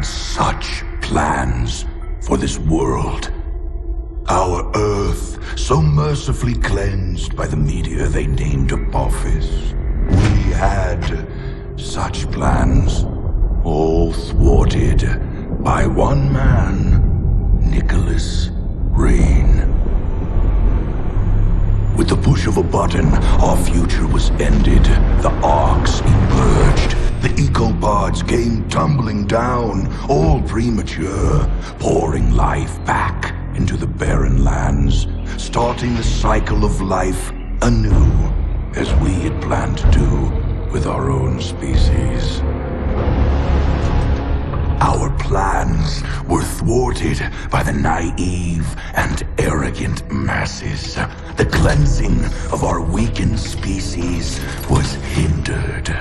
had such plans for this world. Our Earth, so mercifully cleansed by the meteor they named Apophis. We had such plans, all thwarted by one man, Nicholas Rain. With the push of a button, our future was ended. The arcs emerged. The ecopods came tumbling down, all premature, pouring life back into the barren lands, starting the cycle of life anew, as we had planned to do with our own species. Our plans were thwarted by the naive and arrogant masses. The cleansing of our weakened species was hindered.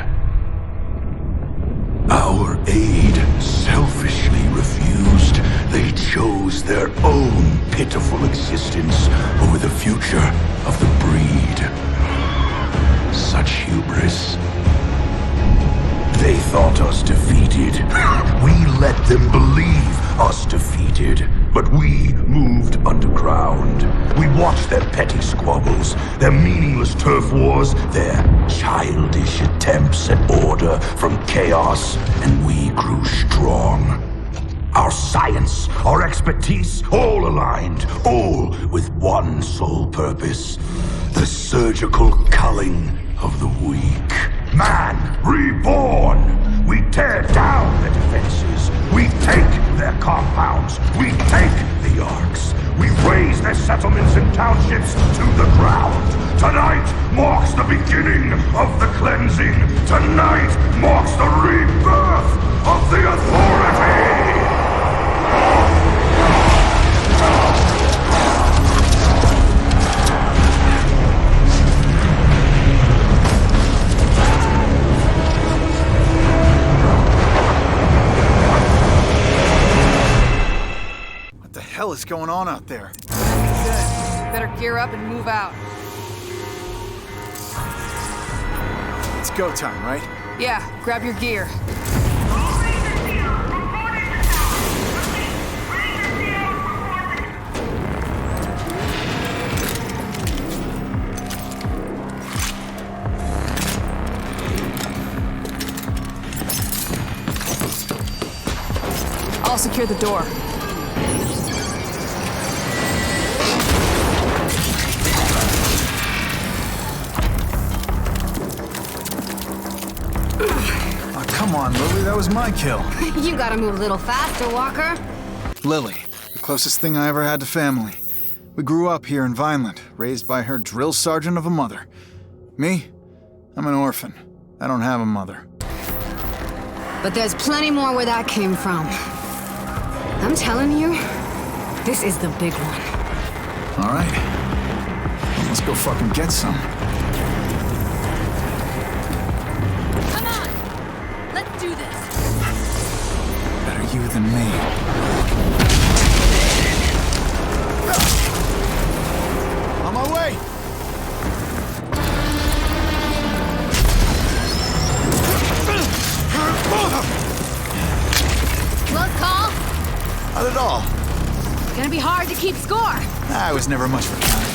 Our aid selfishly refused. They chose their own pitiful existence over the future of the breed. Such hubris. They thought us defeated. We let them believe us defeated. But we moved underground. We watched their petty squabbles, their meaningless turf wars, their childish attempts at order from chaos, and we grew strong. Our science, our expertise, all aligned, all with one sole purpose: the surgical culling of the weak. Man reborn! We tear down their defenses. We take their compounds. We take the arcs. We raise their settlements and townships to the ground. Tonight marks the beginning of the cleansing. Tonight marks the rebirth of the authority! What the hell is going on out there? Good. Better gear up and move out. It's go time, right? Yeah, grab your gear. I'll secure the door. Oh, come on, Lily, that was my kill. You gotta move a little faster, Walker. Lily, the closest thing I ever had to family. We grew up here in Vineland, raised by her drill sergeant of a mother. Me? I'm an orphan. I don't have a mother. But there's plenty more where that came from. I'm telling you, this is the big one. All right. Let's go fucking get some. Come on! Let's do this! Better you than me. On my way! Close call? Not at all. Gonna be hard to keep score. I was never much for counting.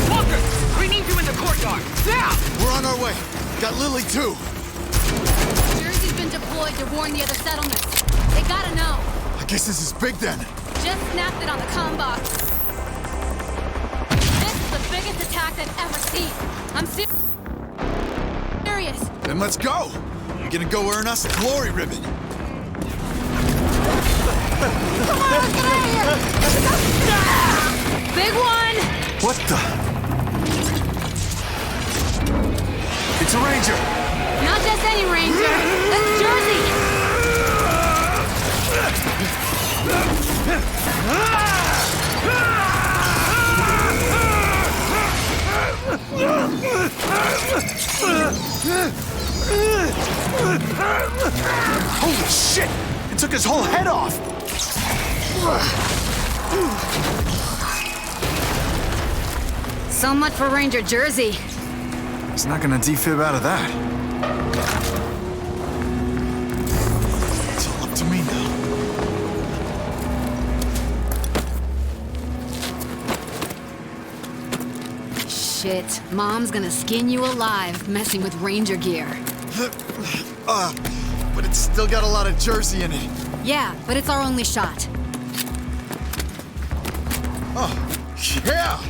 Walker! We need you in the courtyard! Now! We're on our way. Got Lily, too. Jersey's been deployed to warn the other settlements. They gotta know. I guess this is big, then. Just snapped it on the comm box. This is the biggest attack I've ever seen. I'm serious. Then let's go. You're gonna go earn us a glory ribbon. Come on, let's get out of here! Big one! What the? It's a ranger! Not just any ranger. That's Jersey! Holy shit! It took his whole head off! So much for Ranger Jersey. He's not gonna defib out of that. shit. Mom's gonna skin you alive messing with Ranger gear. But it's still got a lot of Jersey in it. Yeah, but it's our only shot. Oh, yeah!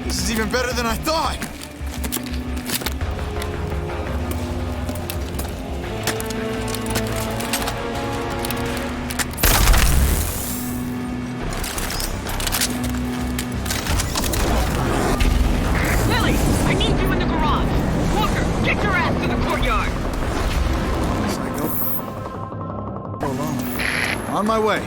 This is even better than I thought! Lily, I need you in the garage. Walker, get your ass to the courtyard. Go alone. On my way.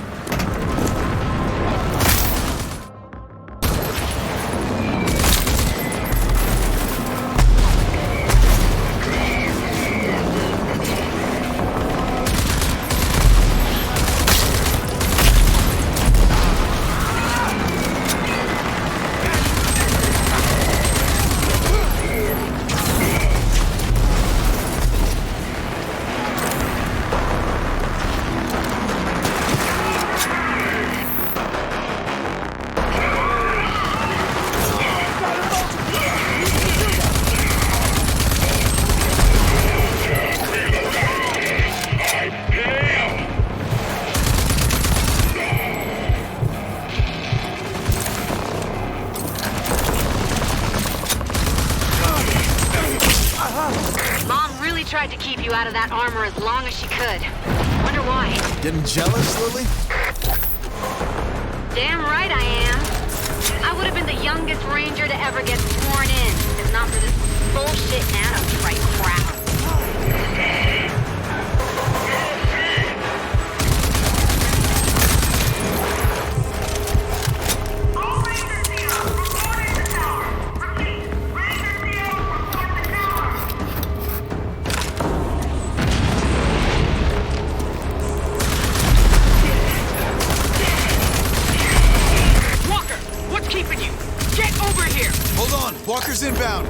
Tried to keep you out of that armor as long as she could. Wonder why. Getting jealous, Lily? Damn right I am. I would have been the youngest ranger to ever get sworn in, if not for this bullshit nanotrite crap. Walker's inbound.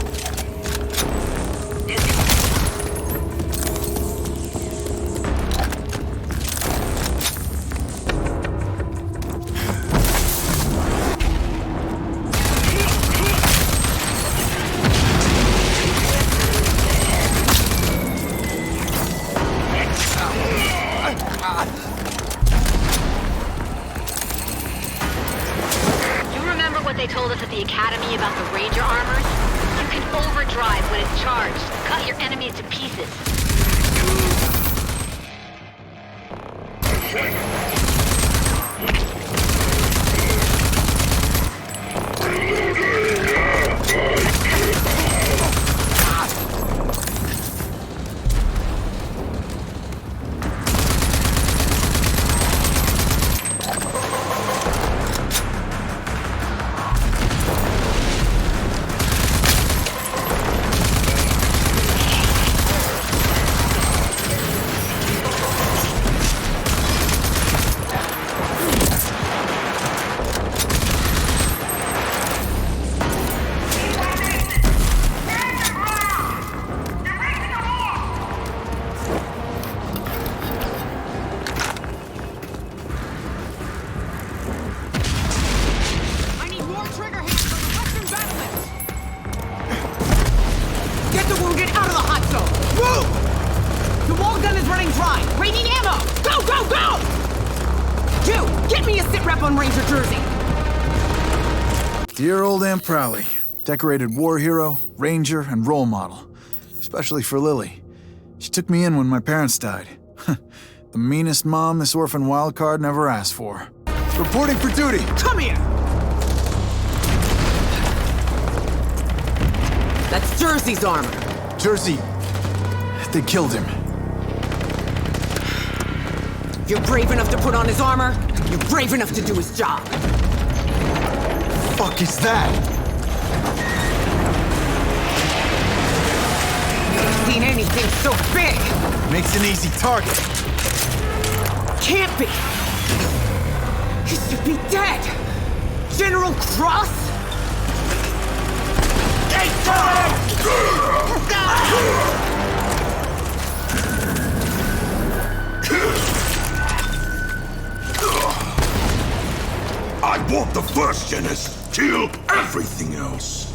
They told us at the academy about the Ranger armors? You can overdrive when it's charged, cut your enemies to pieces. Dear old Aunt Prowley, decorated war hero, ranger, and role model. Especially for Lily. She took me in when my parents died. The meanest mom this orphan wildcard never asked for. Reporting for duty! Come here! That's Jersey's armor. Jersey... they killed him. You're brave enough to put on his armor, you're brave enough to do his job. Fuck is that? Never seen anything so big! Makes an easy target. Can't be! He should be dead! General Cross? I want the first genus. Kill everything else.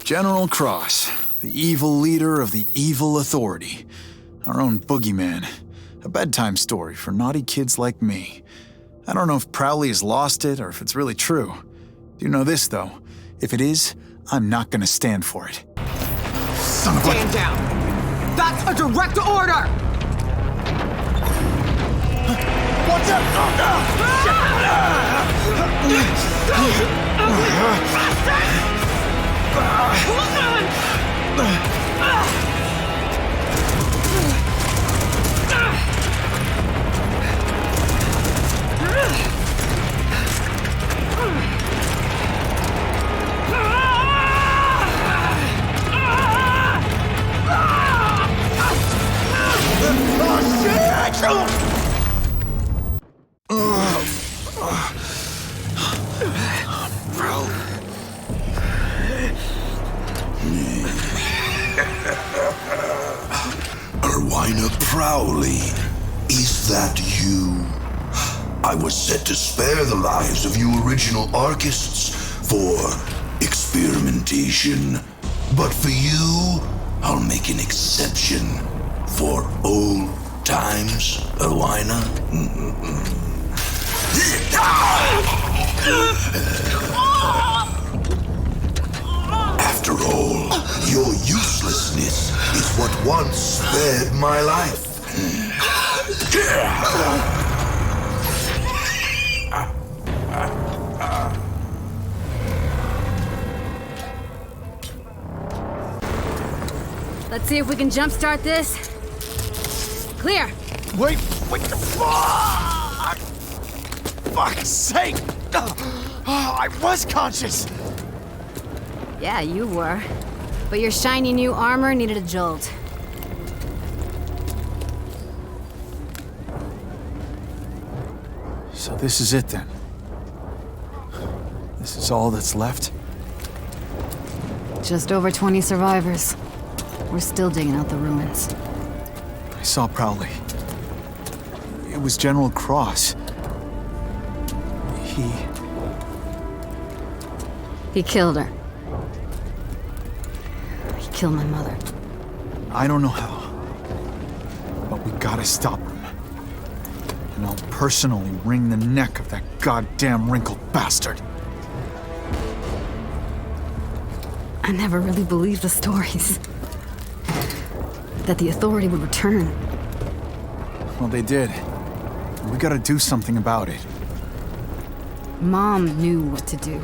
General Cross, the evil leader of the evil authority. Our own boogeyman. A bedtime story for naughty kids like me. I don't know if Prowley has lost it or if it's really true. Do know this, though. If it is, I'm not gonna stand for it. Son of a... Stand down! That's a direct order! What's up? Oh, shit, Axel! Erwina Prowley, is that you? I was set to spare the lives of you original Archists for experimentation. But for you, I'll make an exception for old times, Erwina. After all, your uselessness is what once spared my life. Let's see if we can jumpstart this. Clear. Wait, fuck! Fuck's sake! I was conscious! Yeah, you were. But your shiny new armor needed a jolt. So this is it then? This is all that's left? Just over 20 survivors. We're still digging out the ruins. I saw Prowley. It was General Cross. He killed her. He killed my mother. I don't know how, but we gotta stop him. And I'll personally wring the neck of that goddamn wrinkled bastard. I never really believed the stories. That the authority would return. Well, they did. And we gotta do something about it. Mom knew what to do.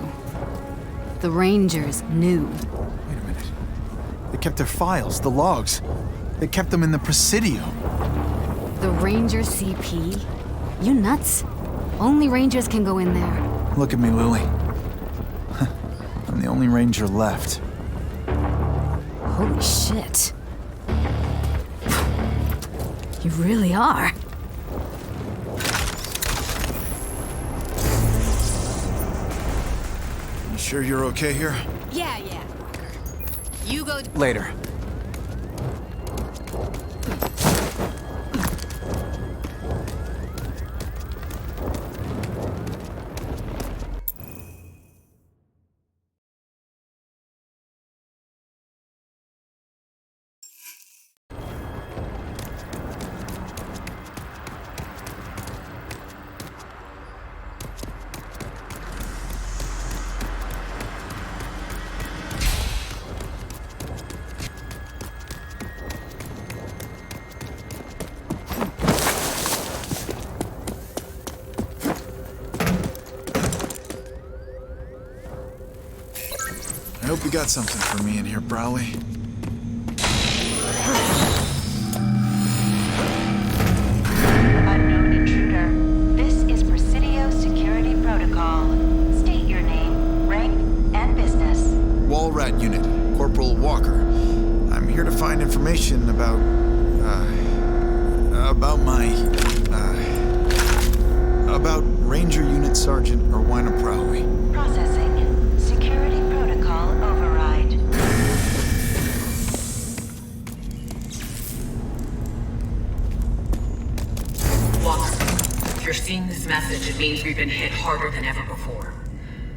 The Rangers knew. Wait a minute. They kept their files, the logs. They kept them in the Presidio. The Ranger CP? You nuts? Only Rangers can go in there. Look at me, Lily. I'm the only Ranger left. Holy shit. You really are. You sure you're okay here? Yeah. You go... Later. I hope you got something for me in here, Prowley. Unknown intruder. This is Presidio Security Protocol. State your name, rank, and business. Walrat Unit, Corporal Walker. I'm here to find information about Ranger Unit Sergeant Erwina Prowley. Processing. Security Protocol override. Walker, if you're seeing this message, it means we've been hit harder than ever before.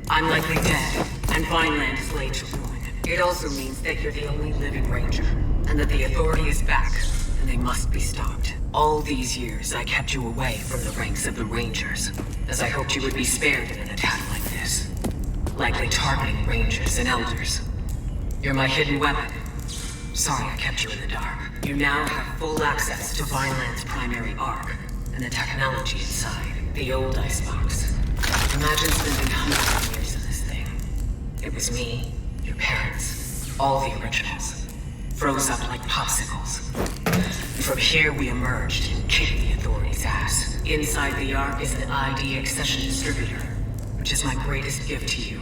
I'm likely dead, and Vineland is laid to ruin. It also means that you're the only living Ranger, and that the Authority is back, and they must be stopped. All these years, I kept you away from the ranks of the Rangers, as I hoped you would be spared in an attack like this. Likely targeting Rangers and Elders. You're my hidden weapon. Sorry I kept you in the dark. You now have full access to Vineland's primary arc, and the technology inside, the old icebox. Imagine spending hundreds of years in this thing. It was me, your parents, all the originals. Froze up like popsicles. And from here we emerged and kicked the Authority's ass. Inside the arc is an ID accession distributor, which is my greatest gift to you.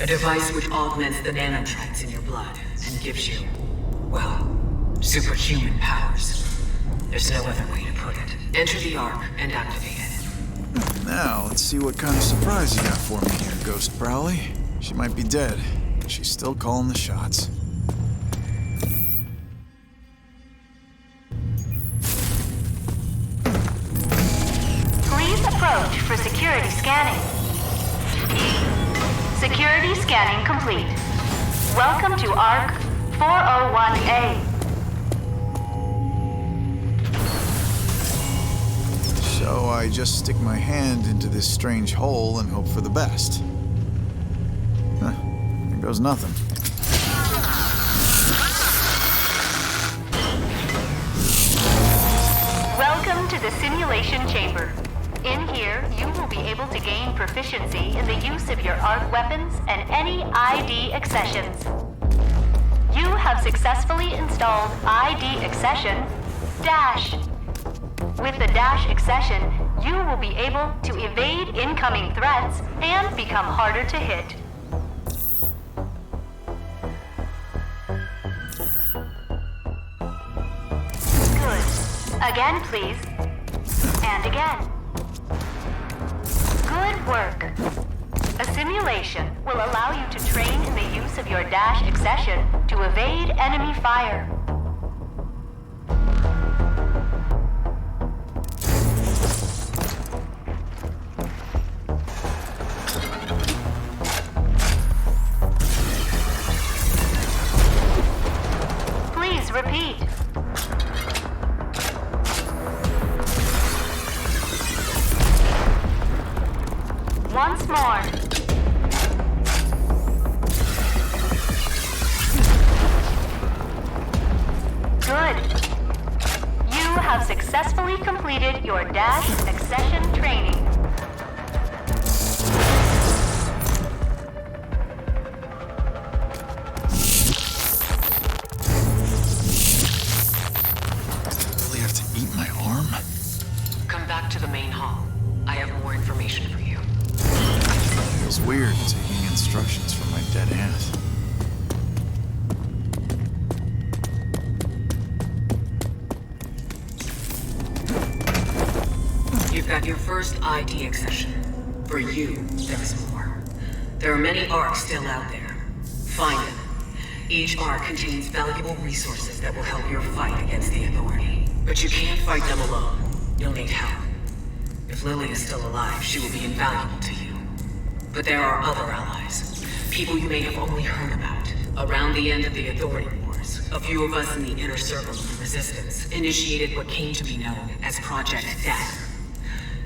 A device which augments the nanotrites in your blood and gives you, well, superhuman powers. There's no other way to put it. Enter the arc and activate it. Now, let's see what kind of surprise you got for me here, Ghost Prowley. She might be dead, but she's still calling the shots. Please approach for security scanning. Security scanning complete. Welcome to ARC 401A. So I just stick my hand into this strange hole and hope for the best. Huh, there goes nothing. Welcome to the simulation chamber. In here, you will be able to gain proficiency in the use of your ARC weapons and any ID accessions. You have successfully installed ID accession Dash. With the Dash accession, you will be able to evade incoming threats and become harder to hit. Good. Again, please. And again. Good work. A simulation will allow you to train in the use of your Dash accession to evade enemy fire. Please repeat. Once more. Good. You have successfully completed your Dash accession training. Really have to eat my arm? Come back to the main hall. I have more information for you. Feels weird taking instructions from my dead aunt. You've got your first ID accession. For you, there's more. There are many arcs still out there. Find them. Each arc contains valuable resources that will help your fight against the Authority. But you can't fight them alone. You'll need help. If Lily is still alive, she will be invaluable to you. But there are other allies. People you may have only heard about. Around the end of the Authority Wars, a few of us in the inner circle of the Resistance initiated what came to be known as Project Dagger.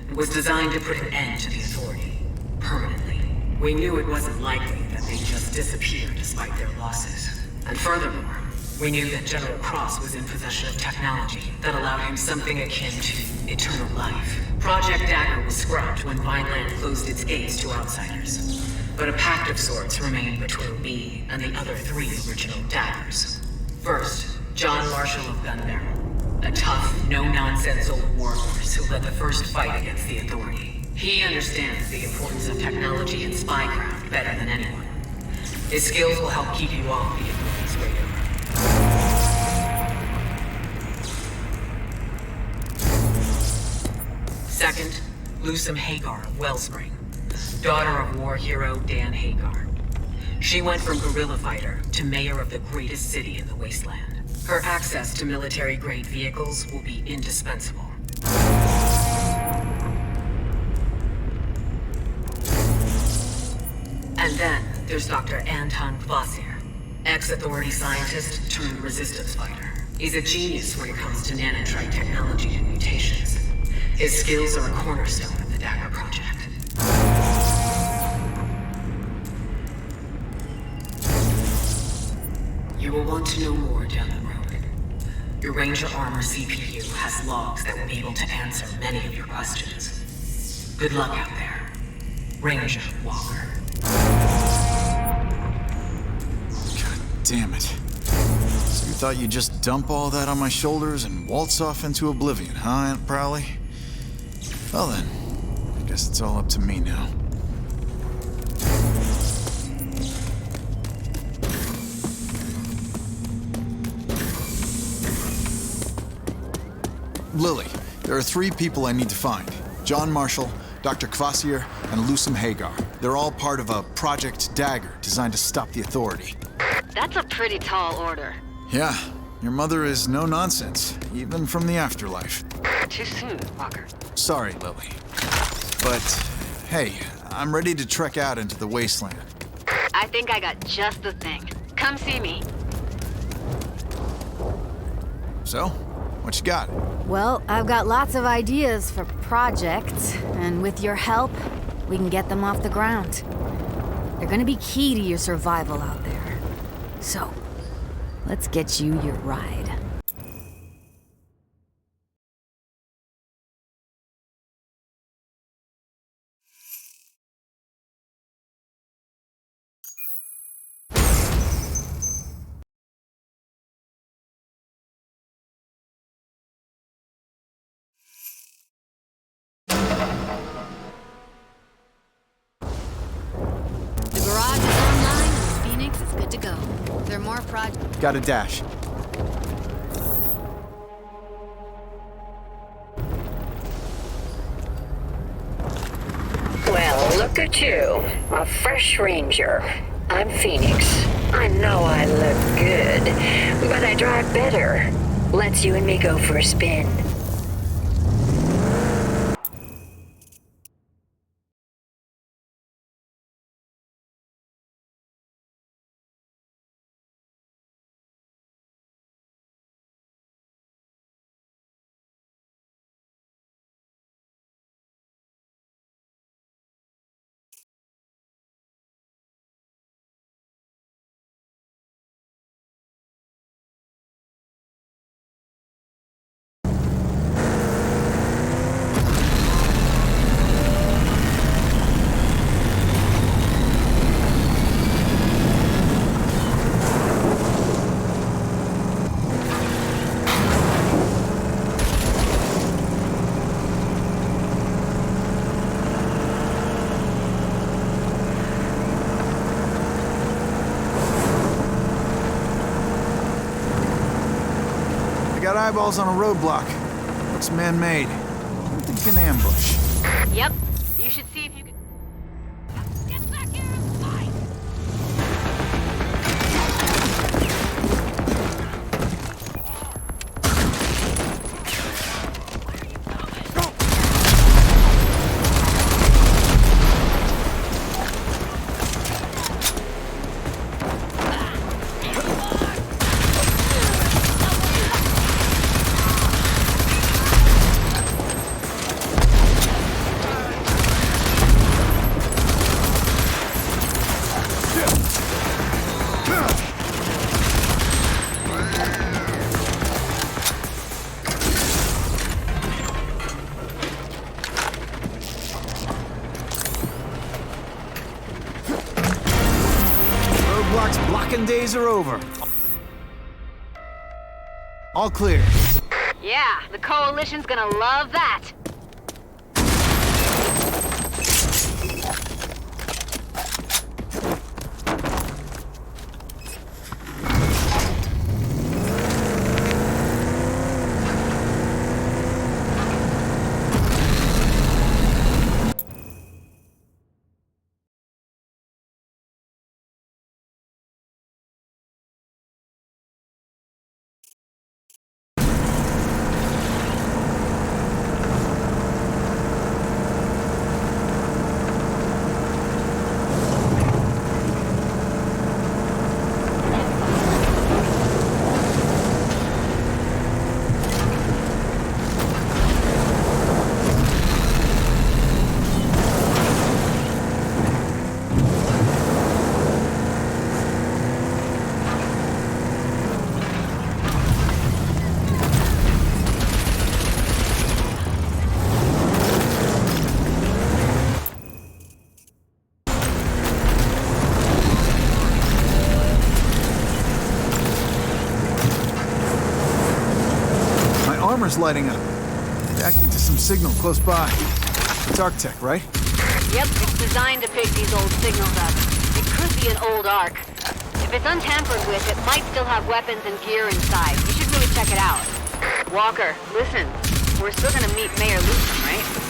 It was designed to put an end to the Authority, permanently. We knew it wasn't likely that they'd just disappear despite their losses. And furthermore, we knew that General Cross was in possession of technology that allowed him something akin to eternal life. Project Dagger was scrapped when Vineland closed its gates to outsiders. But a pact of sorts remained between me and the other 3 original Daggers. First, John Marshall of Gunbarrel, a tough, no-nonsense old warhorse who led the first fight against the Authority. He understands the importance of technology and spycraft better than anyone. His skills will help keep you off the Authority's radar. Second, Lusum Hagar of Wellspring, daughter of war hero Dan Hagar. She went from guerrilla fighter to mayor of the greatest city in the Wasteland. Her access to military-grade vehicles will be indispensable. And then there's Dr. Anton Kvasir, Ex-Authority scientist turned resistance fighter. He's a genius when it comes to nanotrite technology and mutations. His skills are a cornerstone of the Dagger project. You will want to know more down the road. Your Ranger Armor CPU has logs that will be able to answer many of your questions. Good luck out there, Ranger Walker. God damn it. So you thought you'd just dump all that on my shoulders and waltz off into oblivion, huh, Aunt Prowley? Well then, I guess it's all up to me now. Lily, there are 3 people I need to find. John Marshall, Dr. Kvasir, and Lusum Hagar. They're all part of a Project Dagger designed to stop the Authority. That's a pretty tall order. Yeah, your mother is no nonsense, even from the afterlife. Too soon, Walker. Sorry, Lily. But, hey, I'm ready to trek out into the Wasteland. I think I got just the thing. Come see me. So, what you got? Well, I've got lots of ideas for projects, and with your help, we can get them off the ground. They're gonna be key to your survival out there. So, let's get you your ride. The garage is online and Phoenix is good to go. There are more projects. Got a dash. Well, look at you. A fresh ranger. I'm Phoenix. I know I look good, but I drive better. Let's you and me go for a spin. Got eyeballs on a roadblock. Looks man-made. I'm thinking ambush. Yep. You should see if you can... Get back here and fight! Roadblocks blocking days are over. All clear. Yeah, the Coalition's gonna love that. camera's lighting up. Reacting to some signal close by. It's Arc Tech, right? Yep, it's designed to pick these old signals up. It could be an old Arc. If it's untampered with, it might still have weapons and gear inside. You should really check it out. Walker, listen. We're still gonna meet Mayor Luton, right?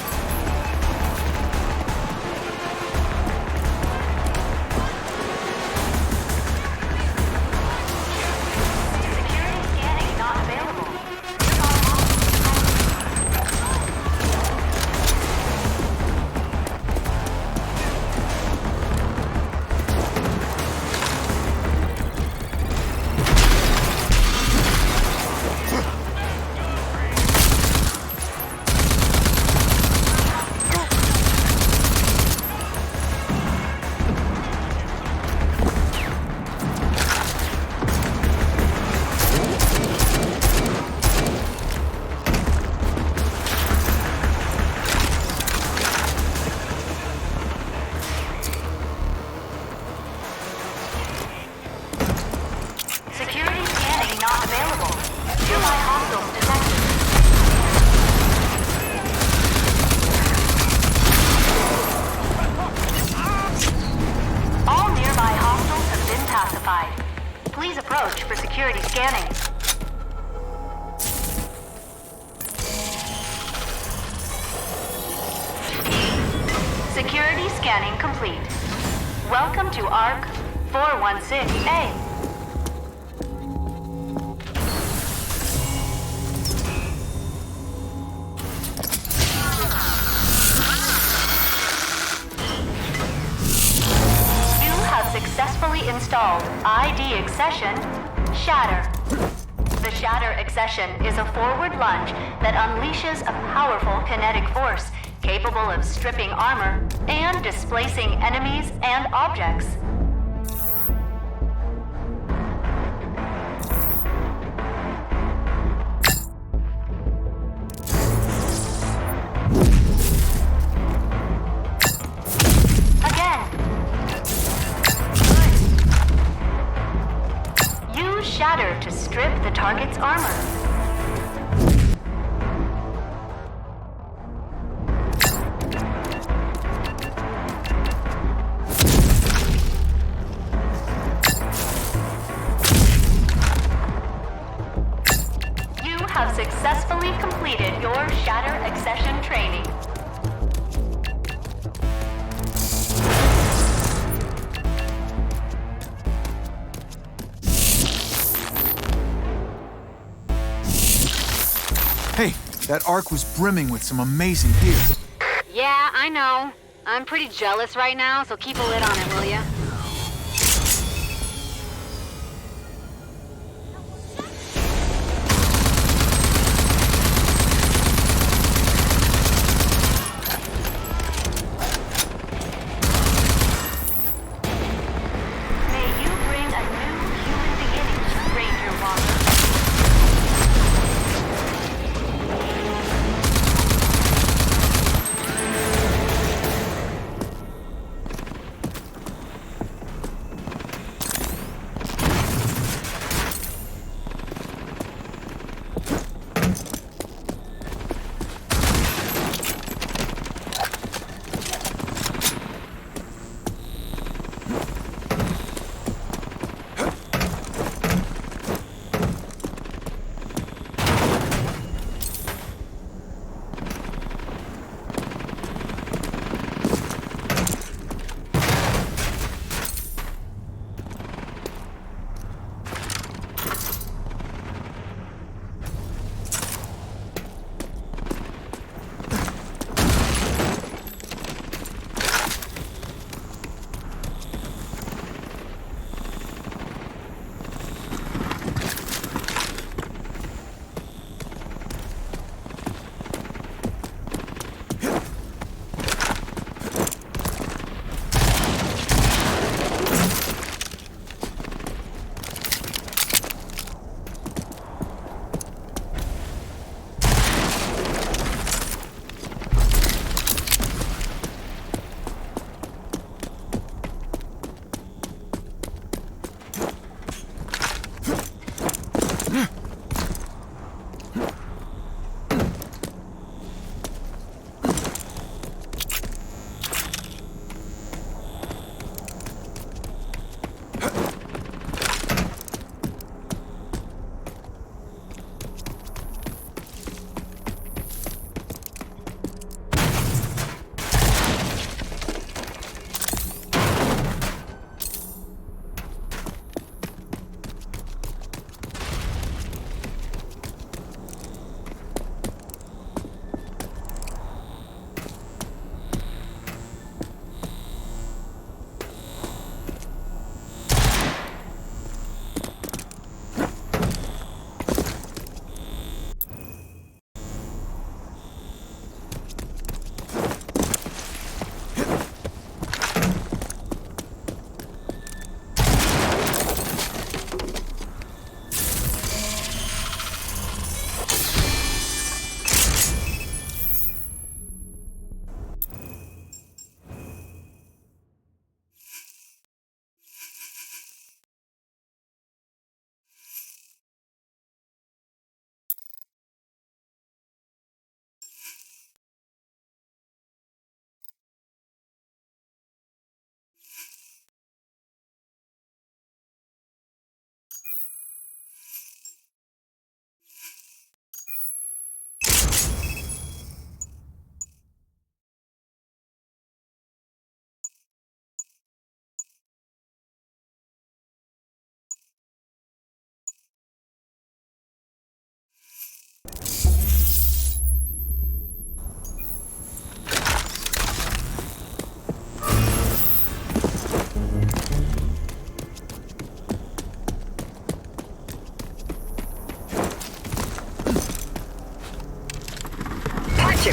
Please approach for security scanning. Security scanning complete. Welcome to ARC 416A. Successfully installed ID accession, Shatter. The Shatter accession is a forward lunge that unleashes a powerful kinetic force capable of stripping armor and displacing enemies and objects. Shatter to strip the target's armor. You have successfully completed your Shatter accession training. Hey, that Arc was brimming with some amazing gear. Yeah, I know. I'm pretty jealous right now, so keep a lid on it, will ya? May you bring a new human beginning, Ranger Walker.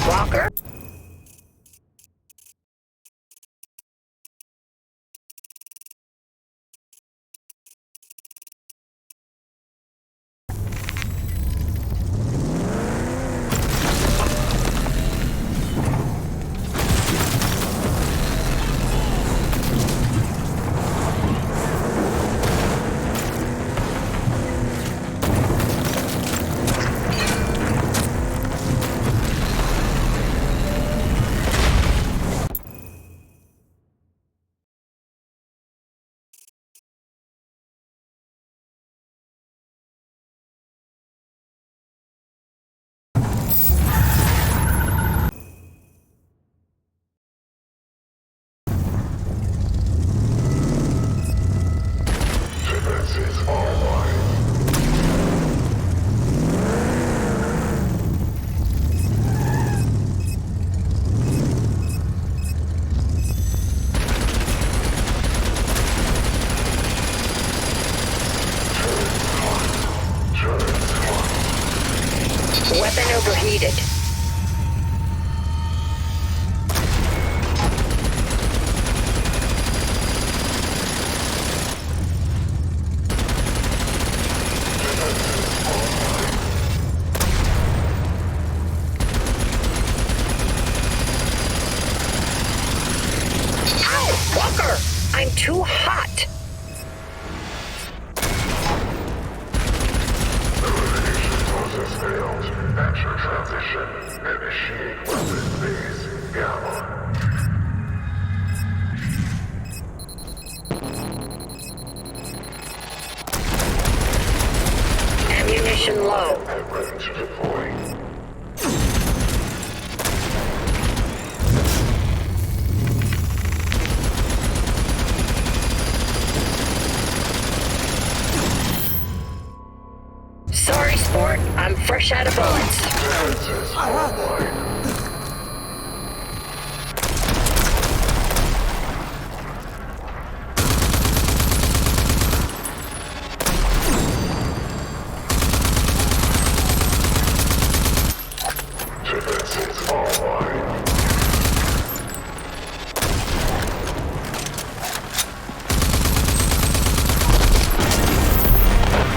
right, Walker? Weapon overheated. Ow! Walker! I'm too hot! Enter transition. Initiate weapon phase. Gamma. Ammunition low. And ready to deploy. Sorry, sport. I'm fresh out of bullets. Defenses online. Defenses online.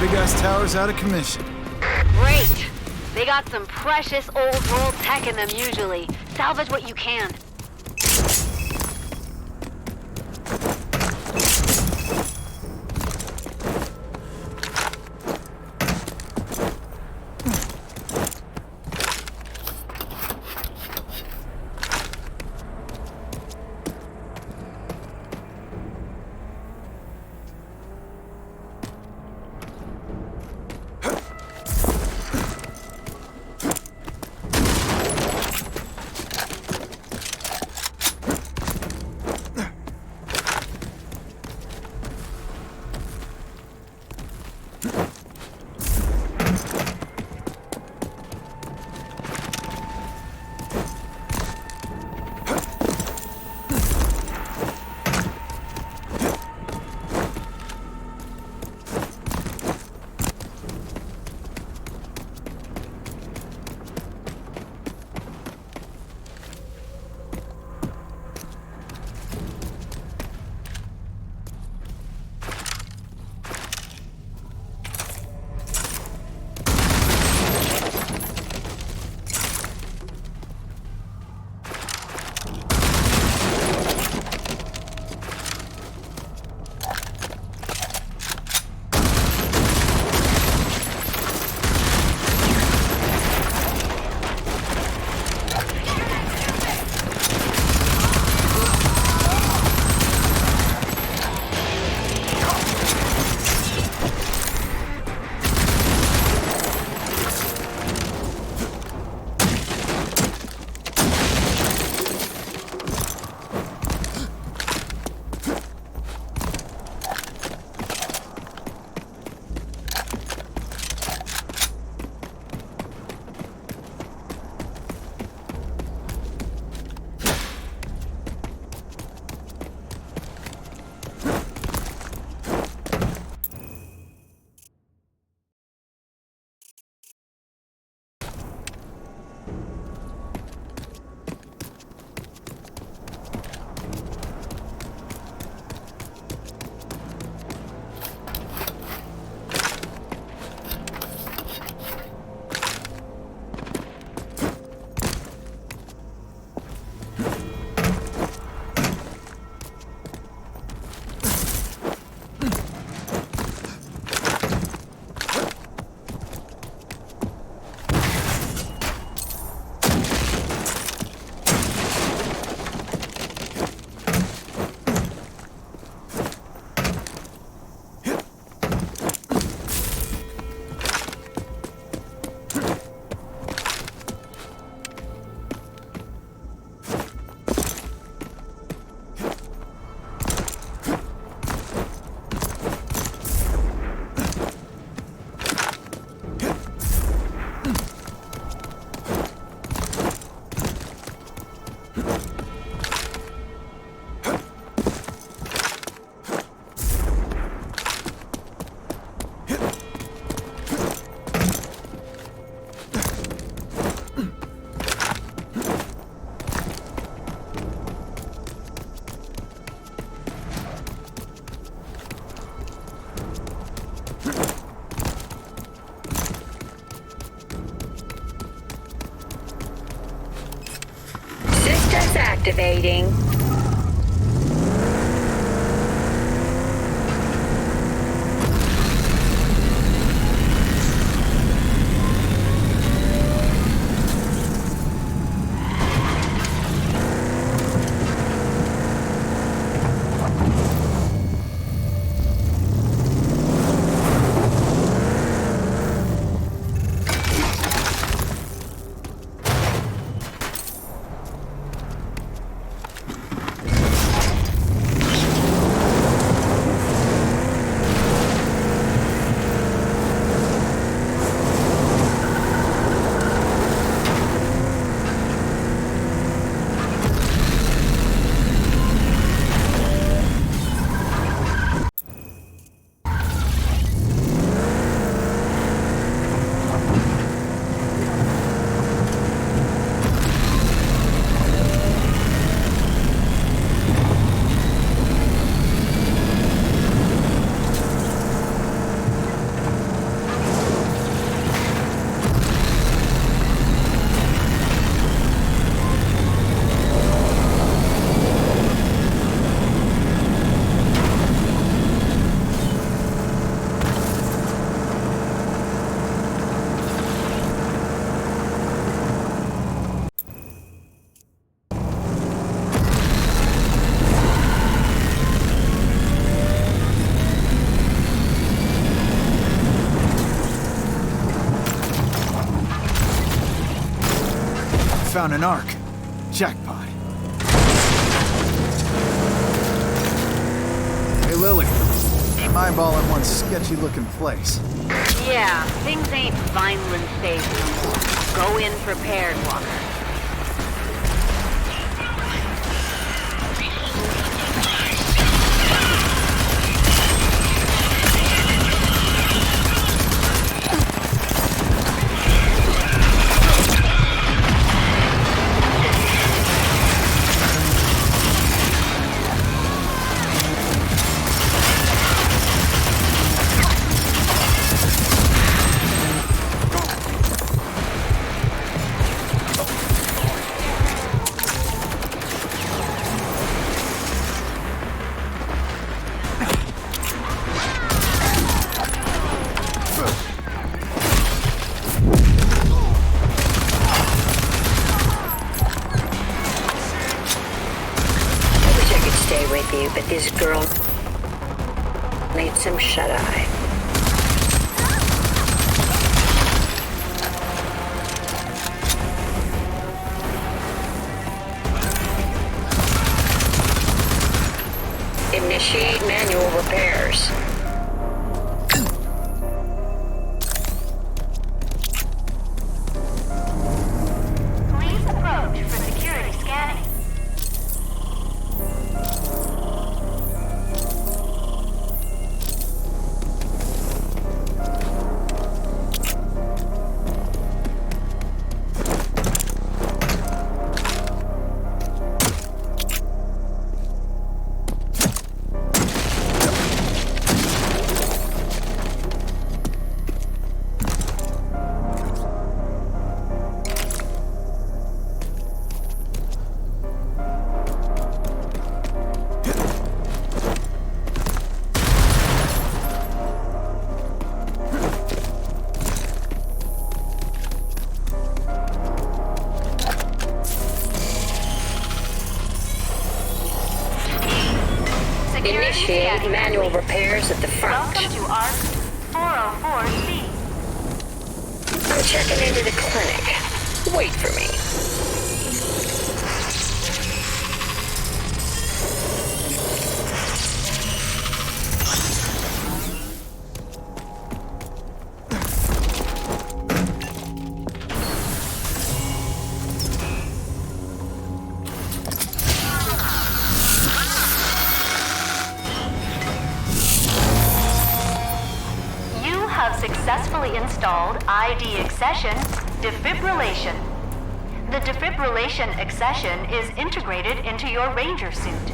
Big-ass tower's out of commission. Great. They got some precious old world tech in them usually. Salvage what you can. found an arc. Jackpot. Hey, Lily. I'm eyeballing one sketchy-looking place. Yeah, things ain't Vineland safe no more. Go in prepared, Walker. But this girl needs some shut-eye. Initiate manual repairs. Please approach for security scanning. Initiate manual repairs at the front. Welcome to ARC 404C. I'm checking into the clinic. Wait for me. Successfully installed ID accession defibrillation. The defibrillation accession is integrated into your ranger suit.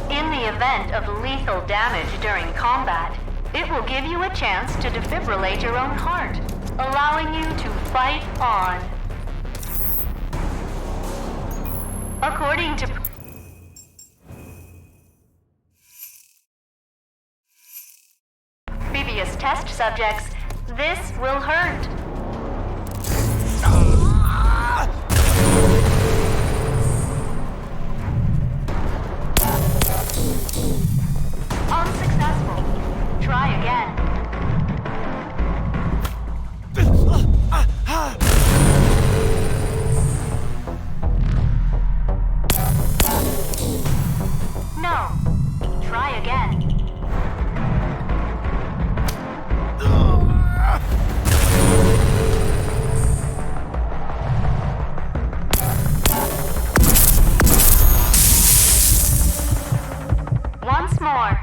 In the event of lethal damage during combat, it will give you a chance to defibrillate your own heart, allowing you to fight on. According to previous test subjects, this will hurt. Unsuccessful. Try again. No. Try again. Once more.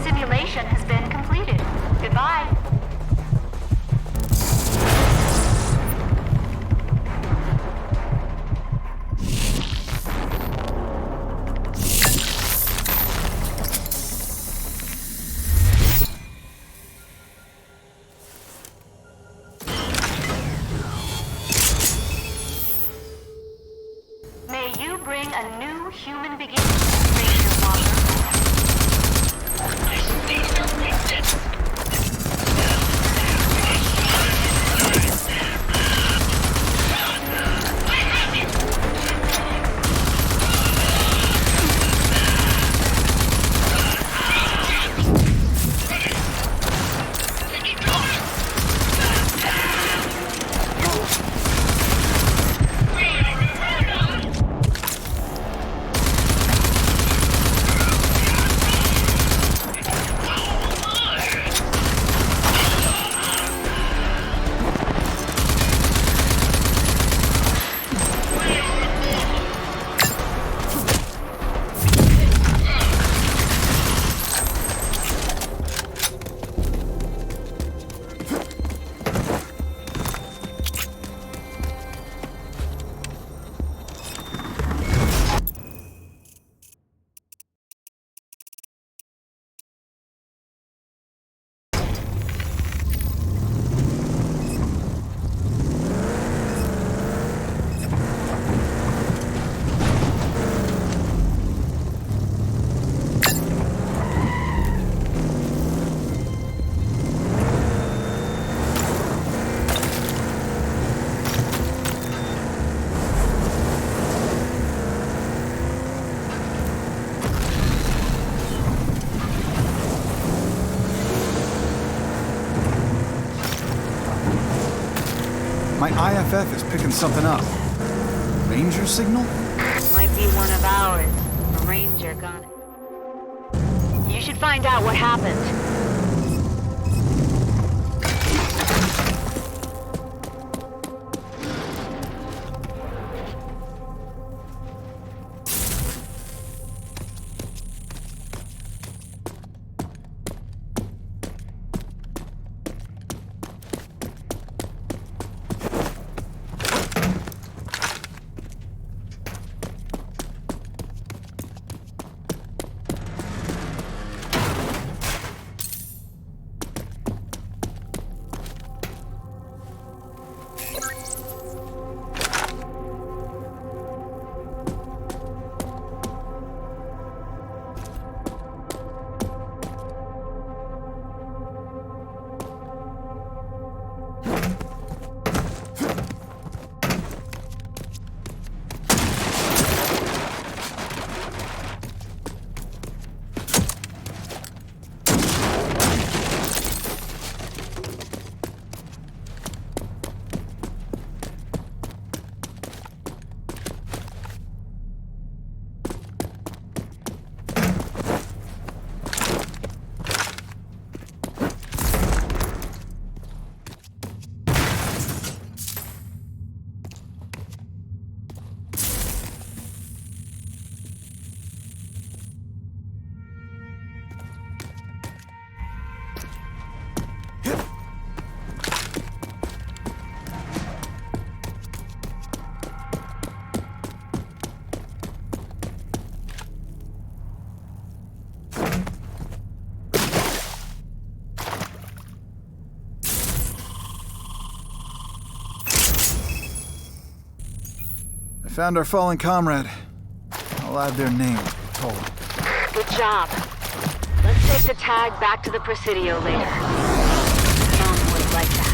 Simulation has been completed. Goodbye. May you bring a new human beginning, Ranger Walker. My IFF is picking something up. Ranger signal? Might be one of ours. A ranger got it. You should find out what happened. Found our fallen comrade. I'll add their name to the toll. Good job. Let's take the tag back to the Presidio later. Mom would like that.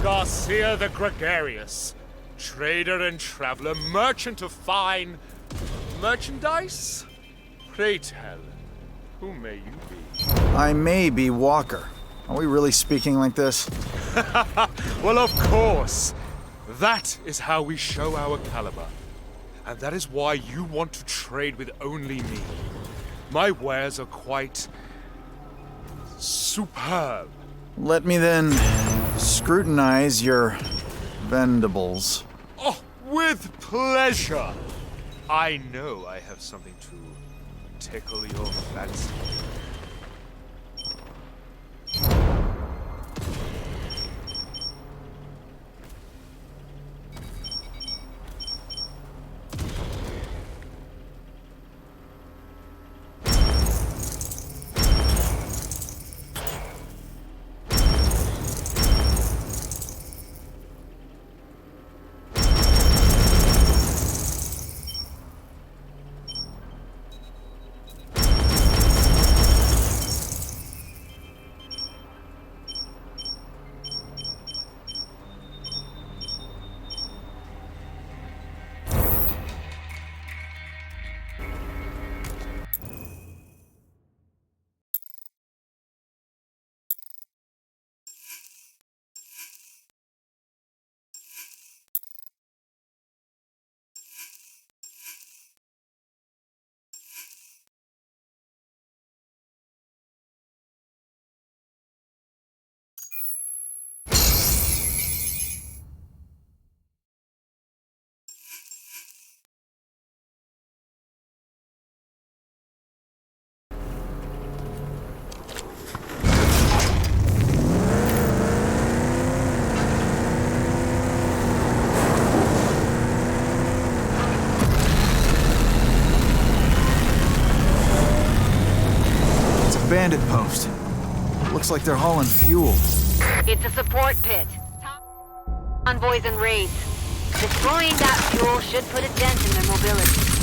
Garcia the Gregarious, trader and traveler, merchant of fine merchandise? Pray tell, who may you be? I may be Walker. Are we really speaking like this? Well, of course. That is how we show our caliber. And that is why you want to trade with only me. My wares are quite superb. Let me then scrutinize your vendables. Oh, with pleasure. I know I have something to tickle your fancy. bandit post. Looks like they're hauling fuel. It's a support pit. Convoys and raids. Destroying that fuel should put a dent in their mobility.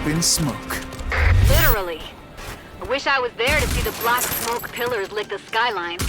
In smoke. Literally. I wish I was there to see the black smoke pillars lick the skyline.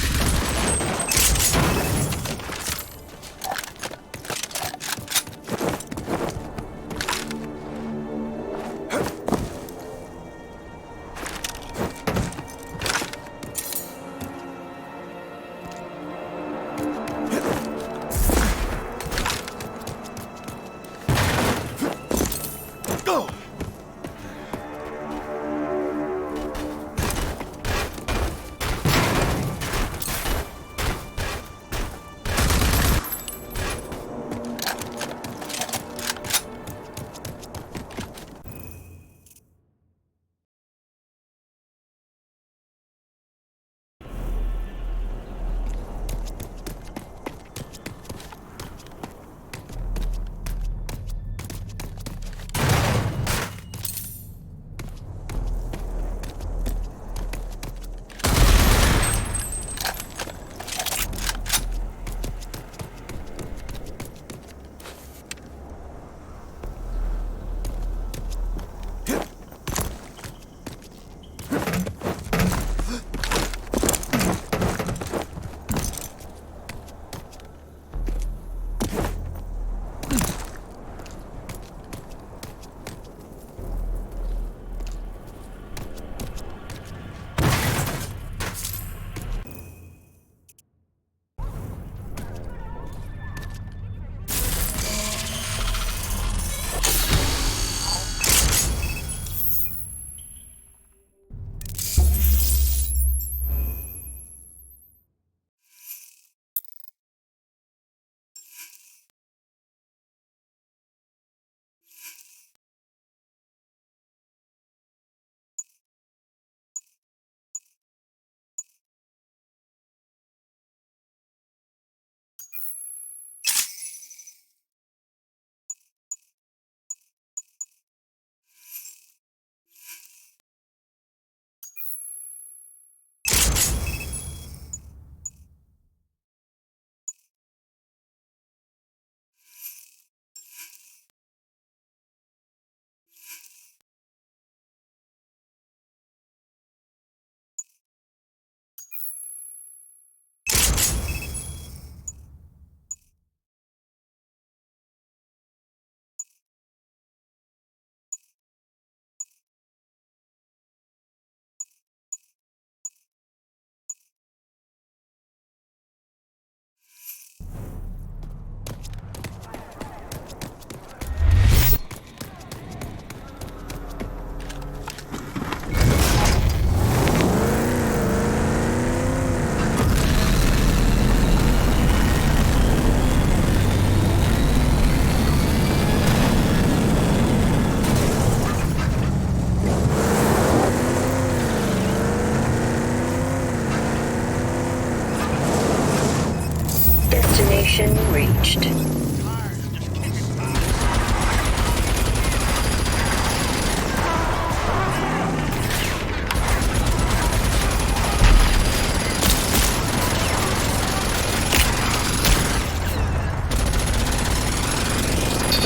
Destination reached.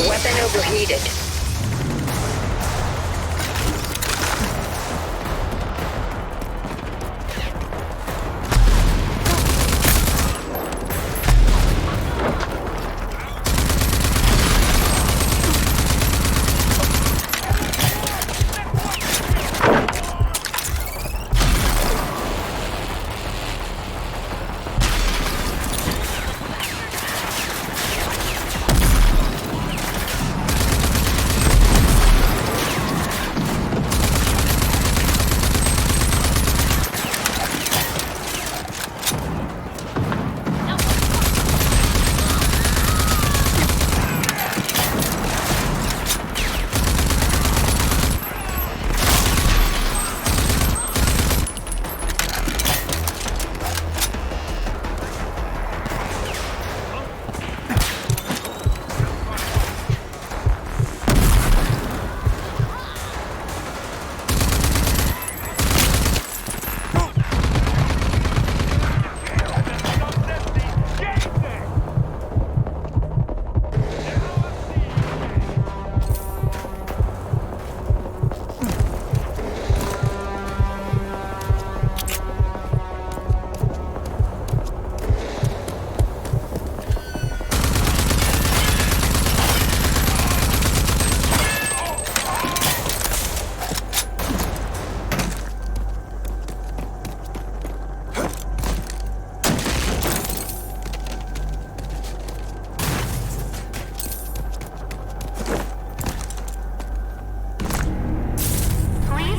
Weapon overheated.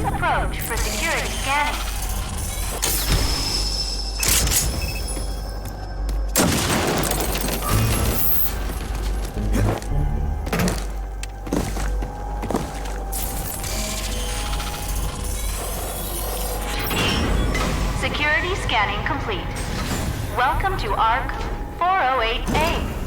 Approach for security scanning. Security scanning complete. Welcome to ARC 408A.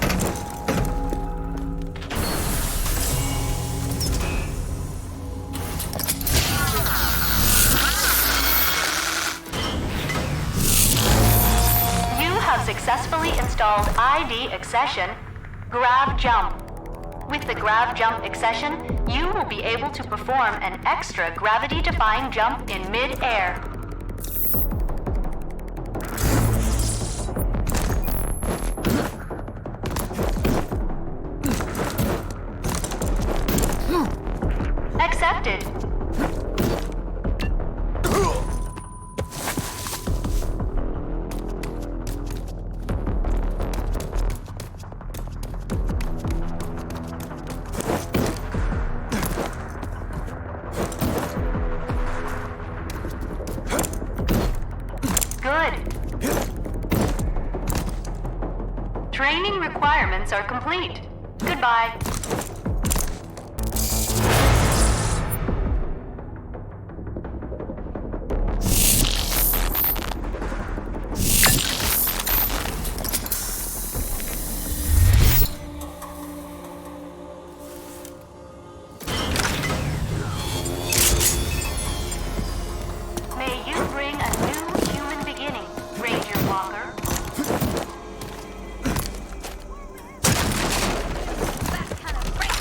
Successfully installed ID accession, Grav Jump. With the Grav Jump accession, you will be able to perform an extra gravity-defying jump in mid-air. Accepted. Training requirements are complete. Goodbye. May you bring a new human beginning, Ranger Walker. That kind of break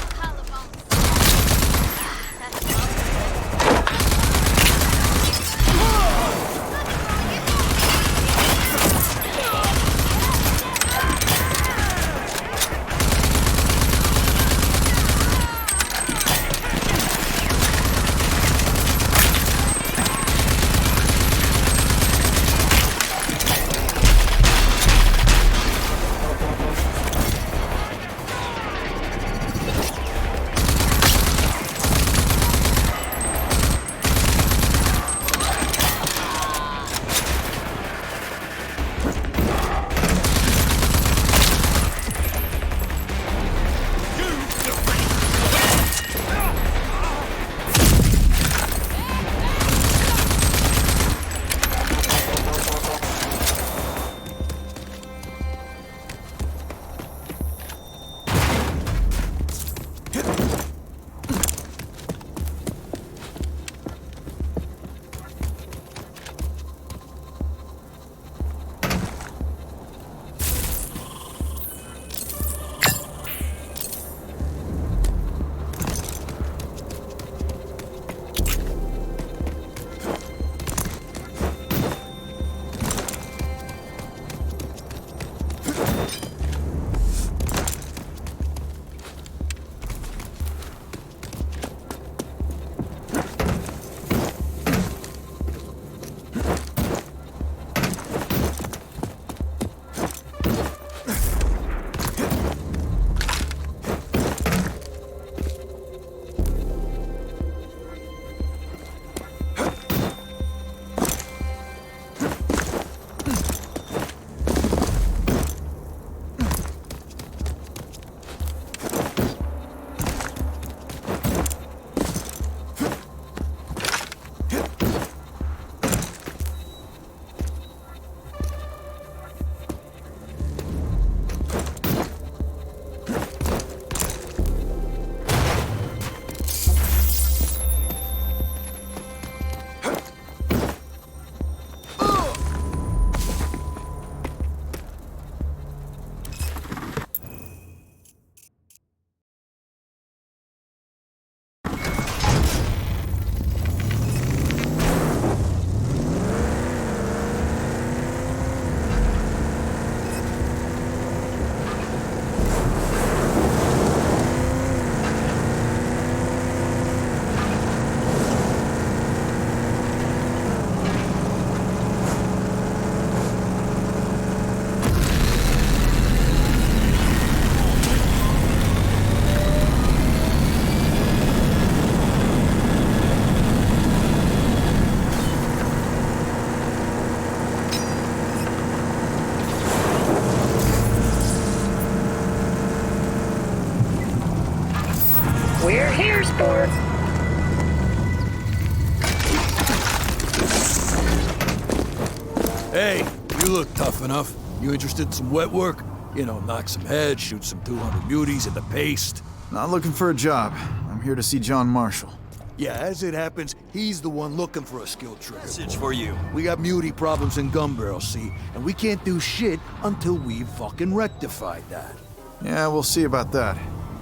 Hey, you look tough enough. You interested in some wet work? You know, knock some heads, shoot some 200 muties at the paste. Not looking for a job. I'm here to see John Marshall. Yeah, as it happens, he's the one looking for a skill trigger. Message for you. We got muty problems in Gun Barrel, see? And we can't do shit until we've fucking rectified that. Yeah, we'll see about that.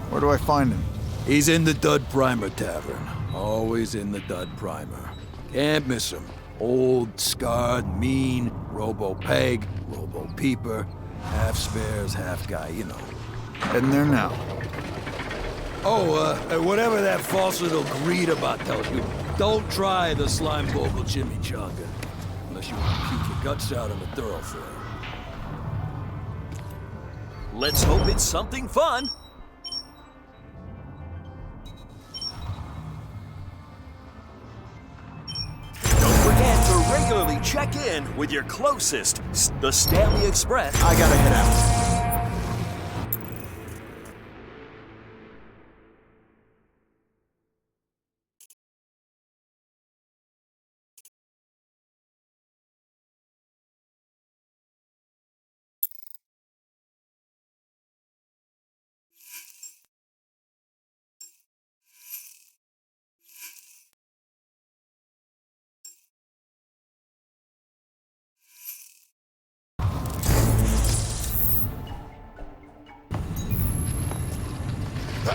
Where do I find him? He's in the Dud Primer Tavern. Always in the Dud Primer. Can't miss him. Old, scarred, mean, robo-peg, robo-peeper. Half spares, half guy, you know. Heading there now. Oh, whatever that false little greed about tells you, don't try the slime bogle chimichanga. Unless you want to puke your guts out on the thoroughfare. Let's hope it's something fun. Don't forget to regularly check in with your closest, the Stanley Express. I gotta head out.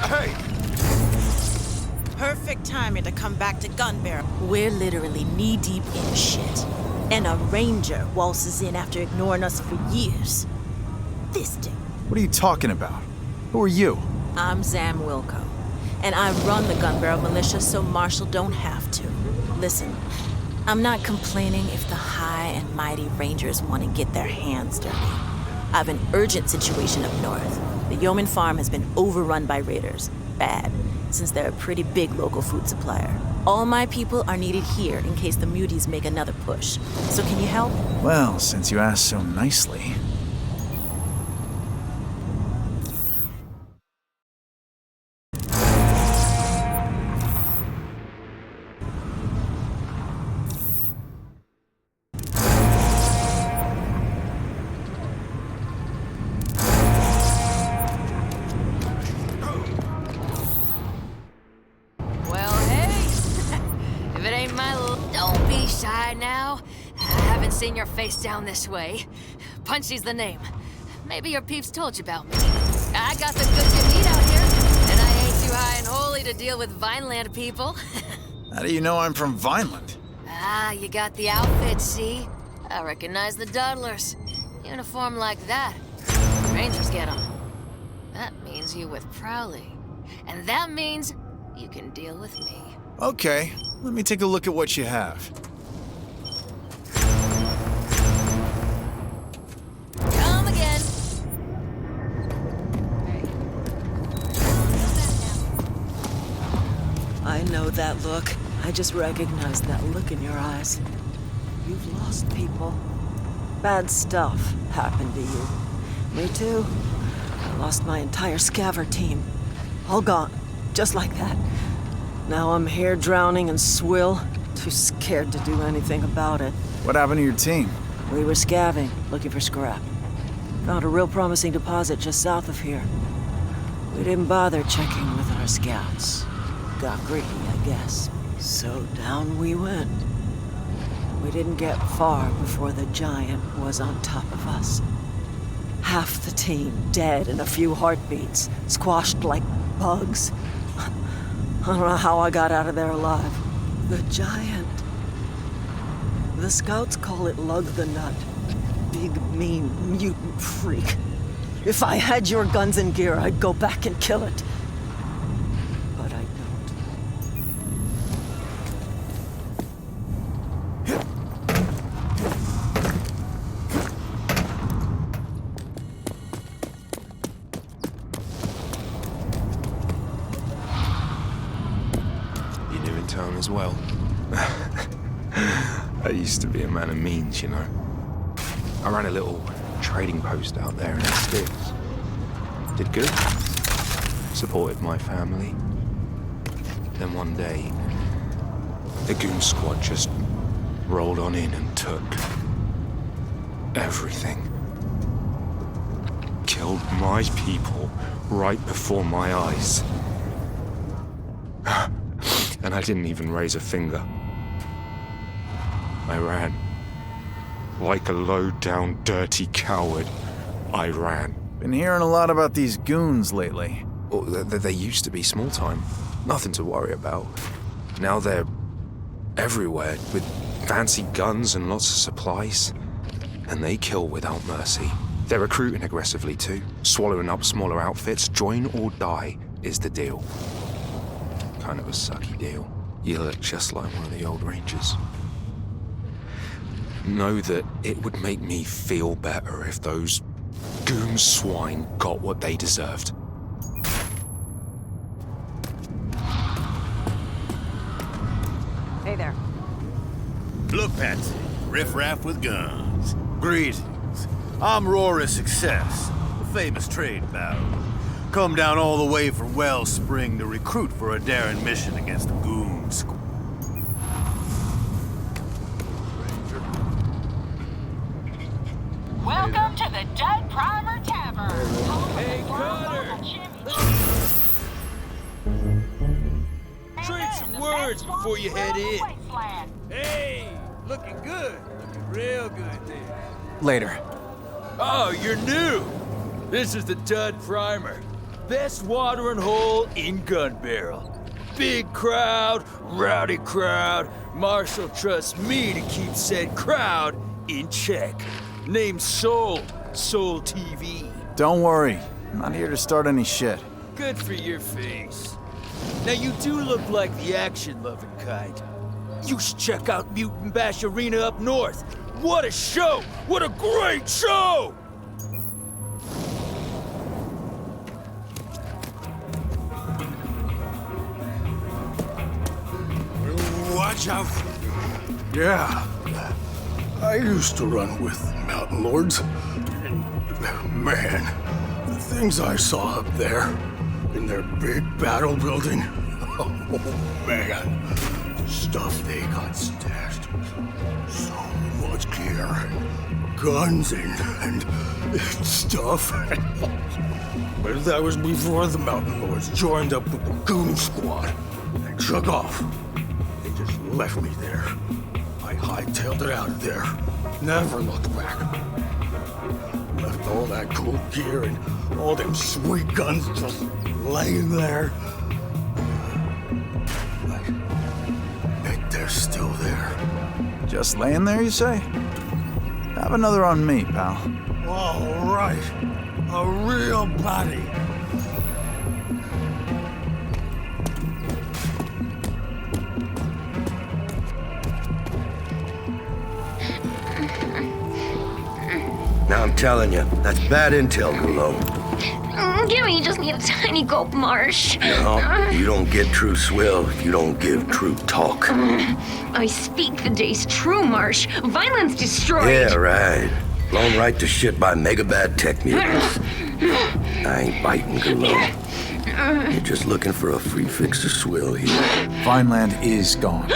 Hey! Perfect timing to come back to Gun Barrel. We're literally knee-deep in shit. And a ranger waltzes in after ignoring us for years. This day. What are you talking about? Who are you? I'm Zam Wilco, and I run the Gun Barrel Militia so Marshall don't have to. Listen, I'm not complaining if the high and mighty rangers want to get their hands dirty. I have an urgent situation up north. The Yeoman Farm has been overrun by raiders. Bad, since they're a pretty big local food supplier. All my people are needed here in case the muties make another push. So can you help? Well, since you asked so nicely. Seen your face down this way. Punchy's the name. Maybe your peeps told you about me. I got the goods you need out here, and I ain't too high and holy to deal with Vineland people. How do you know I'm from Vineland? Ah, you got the outfit, see? I recognize the Dudlers. Uniform like that, Rangers get 'em. That means you with Prowley. And that means you can deal with me. Okay, let me take a look at what you have. Come again. I know that look. I just recognize that look in your eyes. You've lost people. Bad stuff happened to you. Me too. I lost my entire scaver team. All gone. Just like that. Now I'm here drowning in swill. Too scared to do anything about it. What happened to your team? We were scavving, looking for scrap. Found a real promising deposit just south of here. We didn't bother checking with our scouts. Got greedy, I guess. So down we went. We didn't get far before the giant was on top of us. Half the team dead in a few heartbeats, squashed like bugs. I don't know how I got out of there alive. The giant. The scouts call it Lug the Nut. Big, mean, mutant freak. If I had your guns and gear, I'd go back and kill it. But I don't. You're new in town as well. I used to be a man of means, you know. I ran a little trading post out there in the sticks. Did good. Supported my family. Then one day, the goon squad just rolled on in and took everything. Killed my people right before my eyes. And I didn't even raise a finger. I ran. Like a low-down, dirty coward, I ran. Been hearing a lot about these goons lately. Well, they used to be small time. Nothing to worry about. Now they're everywhere with fancy guns and lots of supplies. And they kill without mercy. They're recruiting aggressively too, swallowing up smaller outfits. Join or die is the deal. Kind of a sucky deal. You look just like one of the old Rangers. Know that it would make me feel better if those goon swine got what they deserved. Hey there. Look, Patsy. Riff-raff with guns. Greetings. I'm Rory Success, the famous trade baron. Come down all the way from Wellspring to recruit for a daring mission against the goon squad. Welcome to the Dud Primer Tavern. Hey, Connor! Trade some words before you head in. Hey, looking good. Looking real good there. Later. Oh, you're new. This is the Dud Primer. Best watering hole in Gun Barrel. Big crowd, rowdy crowd. Marshall trusts me to keep said crowd in check. Name's Soul TV. Don't worry. I'm not here to start any shit. Good for your face. Now you do look like the action-loving kind. You should check out Mutant Bash Arena up north. What a show! What a great show! Watch out. Yeah. I used to run with Mountain Lords. And, man, the things I saw up there in their big battle building. Oh, man. The stuff they got stashed. So much gear. Guns and stuff. But that was before the Mountain Lords joined up with the Goon Squad and took off. They just left me there. I hightailed it out of there. Never looked back. Left all that cool gear and all them sweet guns just laying there. I bet they're still there. Just laying there, you say? Have another on me, pal. All right. A real body. Now I'm telling you, that's bad intel, Gulo. Gimme just need a tiny gulp, Marsh. No, you don't get true swill if you don't give true talk. I speak the day's true, Marsh. Violence destroyed. Yeah, right. Blown right to shit by mega bad tech mutants. I ain't biting, Gulo. You're just looking for a free fix to swill here. Vineland is gone.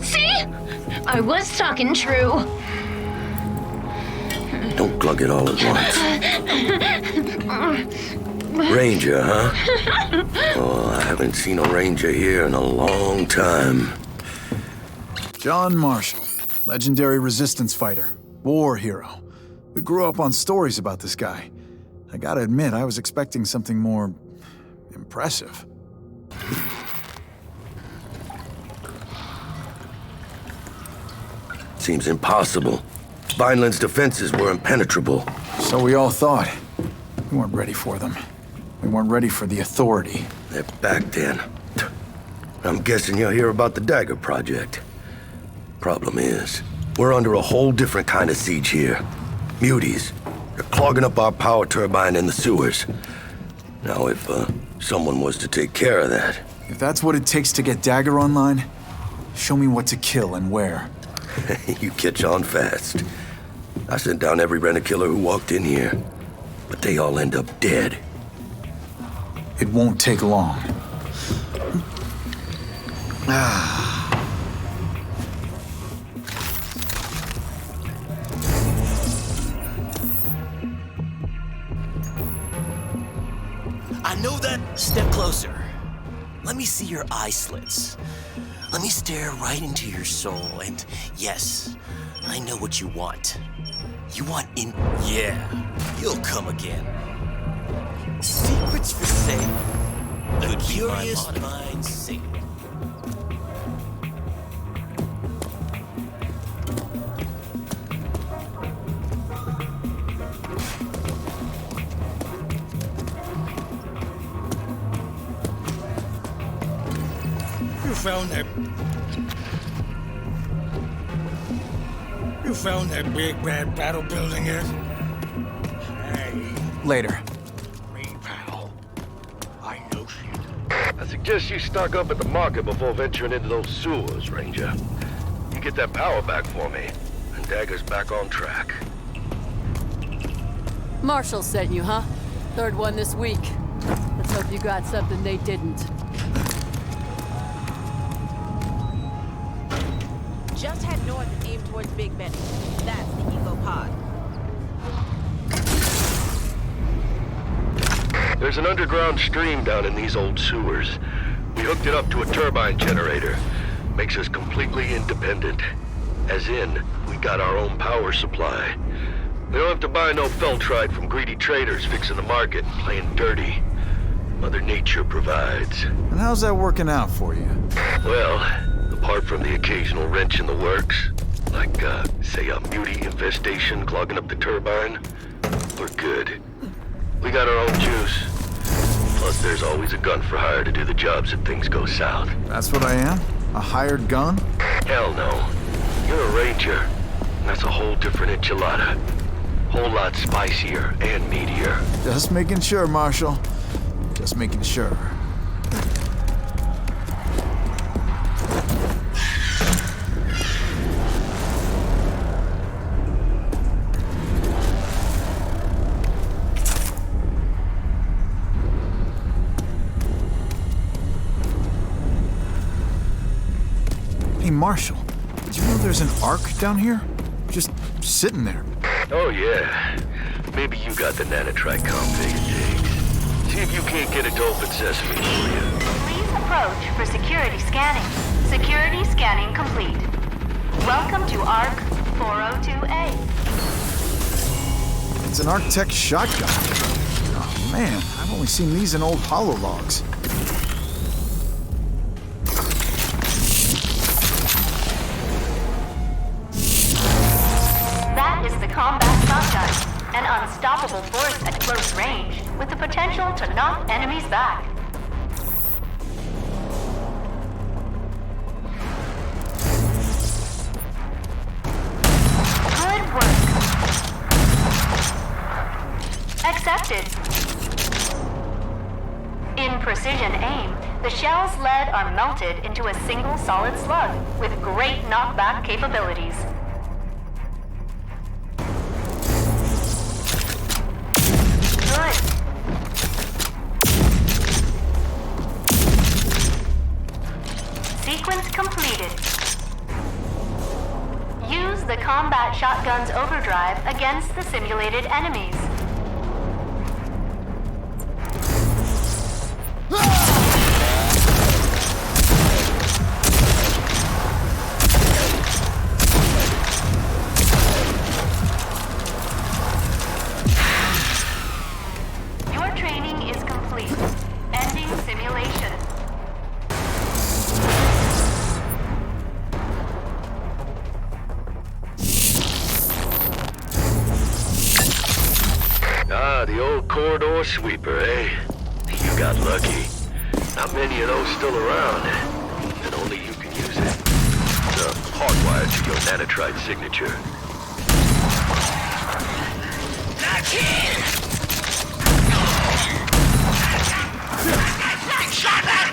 See? I was talking true. Don't glug it all at once. Ranger, huh? Oh, I haven't seen a ranger here in a long time. John Marshall, legendary resistance fighter, war hero. We grew up on stories about this guy. I gotta admit, I was expecting something more impressive. Seems impossible. Vineland's defenses were impenetrable. So we all thought. We weren't ready for them. We weren't ready for the authority. They're back then. I'm guessing you'll hear about the Dagger project. Problem is, we're under a whole different kind of siege here. Muties. They're clogging up our power turbine in the sewers. Now, if someone was to take care of that... If that's what it takes to get Dagger online, show me what to kill and where. You catch on fast. I sent down every rent-a-killer who walked in here, but they all end up dead. It won't take long. know that. Step closer. Let me see your eye slits. Let me stare right into your soul, and yes, I know what you want. You want in... Yeah, you'll come again. Secrets for sale. The curious mind sing. You found that big bad battle building yet? Hey. Later. Me, pal. I know shit. I suggest you stock up at the market before venturing into those sewers, Ranger. You get that power back for me, and Dagger's back on track. Marshall sent you, huh? Third one this week. Let's hope you got something they didn't. Just head north and aim towards Big Ben. That's the Eco Pod. There's an underground stream down in these old sewers. We hooked it up to a turbine generator. Makes us completely independent. As in, we got our own power supply. We don't have to buy no feltride from greedy traders fixing the market, playing dirty. Mother Nature provides. And how's that working out for you? Well, apart from the occasional wrench in the works, like, say a muty infestation clogging up the turbine, we're good. We got our own juice. Plus, there's always a gun for hire to do the jobs if things go south. That's what I am? A hired gun? Hell no. You're a ranger. And that's a whole different enchilada. Whole lot spicier and meatier. Just making sure, Marshal. Just making sure. Hey, Marshal, did you know there's an Ark down here? Just sitting there. Oh, yeah. Maybe you got the nanotrite config it takes. See if you can't get it to open sesame for you. Please approach for security scanning. Security scanning complete. Welcome to ARC 402A. It's an Arc-Tech shotgun. Oh, man, I've only seen these in old holologs. That is the combat shotgun, an unstoppable force at close range, with the potential to knock enemies back. Good work. Accepted. In precision aim, the shell's lead are melted into a single solid slug with great knockback capabilities. Good. Sequence completed. Use the combat shotgun's overdrive against the simulated enemies. Your training is complete. Ending simulation. Ah, the old corridor sweeper, eh? You got lucky. Not many of those still around, and only you can use it. It's hardwired to your nanotrite signature. Not here! Shut up!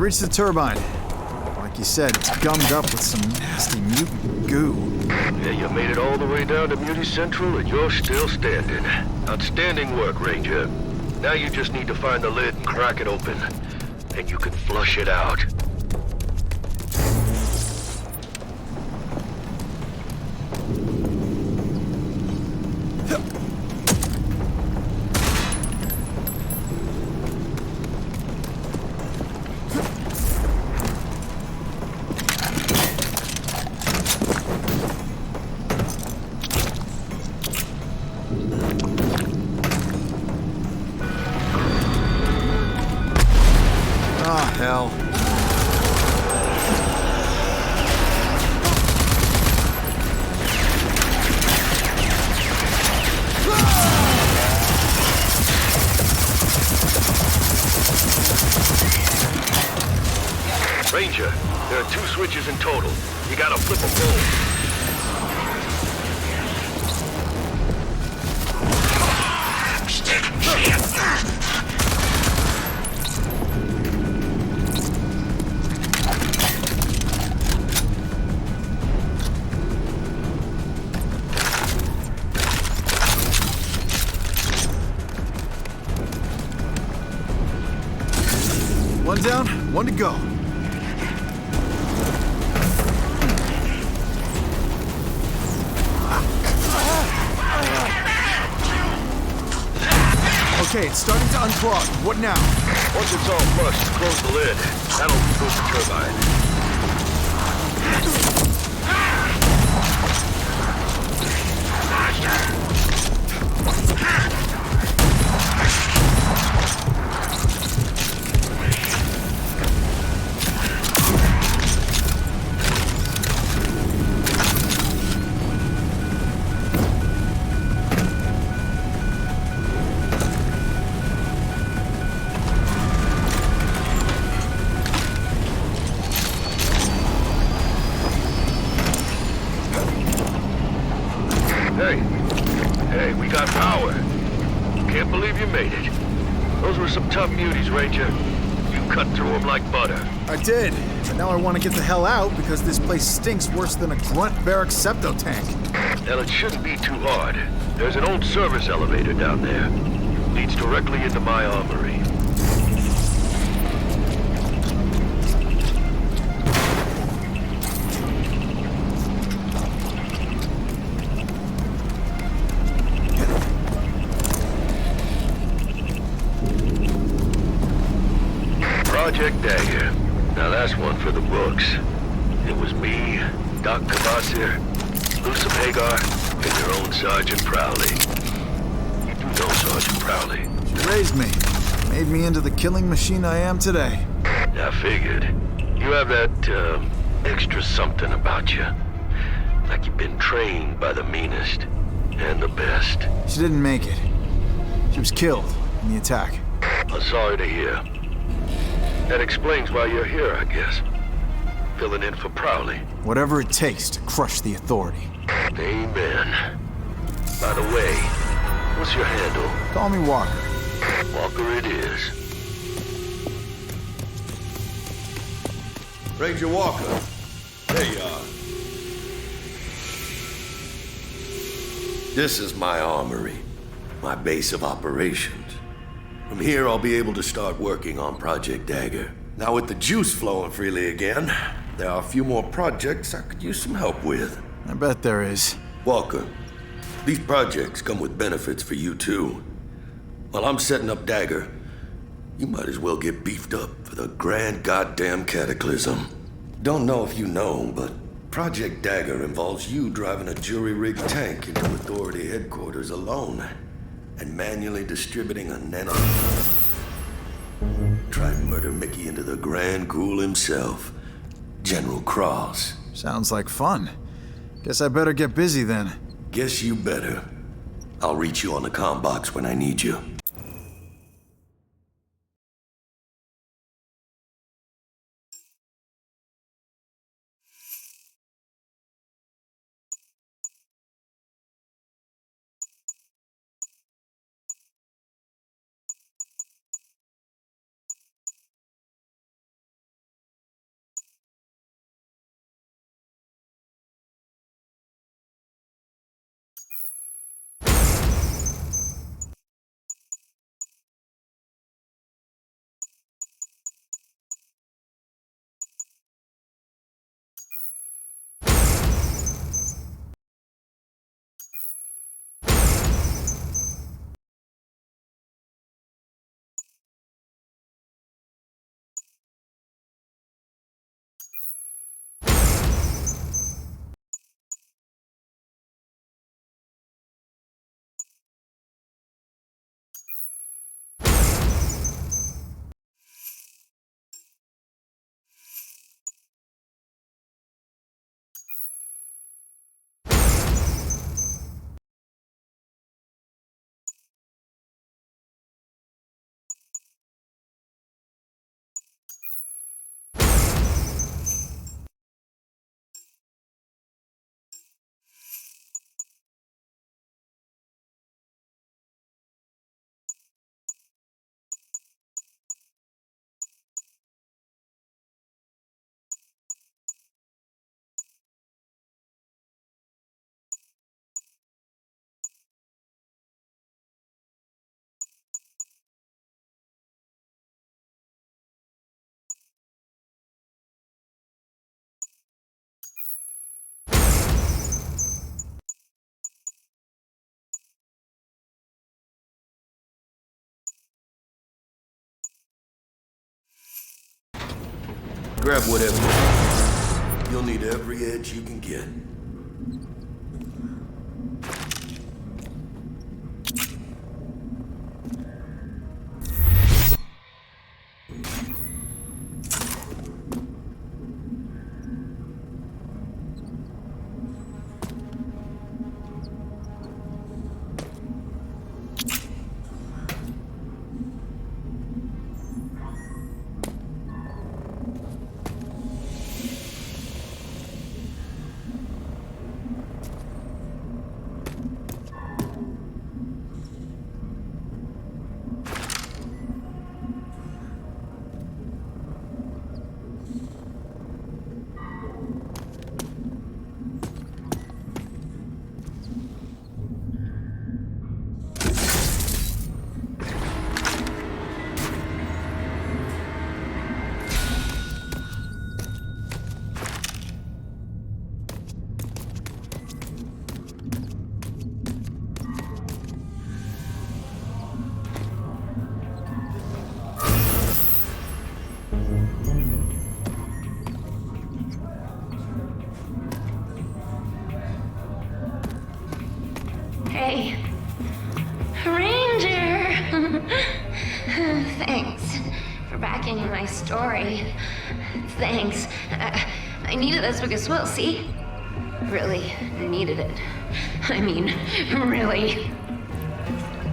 reached the turbine. Like you said, it's gummed up with some nasty mutant goo. Yeah, you made it all the way down to Muty Central and you're still standing. Outstanding work, Ranger. Now you just need to find the lid and crack it open. And you can flush it out. Ah, hell. Ranger, there are 2 switches in total. You gotta flip them both. One down, one to go. Okay, it's starting to unclog. What now? Once it's all flushed, close the lid. That'll reboot the turbine. Hey, we got power. Can't believe you made it. Those were some tough muties, Ranger. You cut through them like butter. I did, but now I want to get the hell out because this place stinks worse than a grunt barrack septo tank. Well, it shouldn't be too hard. There's an old service elevator down there. Leads directly into my armory. Project Dagger. Now that's one for the books. It was me, Doc Kavasir, Lucifer Hagar, and your own Sergeant Prowley. You do know Sergeant Prowley. She raised me. Made me into the killing machine I am today. I figured. You have that, extra something about you. Like you've been trained by the meanest and the best. She didn't make it. She was killed in the attack. I'm sorry to hear. That explains why you're here, I guess. Filling in for Prowley. Whatever it takes to crush the authority. Amen. By the way, what's your handle? Call me Walker. Walker it is. Ranger Walker. There you are. This is my armory. My base of operations. From here, I'll be able to start working on Project Dagger. Now, with the juice flowing freely again, there are a few more projects I could use some help with. I bet there is. Walker, these projects come with benefits for you, too. While I'm setting up Dagger, you might as well get beefed up for the grand goddamn cataclysm. Don't know if you know, but Project Dagger involves you driving a jury-rigged tank into Authority headquarters alone and manually distributing a nano. Try to murder Mickey into the Grand Ghoul himself, General Cross. Sounds like fun. Guess I better get busy then. Guess you better. I'll reach you on the comm box when I need you. Grab whatever. You'll need every edge you can get. Hey, Ranger! Thanks for backing my story. Thanks. I needed this because, well, see? Really needed it. I mean, really.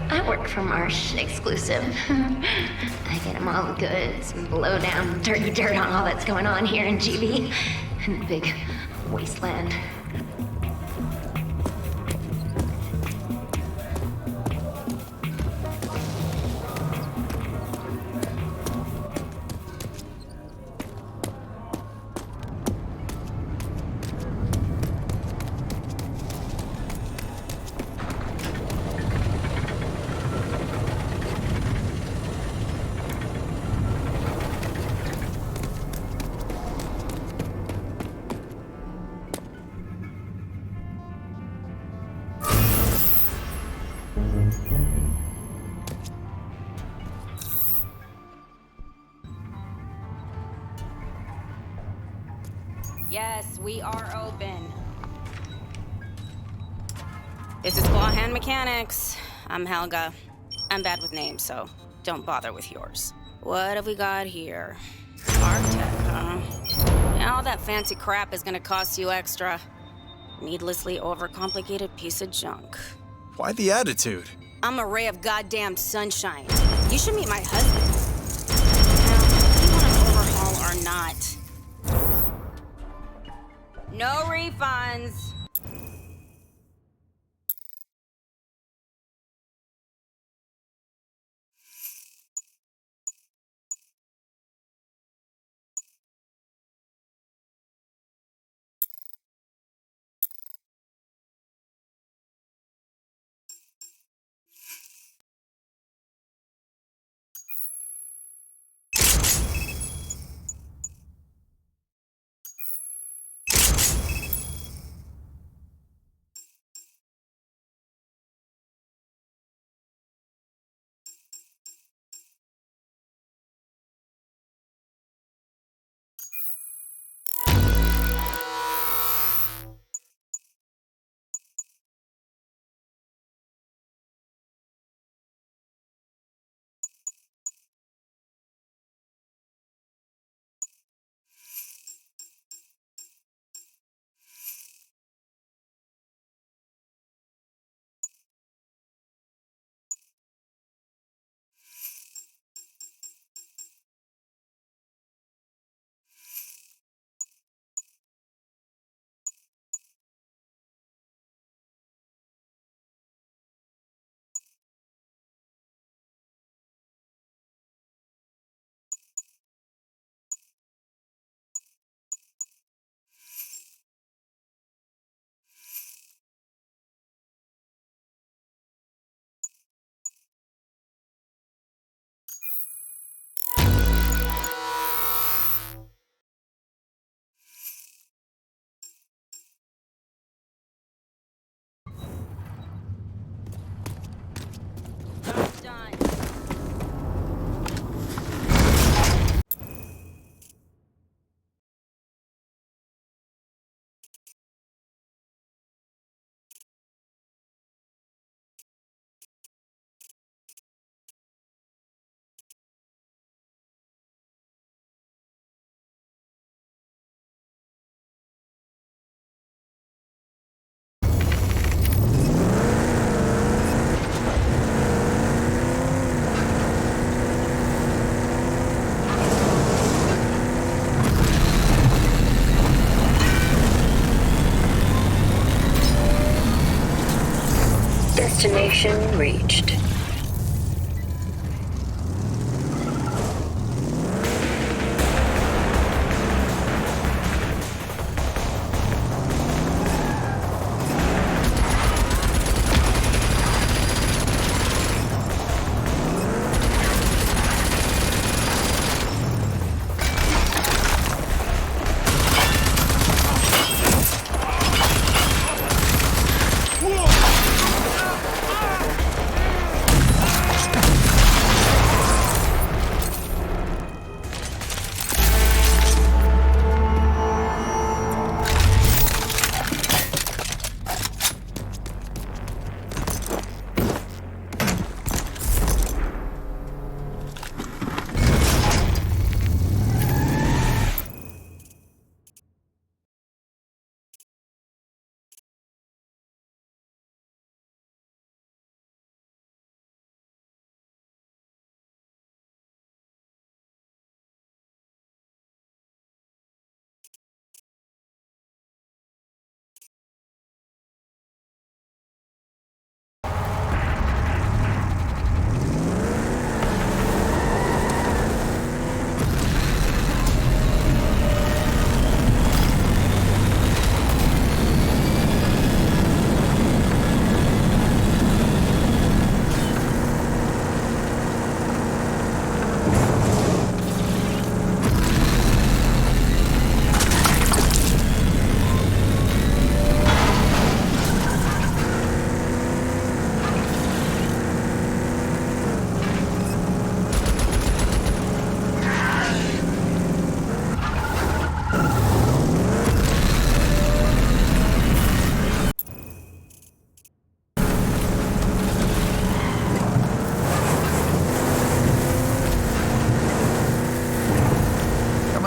I work for Marsh Exclusive. I get him all the goods and blow down dirty dirt on all that's going on here in GB. In the big wasteland. Yes, we are open. This is Claw Hand Mechanics. I'm Helga. I'm bad with names, so don't bother with yours. What have we got here? Artec, huh? Yeah, all that fancy crap is gonna cost you extra. Needlessly overcomplicated piece of junk. Why the attitude? I'm a ray of goddamn sunshine. You should meet my husband. Now, do you want an overhaul or not? No refunds. Destination reached.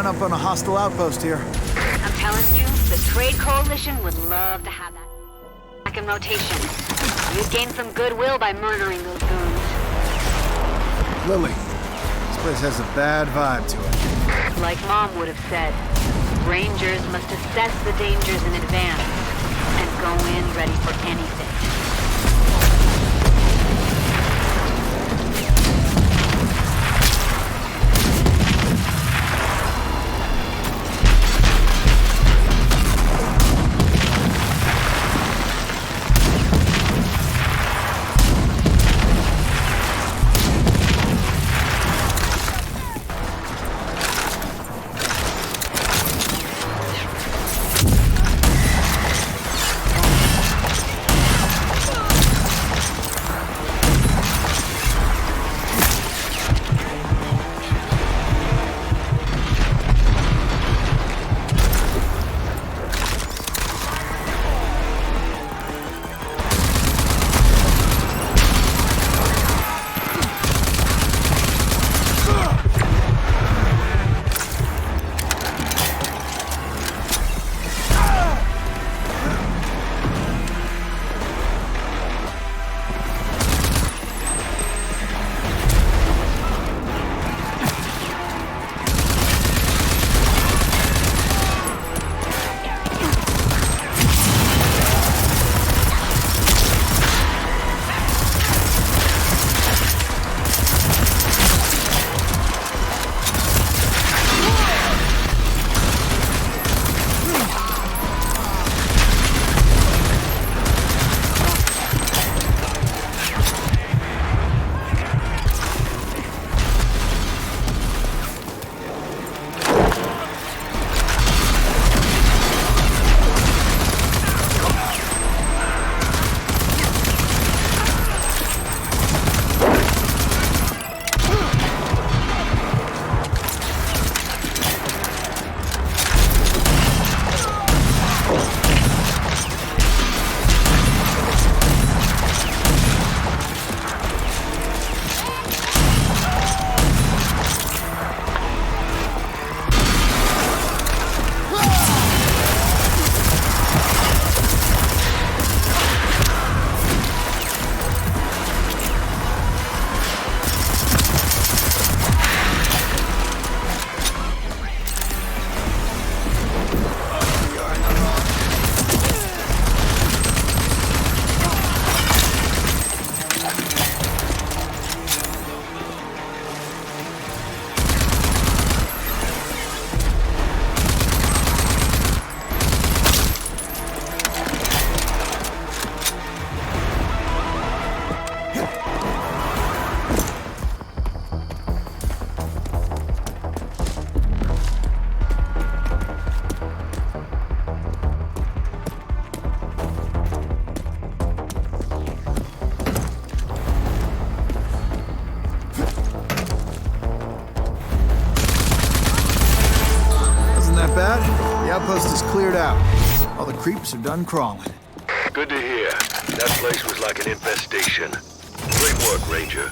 Up on a hostile outpost here. I'm telling you, the Trade Coalition would love to have that back in rotation. You'd gain some goodwill by murdering those goons. Lily, this place has a bad vibe to it. Like Mom would have said, Rangers must assess the dangers in advance and go in ready for anything. coast is cleared out. All the creeps are done crawling. Good to hear. That place was like an infestation. Great work, Ranger.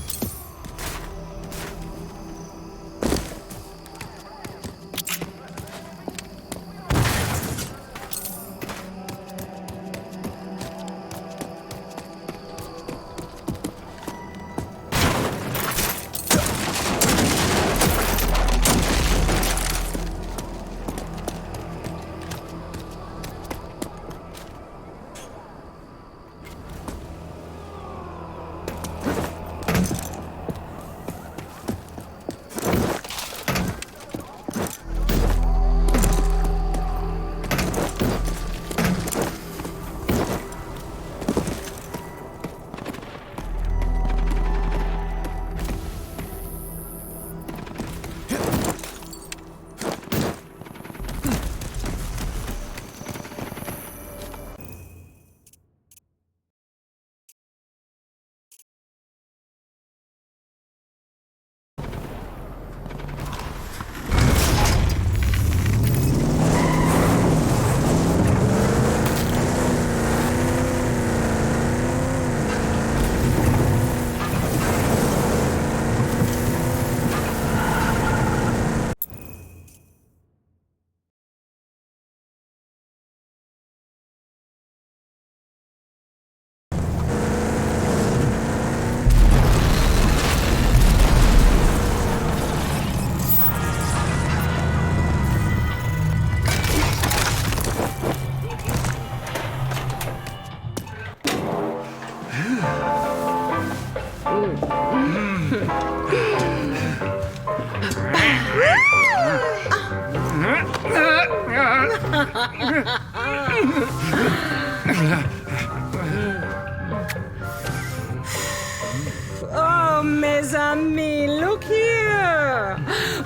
Oh, mes amis, look here!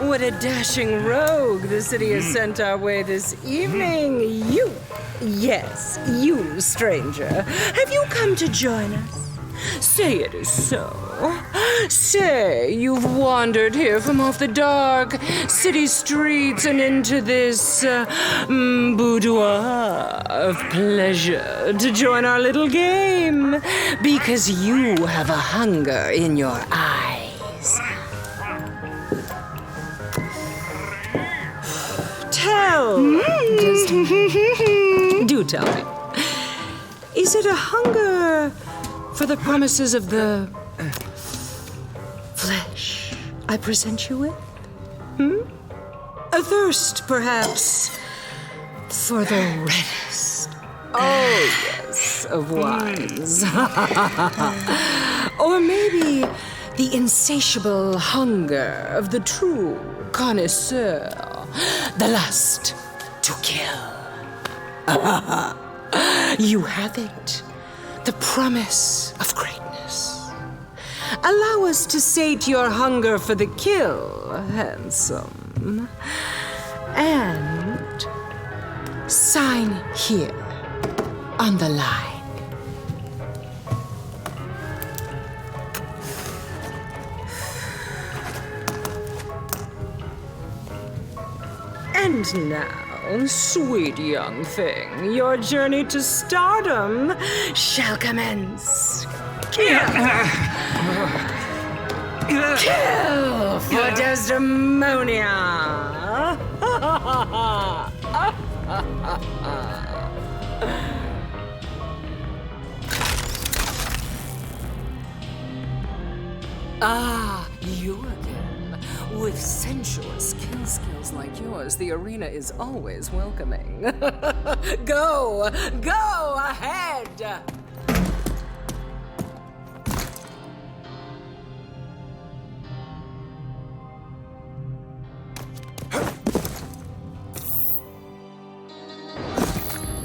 What a dashing rogue the city has sent our way this evening. You, yes, you, stranger. Have you come to join us? Say it is so. Say you've wandered here from off the dark city streets and into this boudoir of pleasure to join our little game because you have a hunger in your eyes. Do tell me. Is it a hunger for the promises of the flesh I present you with? A thirst, perhaps, for the reddest, yes, of wines. Or maybe the insatiable hunger of the true connoisseur, the lust to kill. You have it. The promise of greatness. Allow us to sate your hunger for the kill, handsome. And sign here on the line. And now, sweet young thing, your journey to stardom shall commence. Kill! Kill for Desdemonia! Ah, you again. With sensuous kill skills like yours, the arena is always welcoming. Go ahead!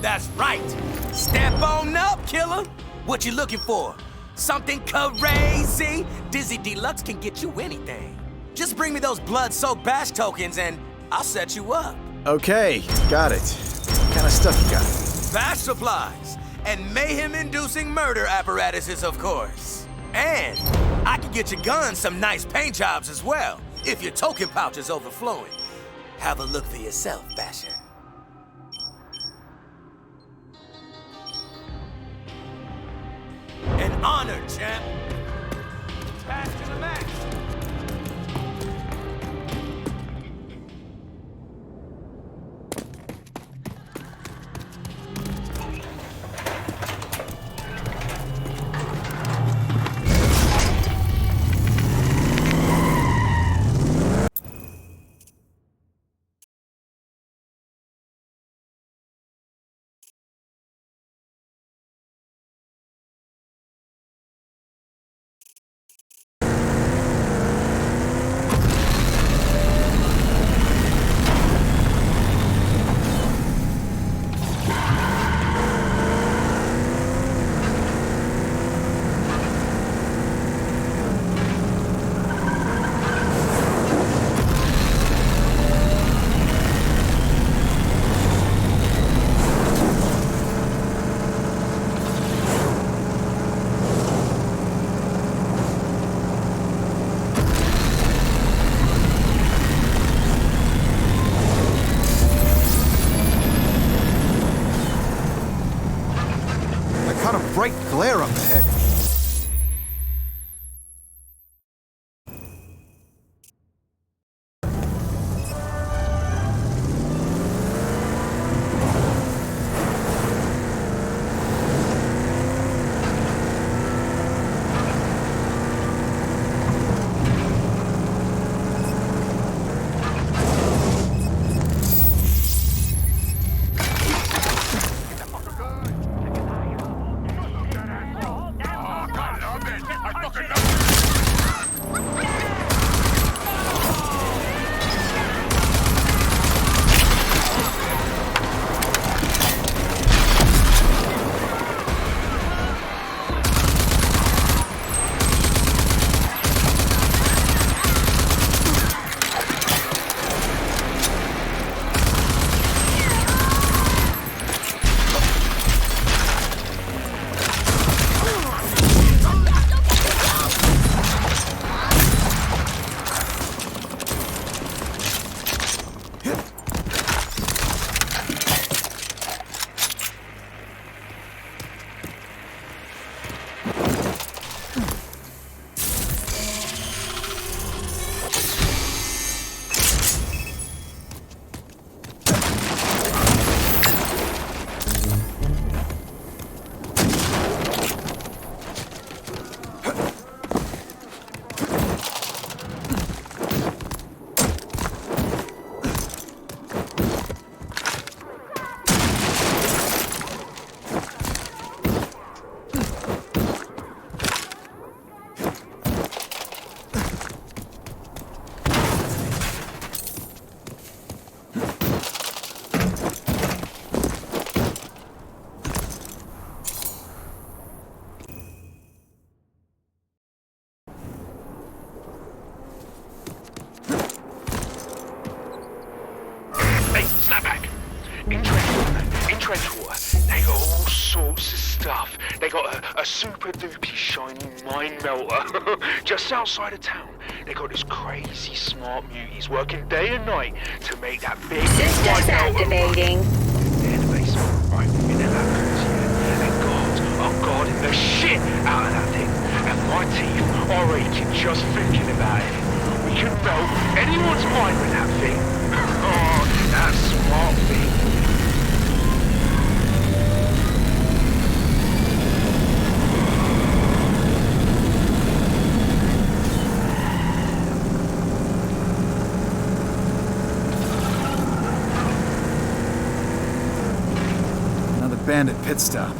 That's right. Step on up, killer. What you looking for? Something crazy? Dizzy Deluxe can get you anything. Just bring me those blood-soaked bash tokens and I'll set you up. Okay, got it. What kind of stuff you got? Bash supplies and mayhem-inducing murder apparatuses, of course. And I can get your guns some nice paint jobs as well, if your token pouch is overflowing. Have a look for yourself, Basher. honor, champ. Pass to the max. Bright glare up ahead. super duper shiny mine melter just outside of town. They got this crazy smart muties working day and night to make that big Systems activating. In the basement, right in the laboratories, yeah. And guards are guarding the shit out of that thing. And my teeth are aching just thinking about it. We can melt anyone's mind with that thing. Oh, that smart thing. Bandit pit stop.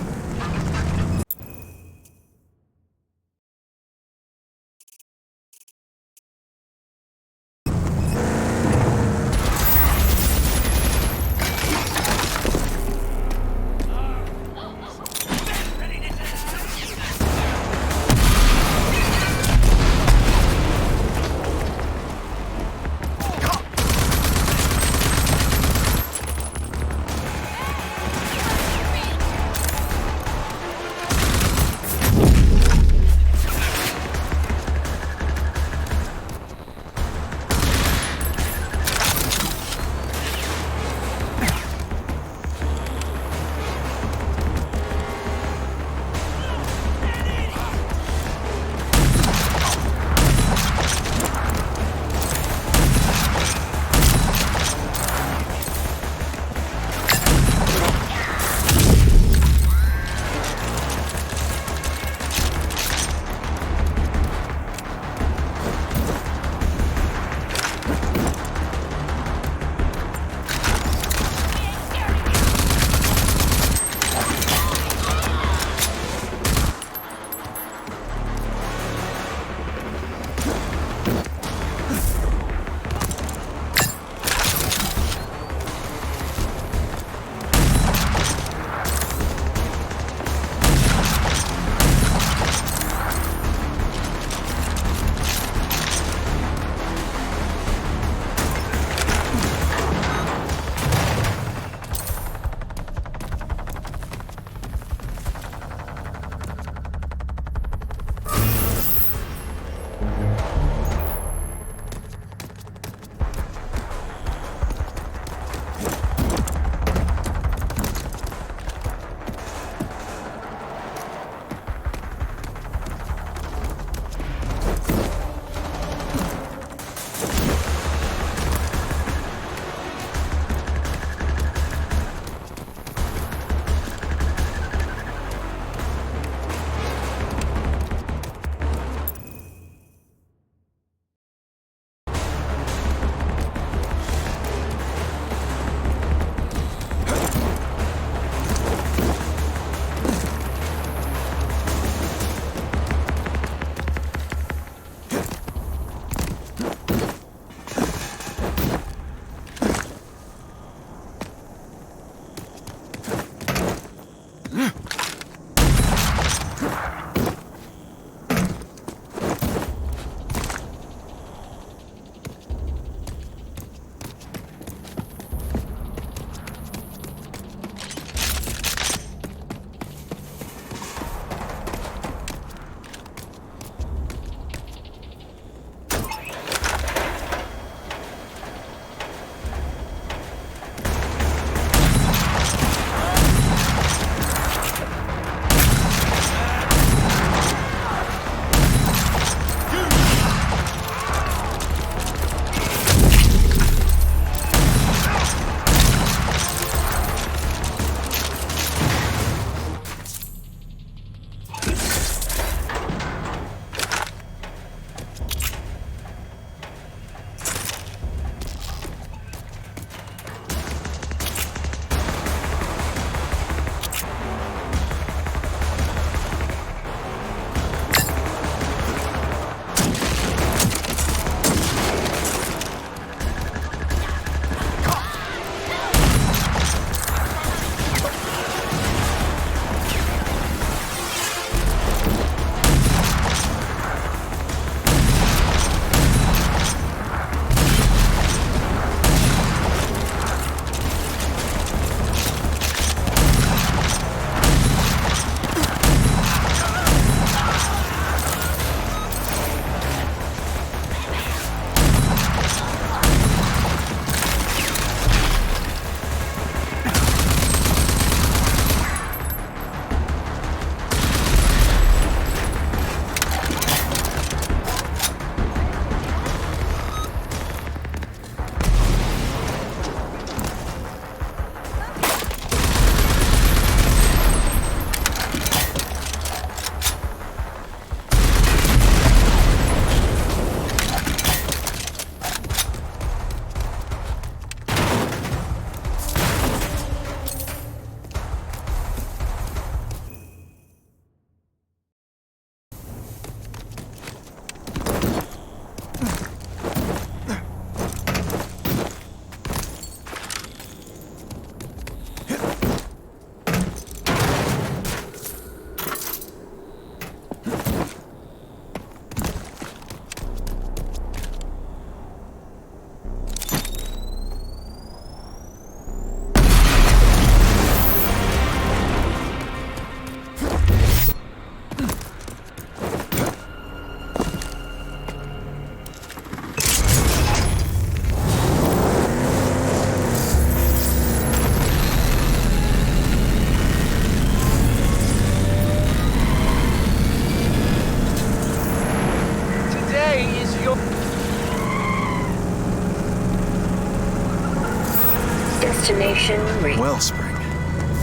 destination Wellspring.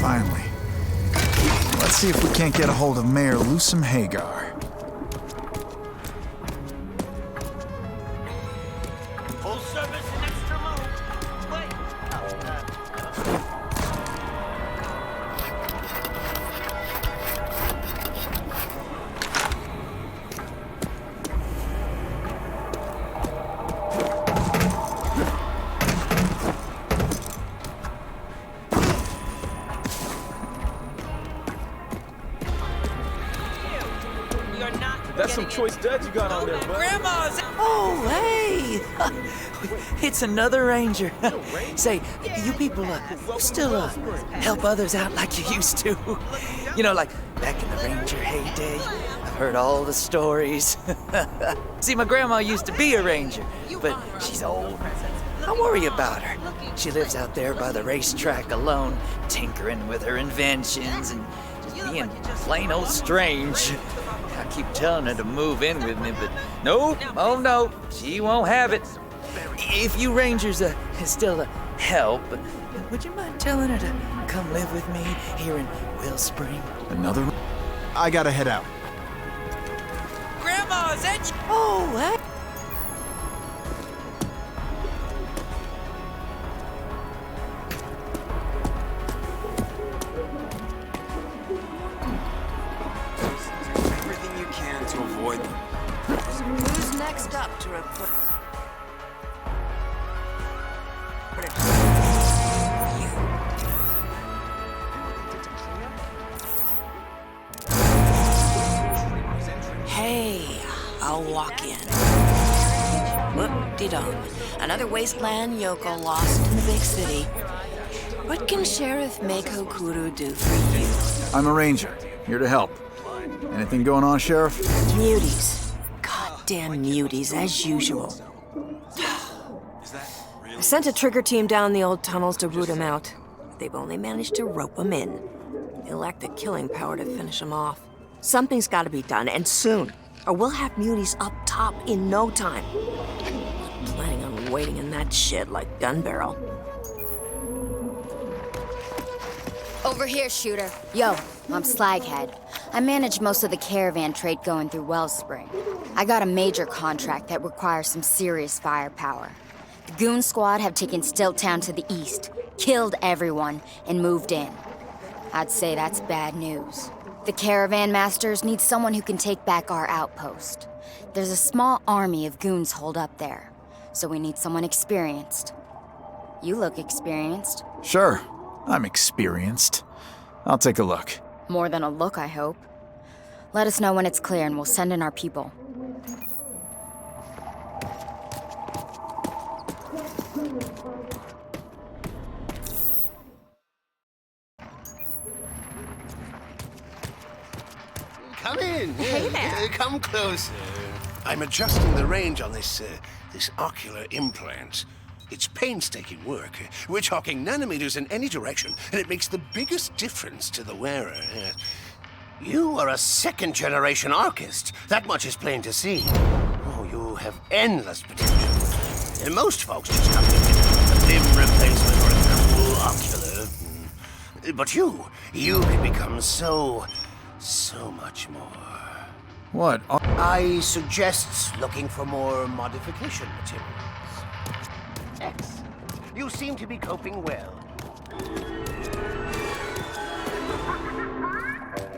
Finally. Let's see if we can't get a hold of Mayor Lusum Hagar. Full service and extra mode. Wait. That's some choice duds you got on there, bud. Grandma's! Oh, hey! It's another ranger. Say, you people still help others out like you used to. You know, like back in the ranger heyday. I've heard all the stories. See, my grandma used to be a ranger, but she's old. I worry about her. She lives out there by the racetrack alone, tinkering with her inventions and just being plain old strange. I keep telling her to move in with me, but no, oh no, she won't have it. If you rangers still help, would you mind telling her to come live with me here in Wellspring? Another? I gotta head out. Grandma, is that you? Oh, hey. Everything you can to avoid them. Who's next up to report? Hey, I'll walk in. Whoop-de-dum. Another Wasteland yokel lost in the big city. What can Sheriff Mako Kuru do for you? I'm a ranger, here to help. Anything going on, Sheriff? Muties. Goddamn muties, as usual. I sent a trigger team down the old tunnels to root them out. They've only managed to rope them in. They lack the killing power to finish them off. Something's got to be done, and soon, or we'll have muties up top in no time. I'm planning on waiting in that shit like gun barrel. Over here, shooter. Yo, I'm Slaghead. I manage most of the caravan trade going through Wellspring. I got a major contract that requires some serious firepower. The goon squad have taken Stilt Town to the east, killed everyone, and moved in. I'd say that's bad news. The caravan masters need someone who can take back our outpost. There's a small army of goons holed up there, so we need someone experienced. You look experienced. Sure, I'm experienced. I'll take a look. More than a look, I hope. Let us know when it's clear and we'll send in our people. Come in. Hey there. Come closer. I'm adjusting the range on this ocular implant. It's painstaking work. We're talking nanometers in any direction, and it makes the biggest difference to the wearer. You are a second-generation archist. That much is plain to see. Oh, you have endless potential. And most folks just come to a limb replacement or a cool ocular. But you can become so much more. What? I suggest looking for more modification materials. X, you seem to be coping well.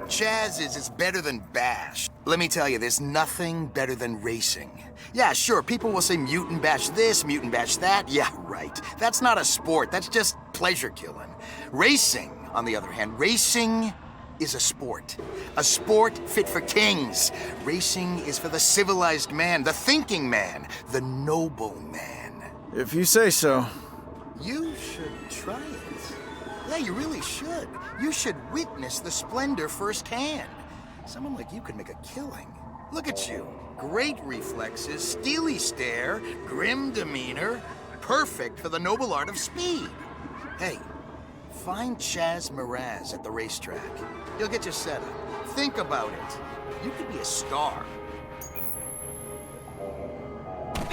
Chaz is better than Bash. Let me tell you, there's nothing better than racing. Yeah, sure, people will say mutant bash this, mutant bash that. Yeah, right. That's not a sport, that's just pleasure killing. Racing, on the other hand, racing is a sport. A sport fit for kings. Racing is for the civilized man, the thinking man, the noble man. If you say so. You should try it. Yeah, you really should. You should witness the splendor firsthand. Someone like you could make a killing. Look at you. Great reflexes, steely stare, grim demeanor. Perfect for the noble art of speed. Hey, find Chaz Miraz at the racetrack. He'll get you set up. Think about it. You could be a star.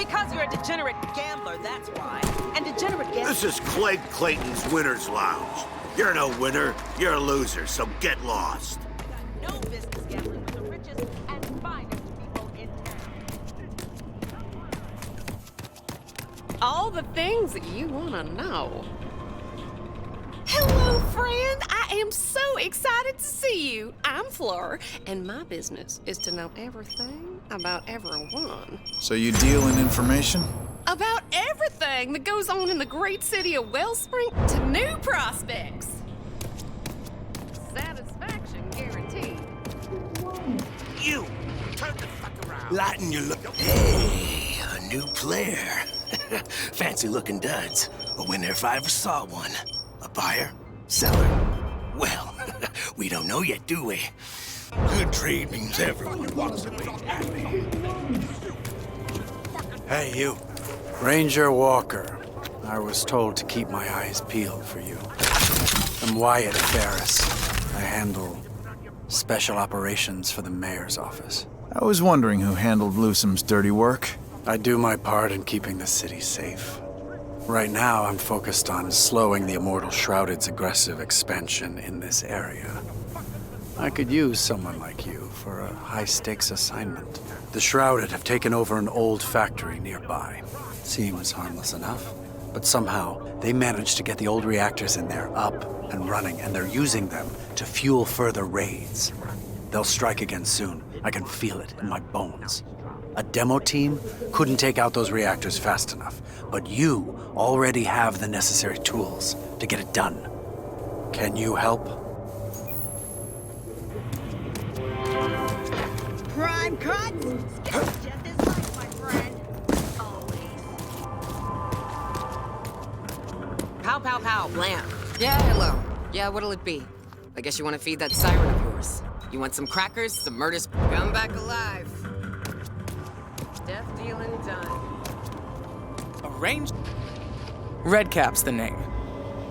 Because you're a degenerate gambler, that's why. And degenerate gamblers... This is Clegg Clayton's Winner's Lounge. You're no winner, you're a loser, so get lost. No business gambling with the richest and finest people in town. All the things that you want to know. Hello, friend. I am so excited to see you. I'm Fleur, and my business is to know everything about everyone. So you deal in information? About everything that goes on in the great city of Wellspring to new prospects. Satisfaction guaranteed. You! Turn the fuck around. Lighten your look. Hey, a new player. Fancy looking duds. A winner if I ever saw one. A buyer? Seller? Well, we don't know yet, do we? Good trade means everyone wants to be happy. Hey, you. Ranger Walker. I was told to keep my eyes peeled for you. I'm Wyatt Ferris. I handle special operations for the mayor's office. I was wondering who handled Lusum's dirty work. I do my part in keeping the city safe. Right now, I'm focused on slowing the Immortal Shrouded's aggressive expansion in this area. I could use someone like you for a high-stakes assignment. The Shrouded have taken over an old factory nearby. Seems harmless enough, but somehow they managed to get the old reactors in there up and running, and they're using them to fuel further raids. They'll strike again soon. I can feel it in my bones. A demo team couldn't take out those reactors fast enough, but you already have the necessary tools to get it done. Can you help? Prime cut! Just as life, my friend. Always. Pow, pow, pow, blam. Yeah, hello. Yeah, what'll it be? I guess you want to feed that siren of yours. You want some crackers, some murders? Come back alive. Death dealing done. Arranged? Redcap's the name.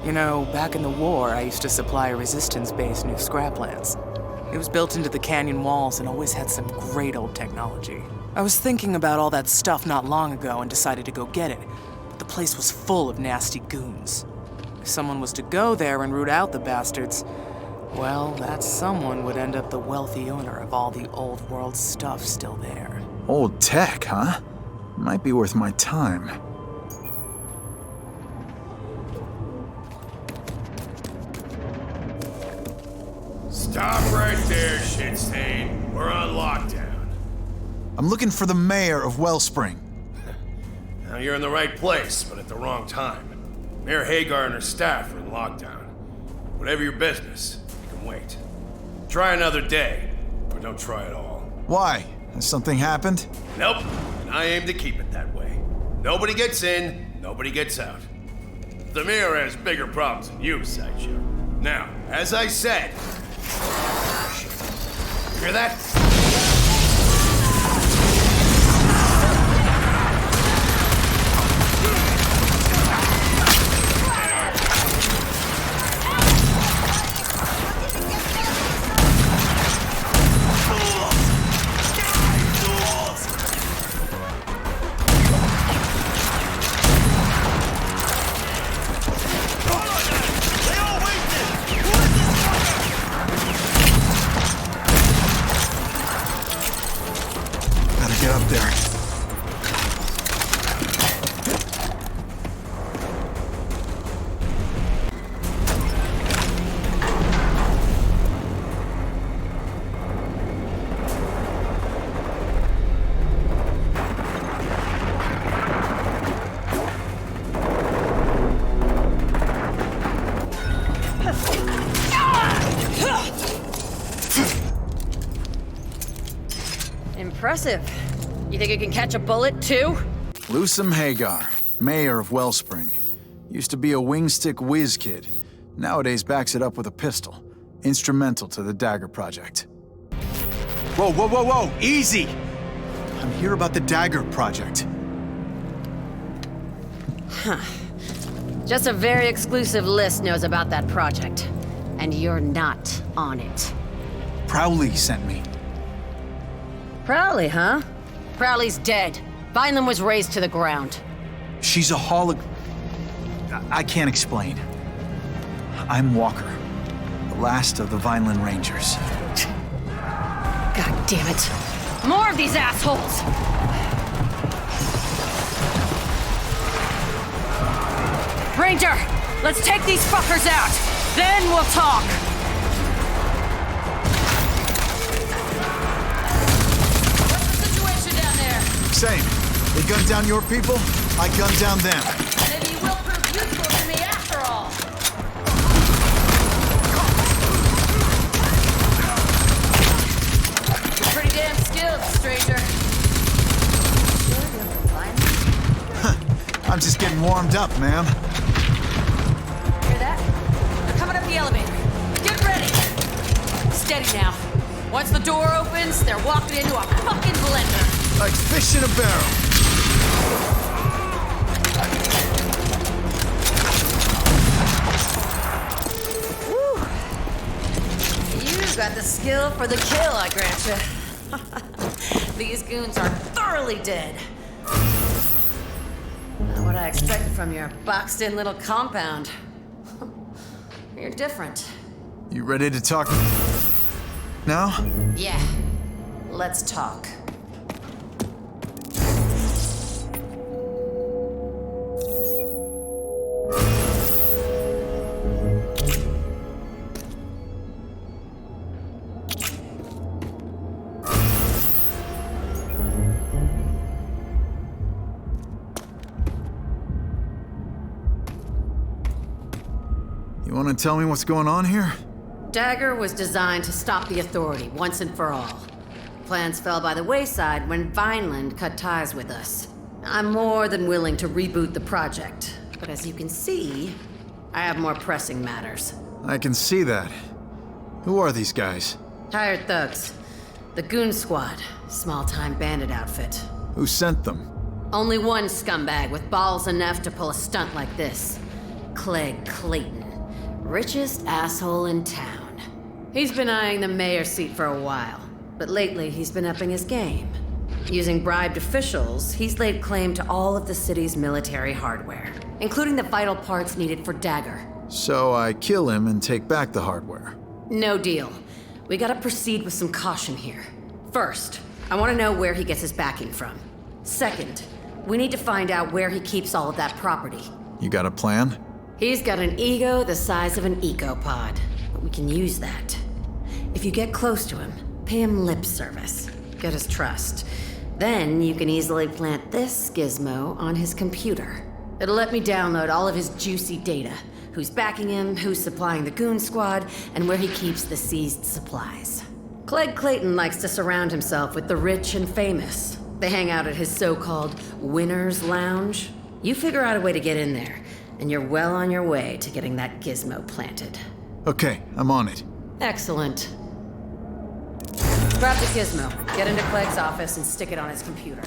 You know, back in the war, I used to supply a resistance base near Scraplands. It was built into the canyon walls and always had some great old technology. I was thinking about all that stuff not long ago and decided to go get it, but the place was full of nasty goons. If someone was to go there and root out the bastards, well, that someone would end up the wealthy owner of all the old world stuff still there. Old tech, huh? Might be worth my time. Stop right there, shitstain. We're on lockdown. I'm looking for the mayor of Wellspring. Now you're in the right place, but at the wrong time. Mayor Hagar and her staff are in lockdown. Whatever your business, you can wait. Try another day, or don't try at all. Why? Has something happened? Nope, and I aim to keep it that way. Nobody gets in, nobody gets out. The mayor has bigger problems than you, Sideshow. Now, as I said... Hear that? Get up there. Impressive. You think it can catch a bullet, too? Lusum Hagar, mayor of Wellspring. Used to be a wingstick whiz kid. Nowadays backs it up with a pistol. Instrumental to the Dagger project. Whoa, whoa, whoa, whoa! Easy! I'm here about the Dagger project. Huh. Just a very exclusive list knows about that project. And you're not on it. Prowley sent me. Prowley, huh? Prowley's dead. Vineland was razed to the ground. She's a I can't explain. I'm Walker, the last of the Vineland Rangers. God damn it. More of these assholes! Ranger, let's take these fuckers out. Then we'll talk. What's the situation down there? Same. They gunned down your people, I gunned down them. Maybe you will prove useful to me after all. You're pretty damn skilled, stranger. Sure you're from Vineland? I'm just getting warmed up, ma'am. Hear that? They're coming up the elevator. Get ready. Steady now. Once the door opens, they're walking into a fucking blender. Like fish in a barrel. Woo. You got the skill for the kill, I grant you. These goons are thoroughly dead. Not what I expected from your boxed-in little compound. You're different. You ready to talk now? Yeah. Let's talk. You want to tell me what's going on here? Dagger was designed to stop the Authority once and for all. Plans fell by the wayside when Vineland cut ties with us. I'm more than willing to reboot the project, but as you can see, I have more pressing matters. I can see that. Who are these guys? Hired thugs. The Goon Squad, small-time bandit outfit. Who sent them? Only one scumbag with balls enough to pull a stunt like this. Clegg Clayton. Richest asshole in town. He's been eyeing the mayor's seat for a while, but lately he's been upping his game. Using bribed officials, he's laid claim to all of the city's military hardware, including the vital parts needed for Dagger. So I kill him and take back the hardware. No deal. We gotta proceed with some caution here. First, I want to know where he gets his backing from. Second, we need to find out where he keeps all of that property. You got a plan? He's got an ego the size of an ecopod, but we can use that. If you get close to him, pay him lip service, get his trust. Then you can easily plant this gizmo on his computer. It'll let me download all of his juicy data. Who's backing him, who's supplying the Goon Squad, and where he keeps the seized supplies. Clegg Clayton likes to surround himself with the rich and famous. They hang out at his so-called Winner's Lounge. You figure out a way to get in there, and you're well on your way to getting that gizmo planted. Okay, I'm on it. Excellent. Grab the gizmo, get into Clegg's office, and stick it on his computer.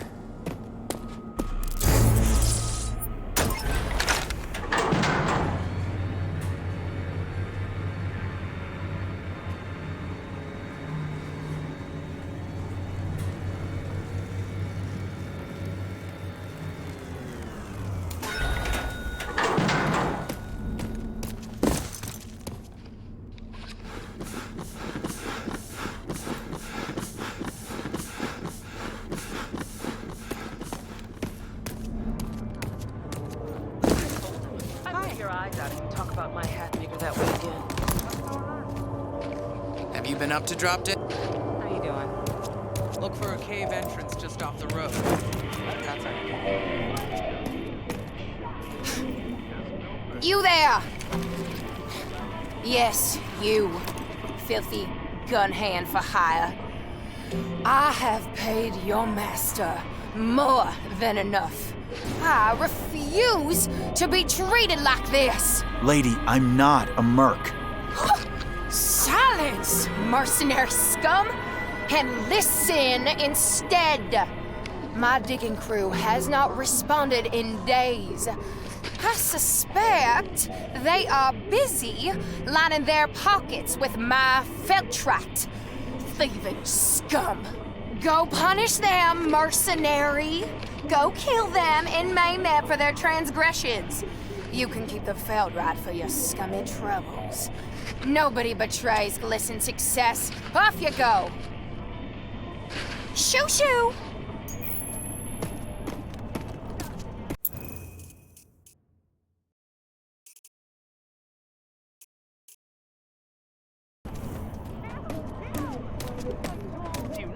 Have you been up to drop dead? How you doing? Look for a cave entrance just off the road. That's You there! Yes, you, filthy gun hand for hire. I have paid your master more than enough. I refuse to be treated like this. Lady, I'm not a merc. Silence, mercenary scum, and listen instead. My digging crew has not responded in days. I suspect they are busy lining their pockets with my Feltrat. Thieving scum. Go punish them, mercenary. Go kill them and maim them for their transgressions. You can keep the Feldride for your scummy troubles. Nobody betrays glistened success. Off you go. Shoo shoo!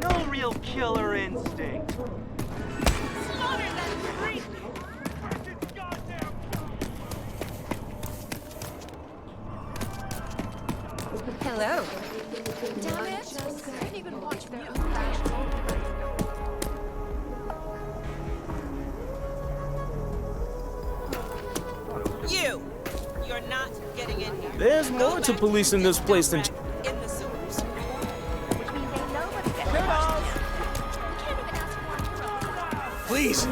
No real killer instinct. Hello. Damn it! I didn't even watch their own fashion. You're not getting in here. There's more to policing this place than In the sewers. Please.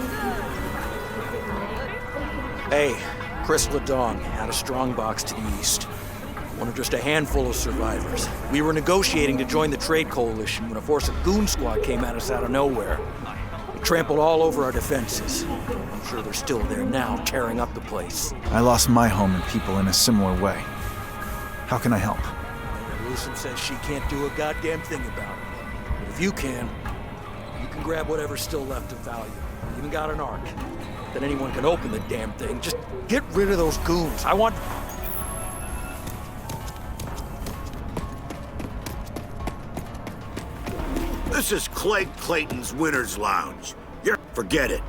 Hey, Chris Ledong had a strongbox to the east. One of just a handful of survivors. We were negotiating to join the trade coalition when a force of goon squad came at us out of nowhere. They trampled all over our defenses. I'm sure they're still there now, tearing up the place. I lost my home and people in a similar way. How can I help? Wilson says she can't do a goddamn thing about it. But if you can grab whatever's still left of value. I even got an arc. That anyone can open the damn thing. Just get rid of those goons. I want... This is Clegg Clayton's Winner's Lounge. Forget it.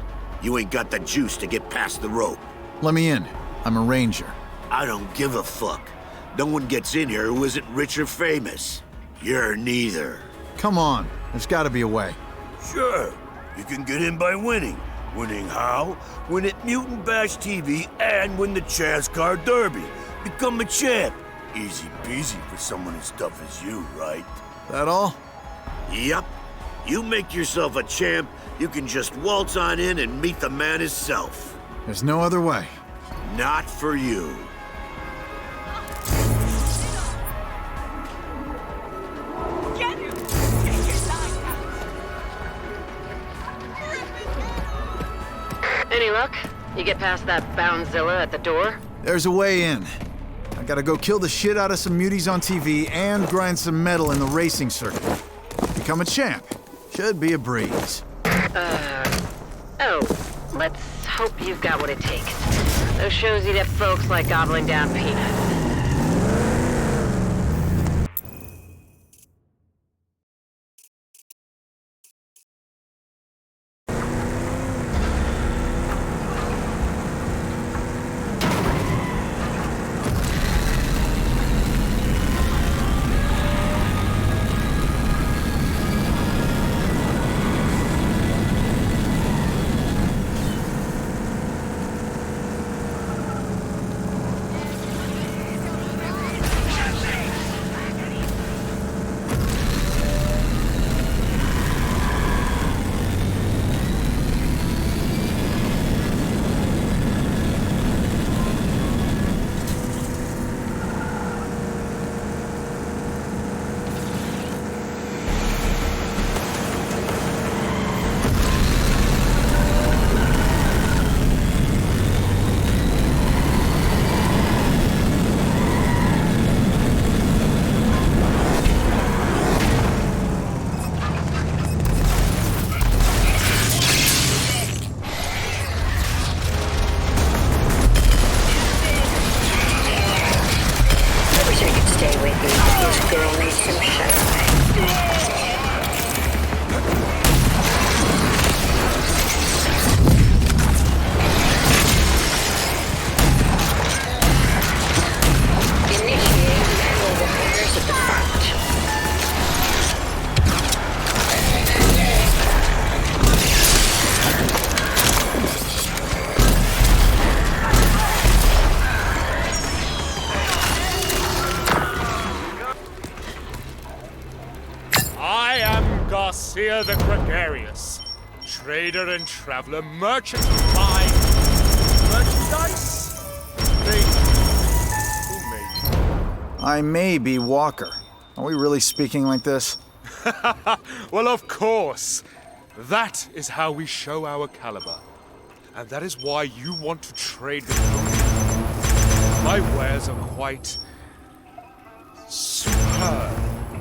You ain't got the juice to get past the rope. Let me in. I'm a ranger. I don't give a fuck. No one gets in here who isn't rich or famous. You're neither. Come on. There's gotta be a way. Sure. You can get in by winning. Winning how? Win at Mutant Bash TV and win the Chaz Car Derby. Become a champ. Easy peasy for someone as tough as you, right? That all? Yep. You make yourself a champ, you can just waltz on in and meet the man himself. There's no other way. Not for you. Any luck? You get past that Boundzilla at the door? There's a way in. I gotta go kill the shit out of some muties on TV and grind some metal in the racing circuit. Become a champ. Should be a breeze. Oh, let's hope you've got what it takes. Those shows eat up folks like gobbling down peanuts. Garcia the Gregarious, trader and traveler, merchant, buy merchandise. Who made you? I may be Walker. Are we really speaking like this? Well, of course. That is how we show our caliber. And that is why you want to trade with me. My wares are quite superb.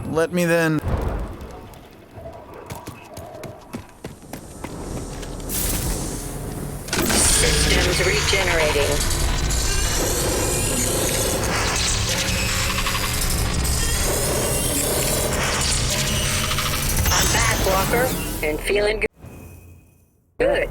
Let me then. Systems regenerating. I'm back, Walker, and feeling good.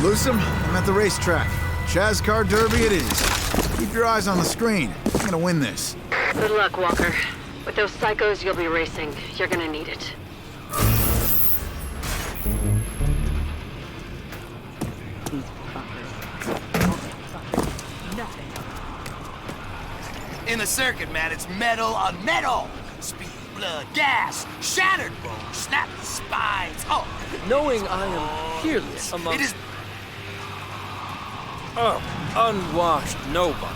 Newsom, I'm at the racetrack. Chaz Car Derby it is. Keep your eyes on the screen. I'm gonna win this. Good luck, Walker. With those psychos you'll be racing, you're gonna need it. In the circuit, man, it's metal on metal. Speed, blood, gas, shattered bones, snapped spines. Oh, knowing I am peerless among... It is... unwashed nobody.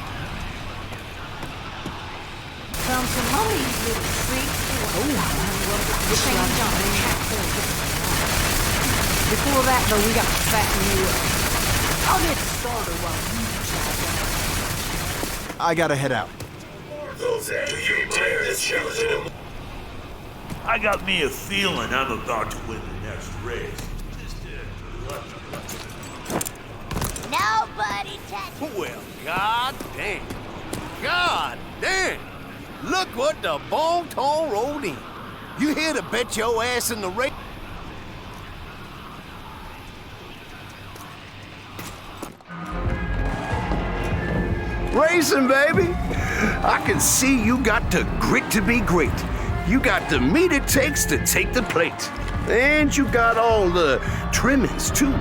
Found some money, little freak. Before that, though, we got to fatten you up. I'll get started while you chat. I gotta head out. I got me a feeling I'm about to win the next race. Nobody touch. Well, god damn. God damn. Look what the bon-ton rolled in. You here to bet your ass in the race? Racing, baby. I can see you got the grit to be great. You got the meat it takes to take the plate. And you got all the trimmings, too.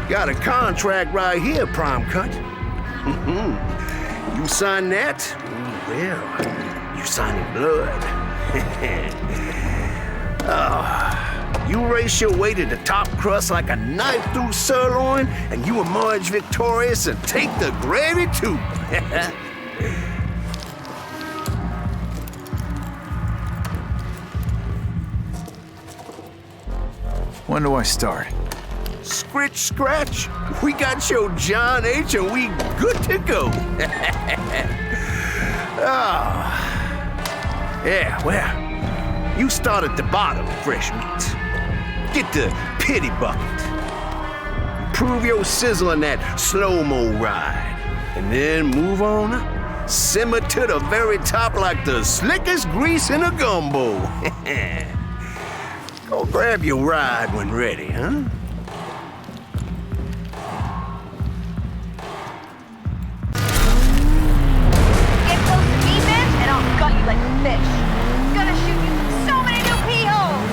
Got a contract right here, prime cut. You sign that? Well, you signing blood. You race your way to the top crust like a knife through sirloin, and you emerge victorious and take the gravy, too. When do I start? Scritch, scratch. We got your John H. and we good to go. Yeah, well, you start at the bottom, fresh meat. Get the pity bucket. Prove your sizzle in that slow-mo ride. And then move on up. Simmer to the very top like the slickest grease in a gumbo. Go grab your ride when ready, huh? Get those demons and I'll gut you like a fish. Gonna shoot you from so many new pee holes.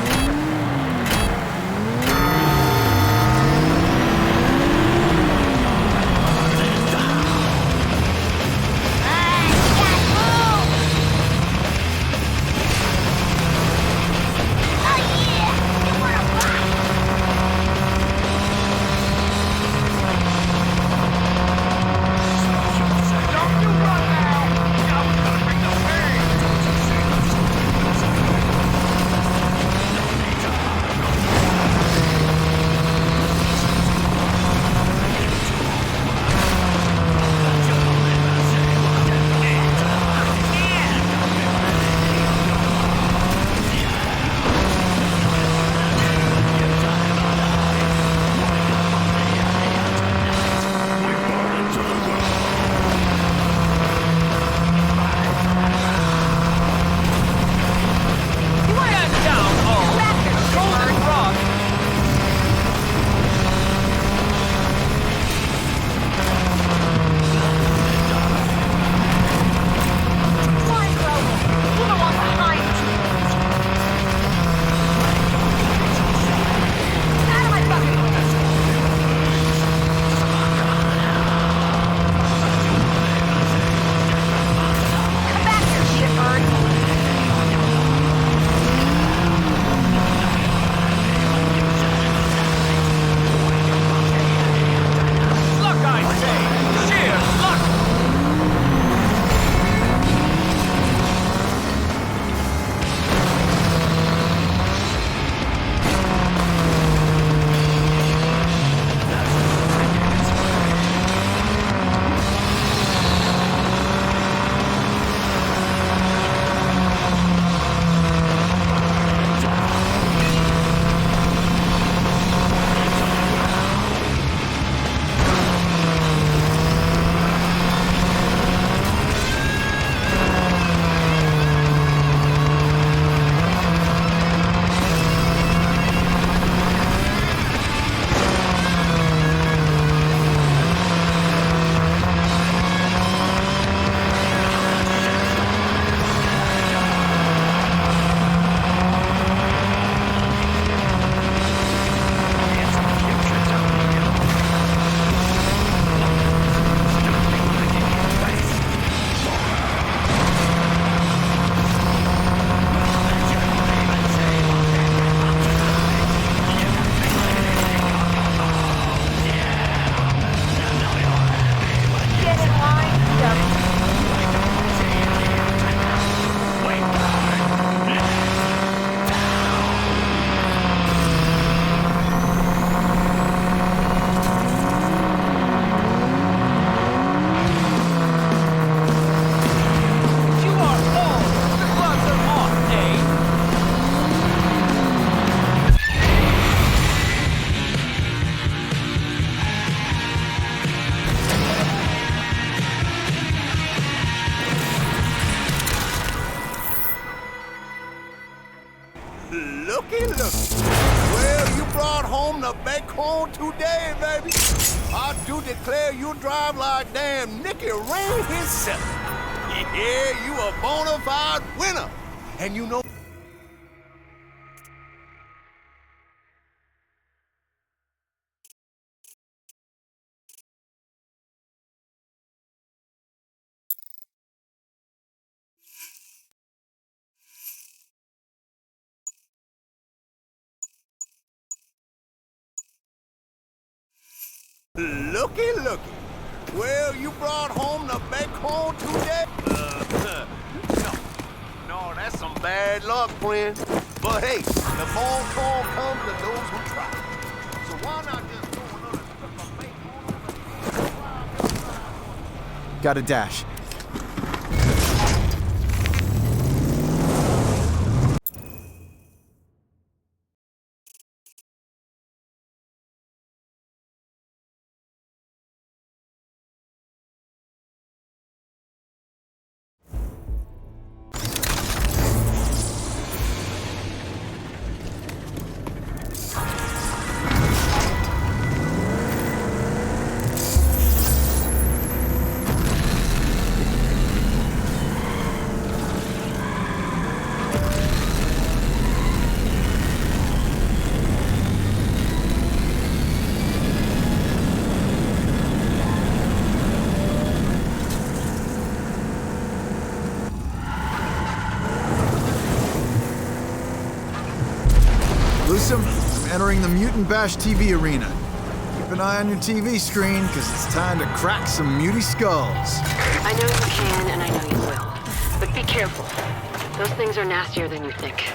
on today, baby. I do declare you drive like damn Nicky Rain himself. Yeah, you a bona fide winner. And you know... Looky. Well, you brought home the bacon today? No, that's some bad luck, friend. But hey, the bon ton comes to those who try. So why not just throw another strip of bacon? Got a dash. I'm entering the Mutant Bash TV arena. Keep an eye on your TV screen, because it's time to crack some muty skulls. I know you can, and I know you will. But be careful. Those things are nastier than you think.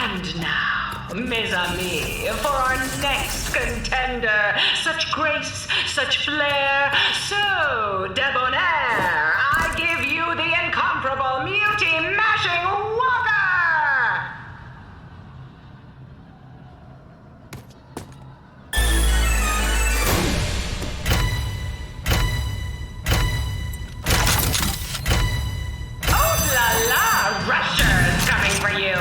And now, mes amis, for our next contender, such grace, such flair, so debonair, I give you the incomparable muty-mashing Walker! Oh la la, Rusher's coming for you!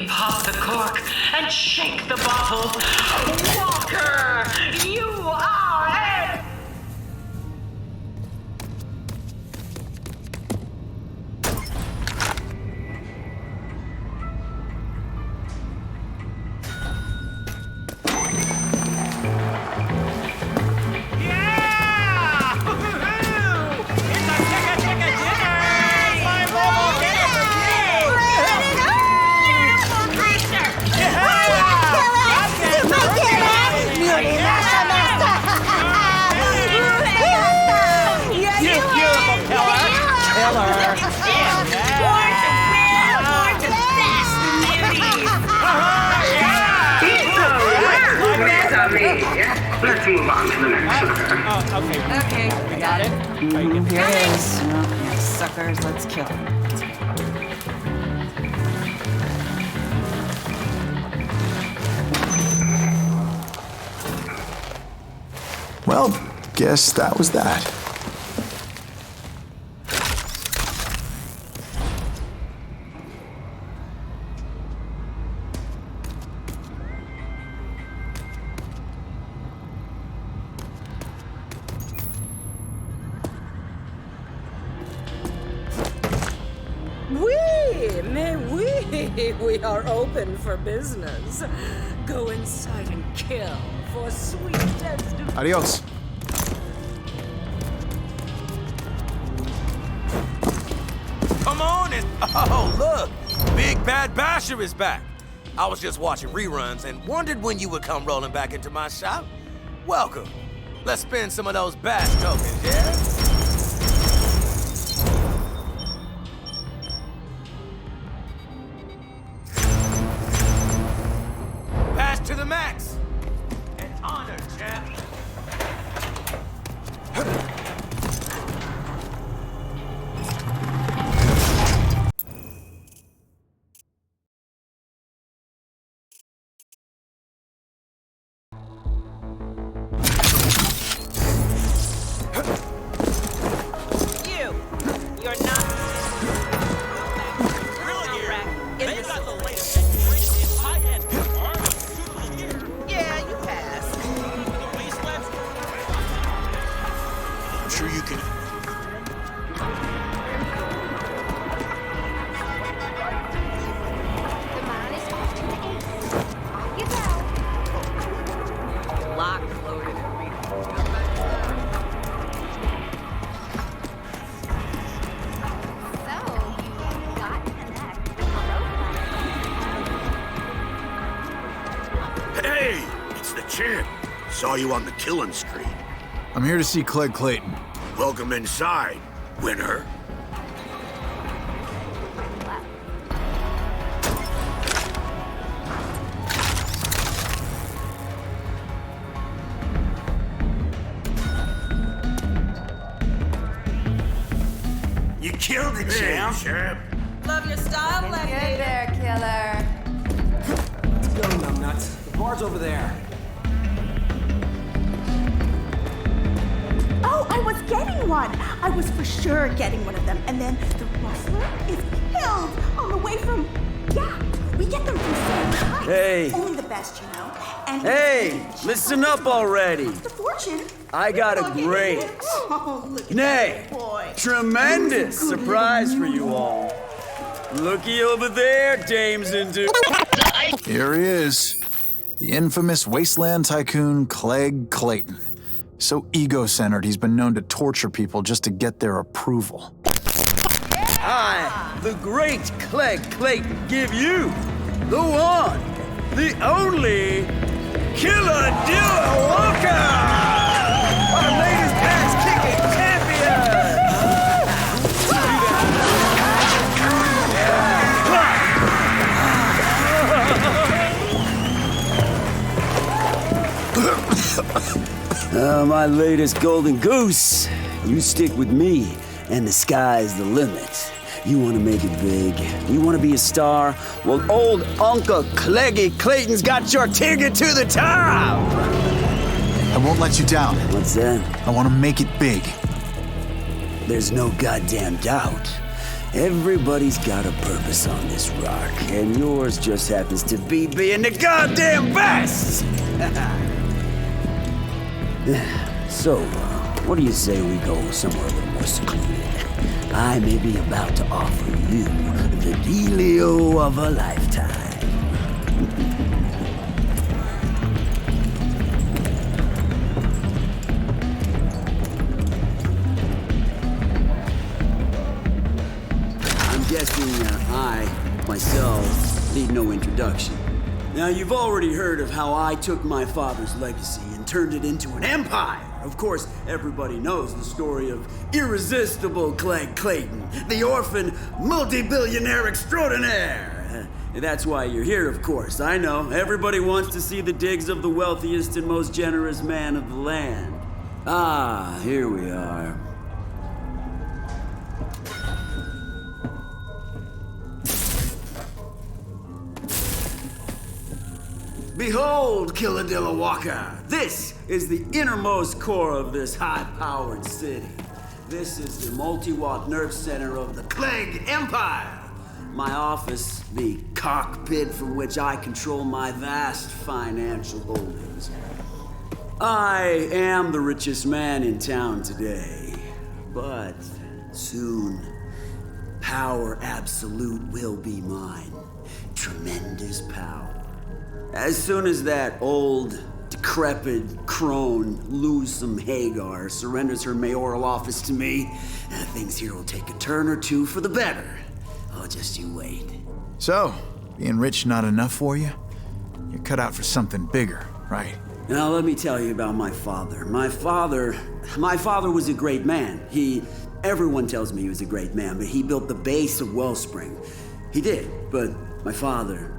me pop the cork and shake the bottle. Walker, you are a... Let's move on to the next sucker. Okay, got it. Here it is. Suckers, let's kill him. Well, guess that was that. We are open for business. Go inside and kill for sweet destiny. Adios. Come on and... Oh, look! Big Bad Basher is back. I was just watching reruns and wondered when you would come rolling back into my shop. Welcome. Let's spend some of those bash tokens, yeah? To the max! An honor, champ! You're not... They got the latest high-end armor. Yeah, you pass. I'm sure you can... Lock, loaded, and ready. Hey! It's the champ. Saw you on the killing street. I'm here to see Clegg Clayton. Welcome inside, winner. You killed the champ. Love your style, Lefty. Good there, killer. Let's go, numbnuts. The bar's over there. Oh, I was getting one. I was for sure getting one of them. And then the rustler is killed on the way from... Yeah, we get them from San Heights. Hey. Only the best, you know. And Hey, listen up already. the fortune. I got a great, Oh, look at nay, that boy. tremendous surprise for you all. Looky over there, dames and dudes. Here he is. The infamous Wasteland tycoon Clegg Clayton. So ego-centered, he's been known to torture people just to get their approval. I, the great Clegg Clayton, give you the one, the only Killer Duo Walker! Our latest ass-kicking champion! My latest golden goose. You stick with me, and the sky's the limit. You want to make it big. You want to be a star? Well, old Uncle Cleggy Clayton's got your ticket to the top! I won't let you down. What's that? I want to make it big. There's no goddamn doubt. Everybody's got a purpose on this rock, and yours just happens to be being the goddamn best! So, what do you say we go somewhere a little more secluded? I may be about to offer you the dealio of a lifetime. Guessing I, myself, need no introduction. Now, you've already heard of how I took my father's legacy and turned it into an empire. Of course, everybody knows the story of irresistible Clegg Clayton, the orphan multi-billionaire extraordinaire. That's why you're here, of course. I know. Everybody wants to see the digs of the wealthiest and most generous man of the land. Ah, here we are. Behold, Killadilla Walker! This is the innermost core of this high-powered city. This is the multi-watt nerve center of the Clegg Empire. My office, the cockpit from which I control my vast financial holdings. I am the richest man in town today, but soon, power absolute will be mine. Tremendous power. As soon as that old, decrepit crone, Loosum Hagar, surrenders her mayoral office to me, things here will take a turn or two for the better. Oh, just you wait. So, being rich not enough for you? You're cut out for something bigger, right? Now, let me tell you about my father. My father was a great man. Everyone tells me he was a great man, but he built the base of Wellspring. He did, but my father,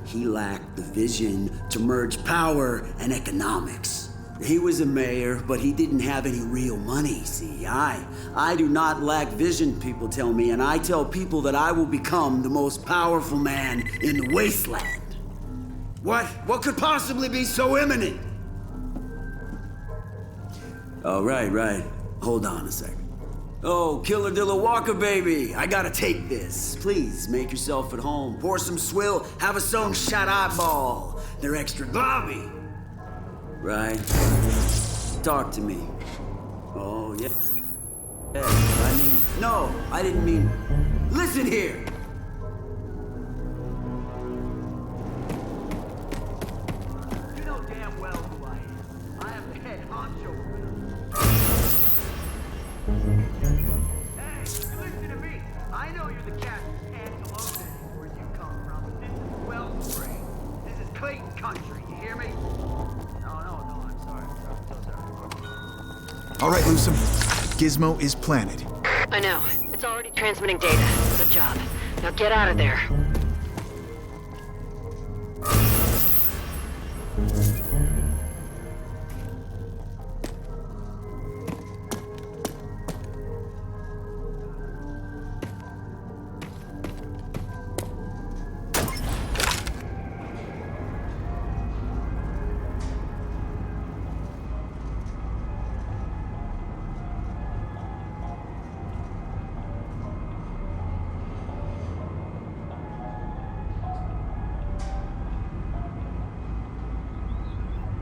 he lacked the vision to merge power and economics. He was a mayor, but he didn't have any real money, see. I do not lack vision, people tell me, and I tell people that I will become the most powerful man in the Wasteland. What could possibly be so imminent? Oh, right. Hold on a second. Oh, Killadilla Walker, baby, I gotta take this. Please, make yourself at home. Pour some swill, have a sewn shot eyeball. They're extra globby. Right? Talk to me. Oh, yeah. No, I didn't mean... Listen here! You know damn well who I am. I am the head honcho. Hey, listen to me. I know you're the captain antelope where you come from. This is Wellspring. This is Clayton country. You hear me? No, I'm sorry. I'm so sorry. All right, Loosum. Gizmo is planted. I know. It's already transmitting data. Good job. Now get out of there.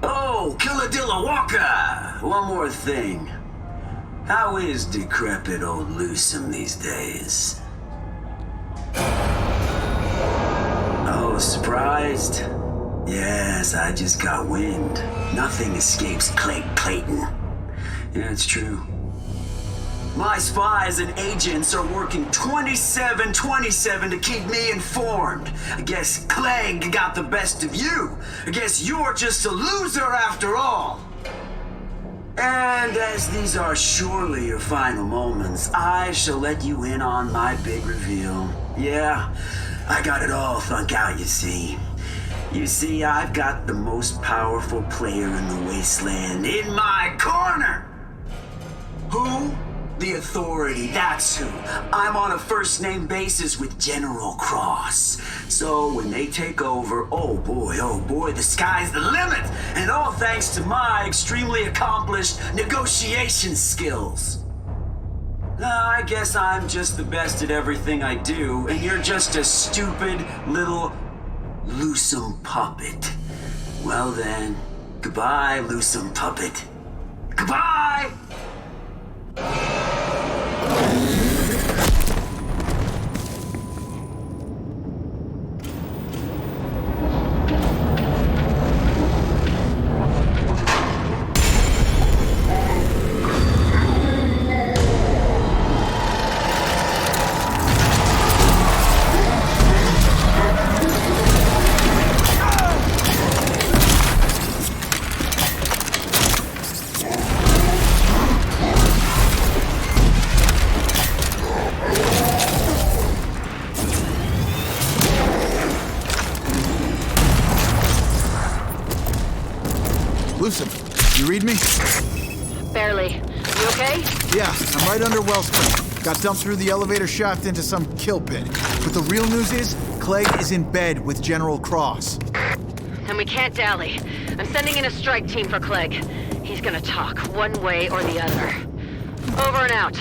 Oh, Killadilla Walker! One more thing. How is decrepit old Loosum these days? Oh, surprised? Yes, I just got wind. Nothing escapes Clegg Clayton. Yeah, it's true. My spies and agents are working 27/27 to keep me informed. I guess Clegg got the best of you. I guess you're just a loser after all. And as these are surely your final moments, I shall let you in on my big reveal. Yeah, I got it all thunk out, you see. You see, I've got the most powerful player in the Wasteland in my corner. Who? The Authority, that's who. I'm on a first-name basis with General Cross. So when they take over, oh boy, the sky's the limit. And all thanks to my extremely accomplished negotiation skills. I guess I'm just the best at everything I do, and you're just a stupid little loosen puppet. Well then, goodbye, loosen puppet. Goodbye! Lucem, you read me? Barely. You okay? Yeah, I'm right under Wellspring. Got dumped through the elevator shaft into some kill pit. But the real news is, Clegg is in bed with General Cross. And we can't dally. I'm sending in a strike team for Clegg. He's gonna talk, one way or the other. Over and out.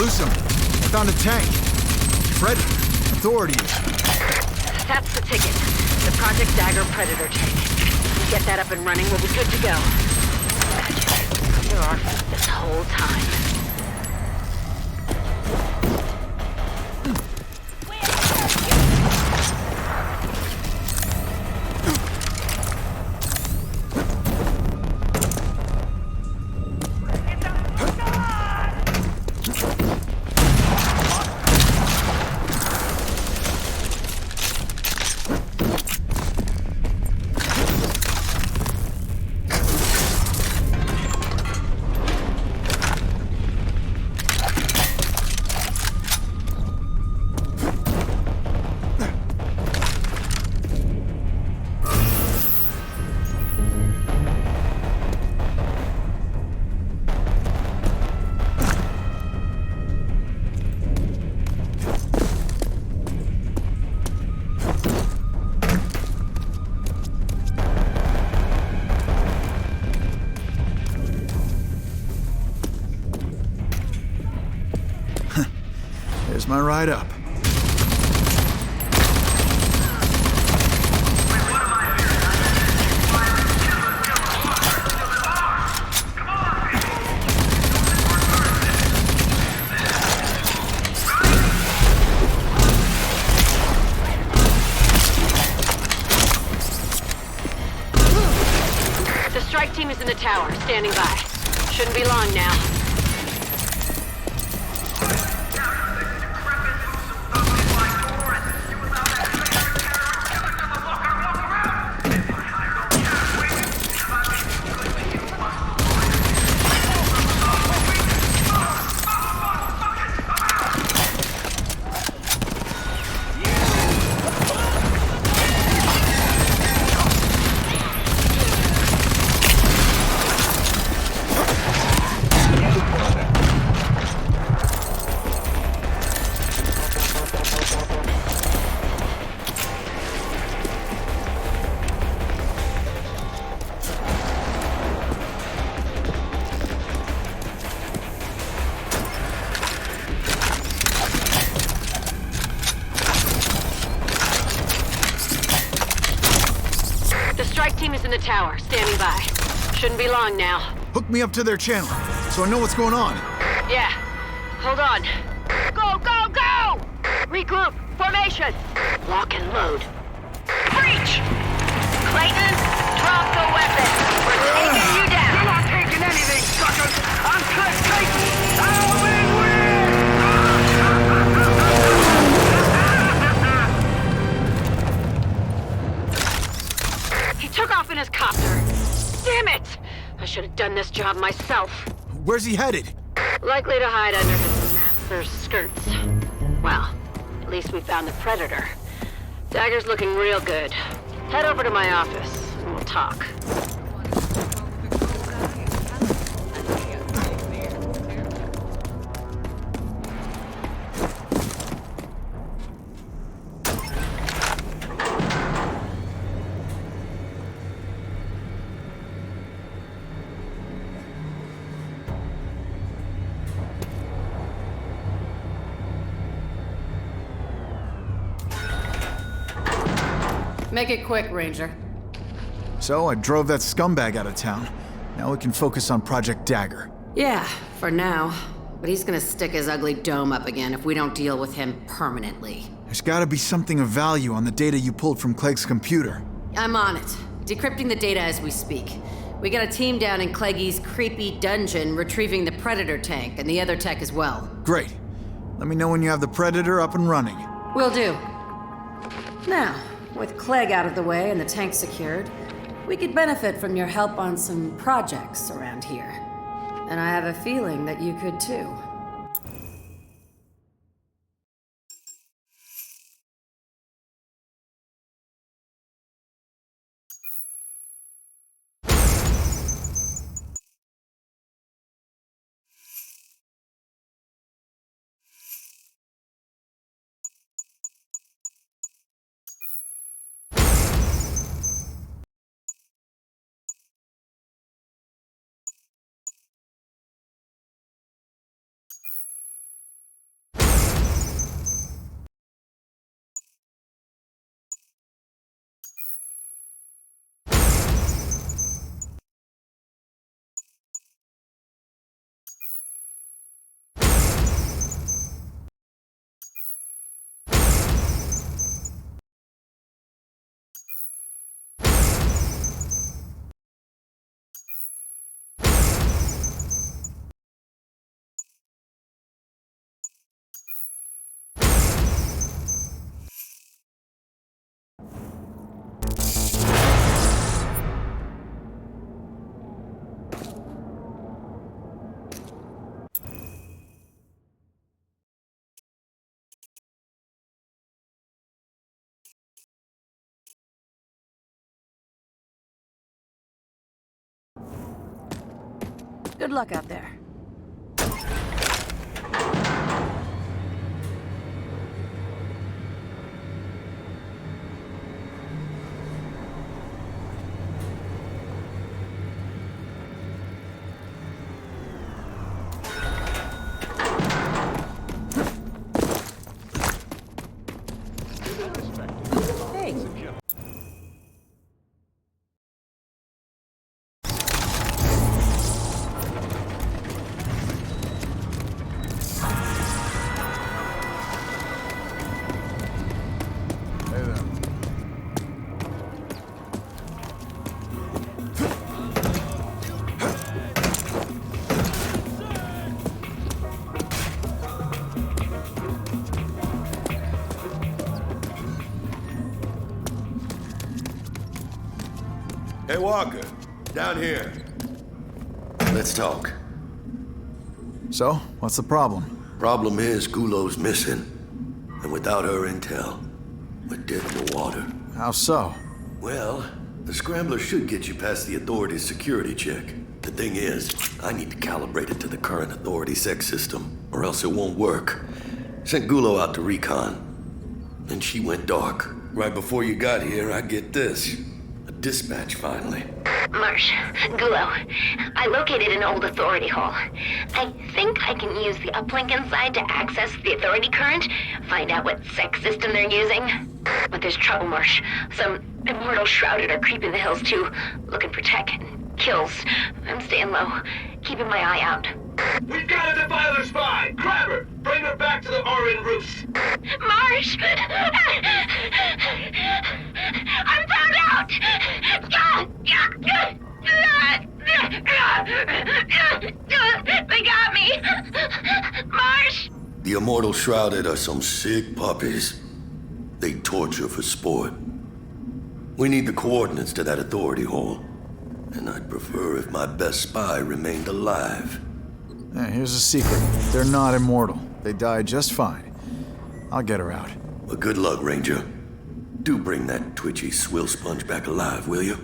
Lucem, I found a tank. Predator. Authority issue. That's the ticket. The Project Dagger Predator tank. If we get that up and running, we'll be good to go. Magic. Under our feet this whole time. There's my ride up. The strike team is in the tower, standing by. Shouldn't be long now. The strike team is in the tower, standing by. Shouldn't be long now. Hook me up to their channel, so I know what's going on. Yeah. Hold on. Go, go, go! Regroup. Formation. Lock and load. Breach! Clayton, drop the weapon. We're taking you down. You're not taking anything, suckers! I'm Cliff Clayton! I'll win! He took off in his copter. Damn it! I should have done this job myself. Where's he headed? Likely to hide under his master's skirts. Well, at least we found the Predator. Dagger's looking real good. Head over to my office, and we'll talk. Make it quick, Ranger. So I drove that scumbag out of town. Now we can focus on Project Dagger. Yeah, for now. But he's gonna stick his ugly dome up again if we don't deal with him permanently. There's gotta be something of value on the data you pulled from Clegg's computer. I'm on it. Decrypting the data as we speak. We got a team down in Cleggy's creepy dungeon retrieving the Predator tank and the other tech as well. Great. Let me know when you have the Predator up and running. Will do. Now, with Clegg out of the way and the tank secured, we could benefit from your help on some projects around here. And I have a feeling that you could too. Good luck out there. Hey, Walker. Down here. Let's talk. So, what's the problem? Problem is, Gulow's missing. And without her intel, we're dead in the water. How so? Well, the Scrambler should get you past the Authority's security check. The thing is, I need to calibrate it to the current Authority sex system, or else it won't work. Sent Gulo out to recon. Then she went dark. Right before you got here, I get this. A dispatch, finally. Marsh, Gulo, I located an old Authority hall. I think I can use the uplink inside to access the Authority current, find out what sex system they're using. But there's trouble, Marsh. Some immortal shrouded are creeping the hills too, looking for tech and kills. I'm staying low, keeping my eye out. We've got a defiler spy! Grab her! Bring her back to the Orin Roost! Marsh! I'm found out! They got me! Marsh! The Immortal Shrouded are some sick puppies. They torture for sport. We need the coordinates to that Authority hole. And I'd prefer if my best spy remained alive. Yeah, here's a secret. They're not immortal. They die just fine. I'll get her out. Well, good luck, Ranger. Do bring that twitchy swill sponge back alive, will you?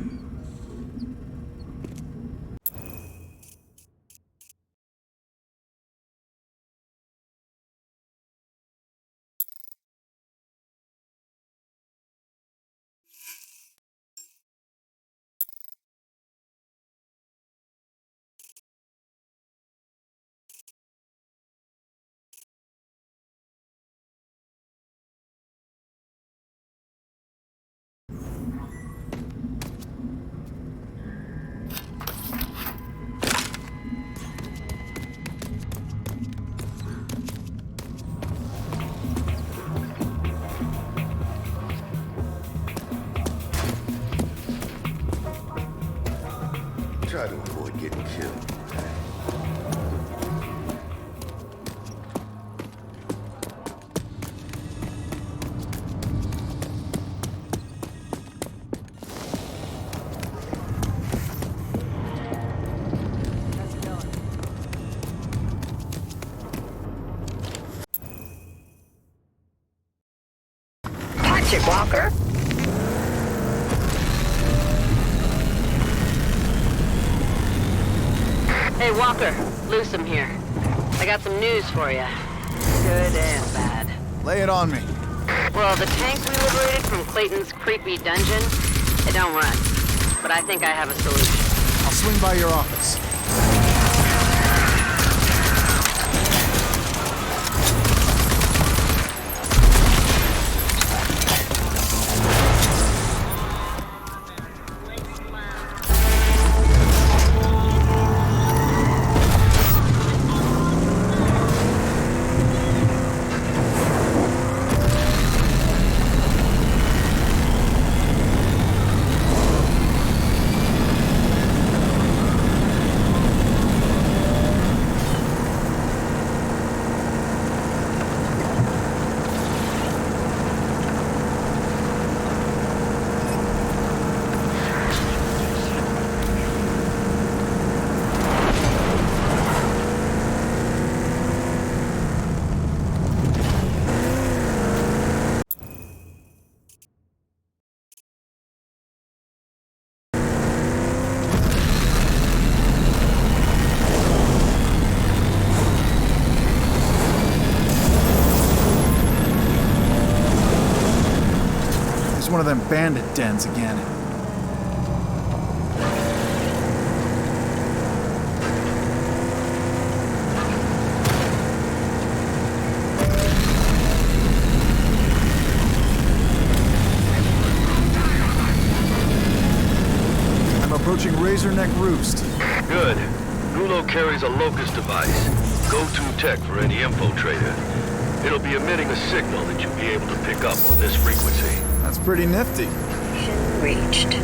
Try to avoid getting killed. Watch it, Walker. Hey, Walker. Loosum here. I got some news for you. Good and bad. Lay it on me. Well, the tank we liberated from Clayton's creepy dungeon, it don't run. But I think I have a solution. I'll swing by your office. One of them bandit dens again. I'm approaching Razorneck Roost. Good. Gulo carries a locust device. Go-to tech for any infiltrator. It'll be emitting a signal that you'll be able to pick up on this frequency. That's pretty nifty. Mission reached.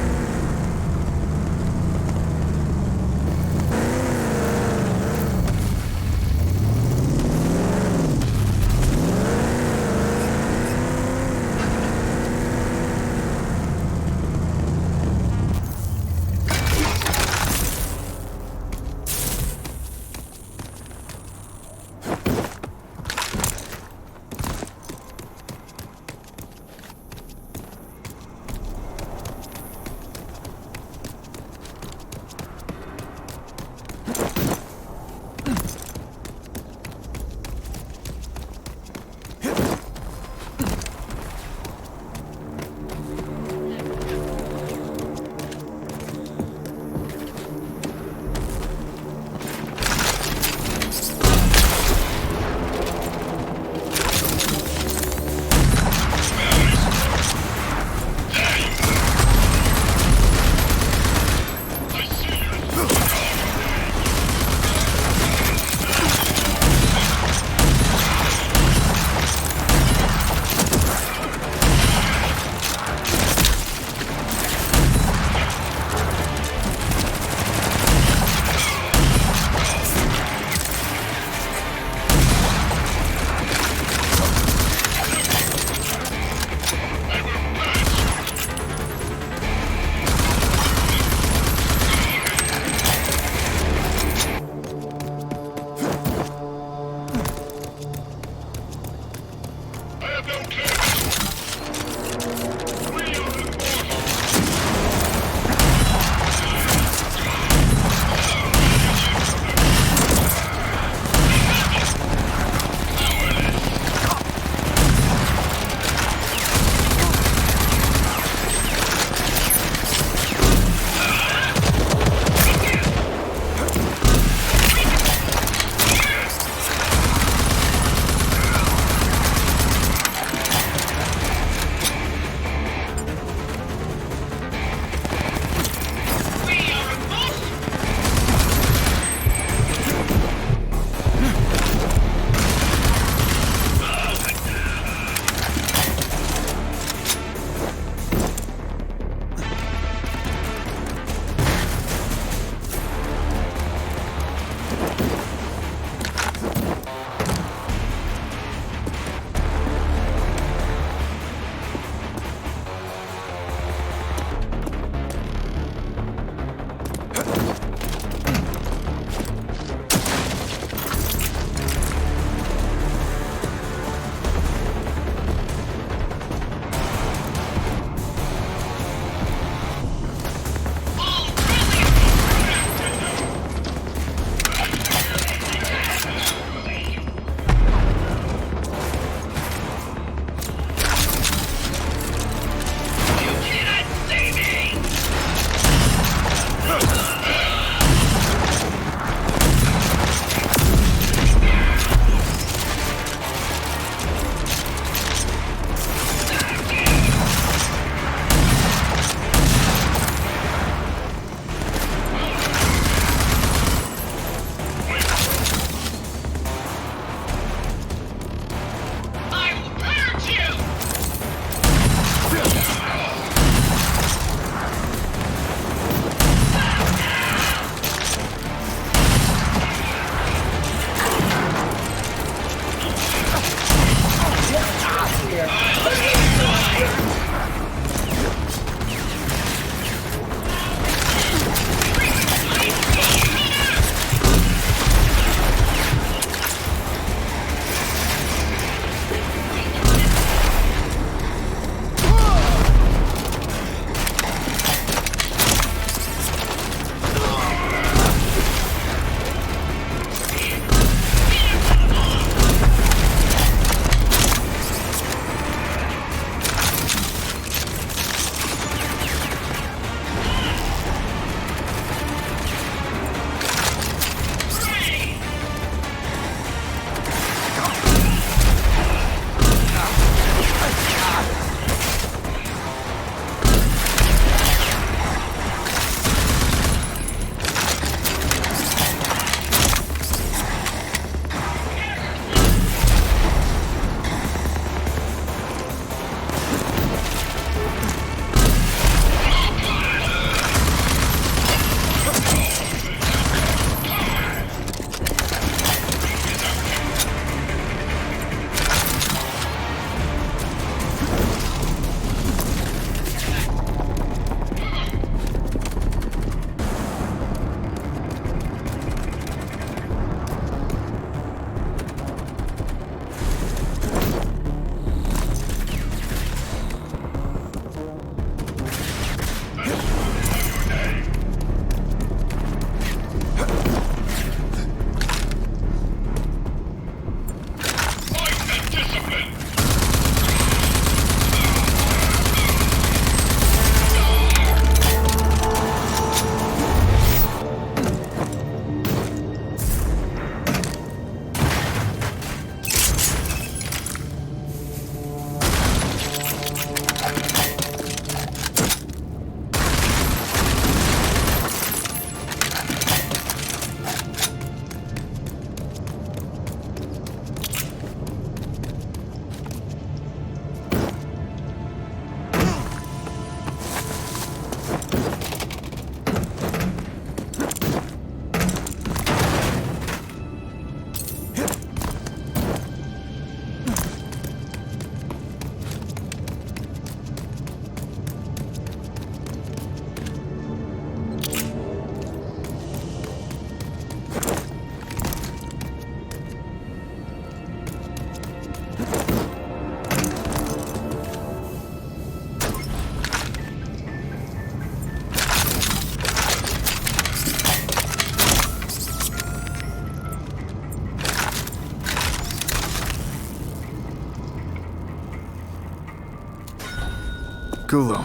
Gulo.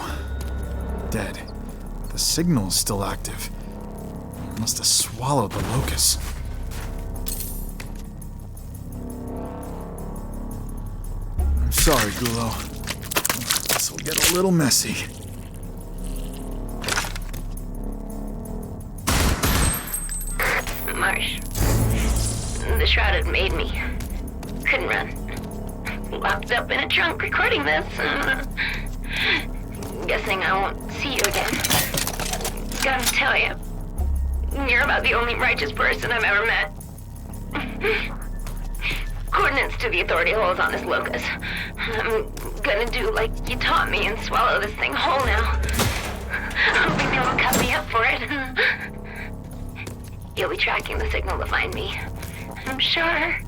Dead. The signal's still active. Must have swallowed the locust. I'm sorry, Gulo. This will get a little messy. Marsh. The shroud had made me. Couldn't run. Locked up in a trunk recording this. Guessing I won't see you again. Gotta tell you, you're about the only righteous person I've ever met. Coordinates to the authority holes on this locus. I'm gonna do like you taught me and swallow this thing whole now. Hoping they won't cut me up for it. You'll be tracking the signal to find me, I'm sure.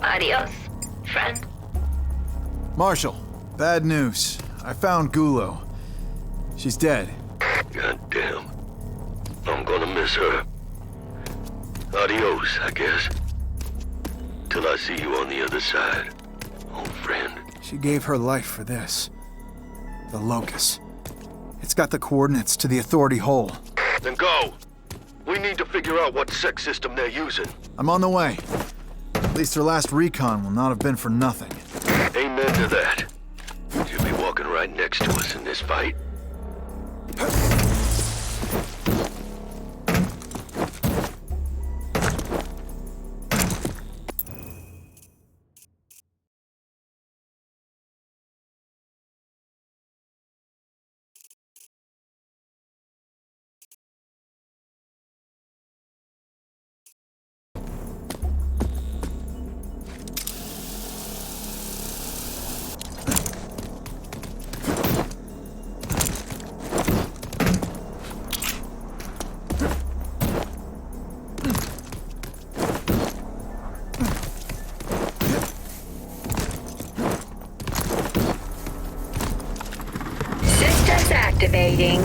Adios, friend. Marshal, bad news. I found Gulo. She's dead. God damn. I'm gonna miss her. Adios, I guess. Till I see you on the other side, old friend. She gave her life for this. The locust. It's got the coordinates to the authority hole. Then go. We need to figure out what sec system they're using. I'm on the way. At least her last recon will not have been for nothing. Amen to that. She'll be walking right next to us in this fight. Activating.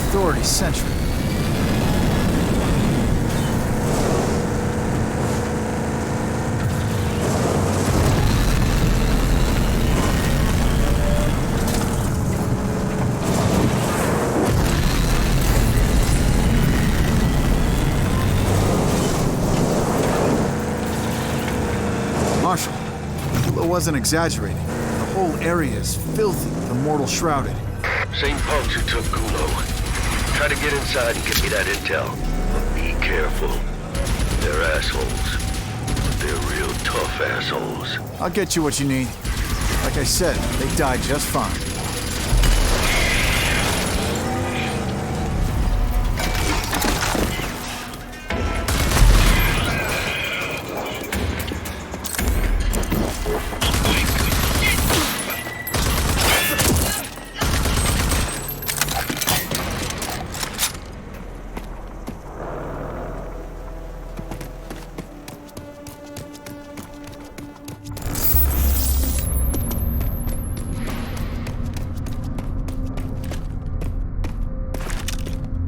Authority sentry. Marshal, Gulo wasn't exaggerating. The whole area is filthy with the mortal shrouded. Same punks who took Gulo. Try to get inside and get me that intel. But be careful. They're assholes. But they're real tough assholes. I'll get you what you need. Like I said, they died just fine.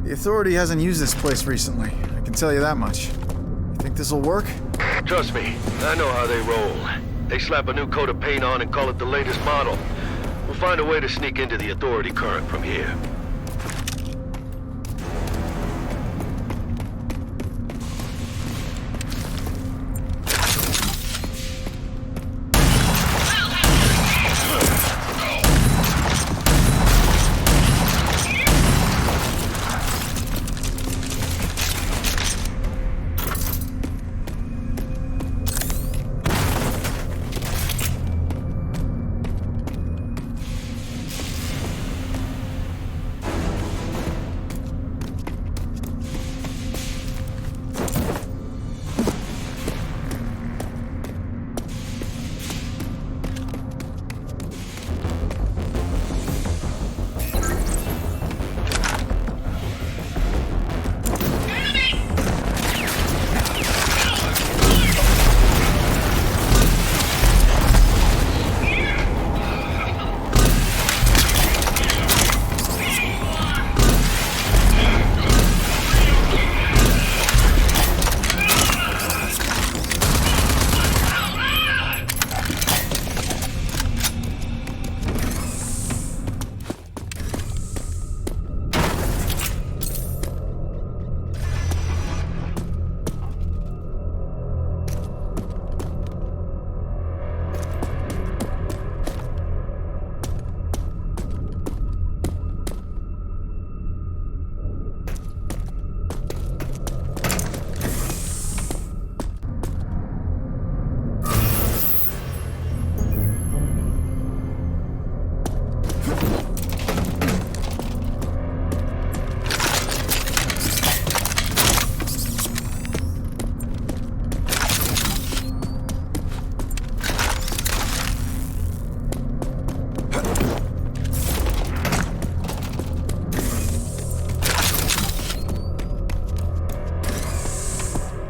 The Authority hasn't used this place recently, I can tell you that much. You think this'll work? Trust me, I know how they roll. They slap a new coat of paint on and call it the latest model. We'll find a way to sneak into the Authority current from here.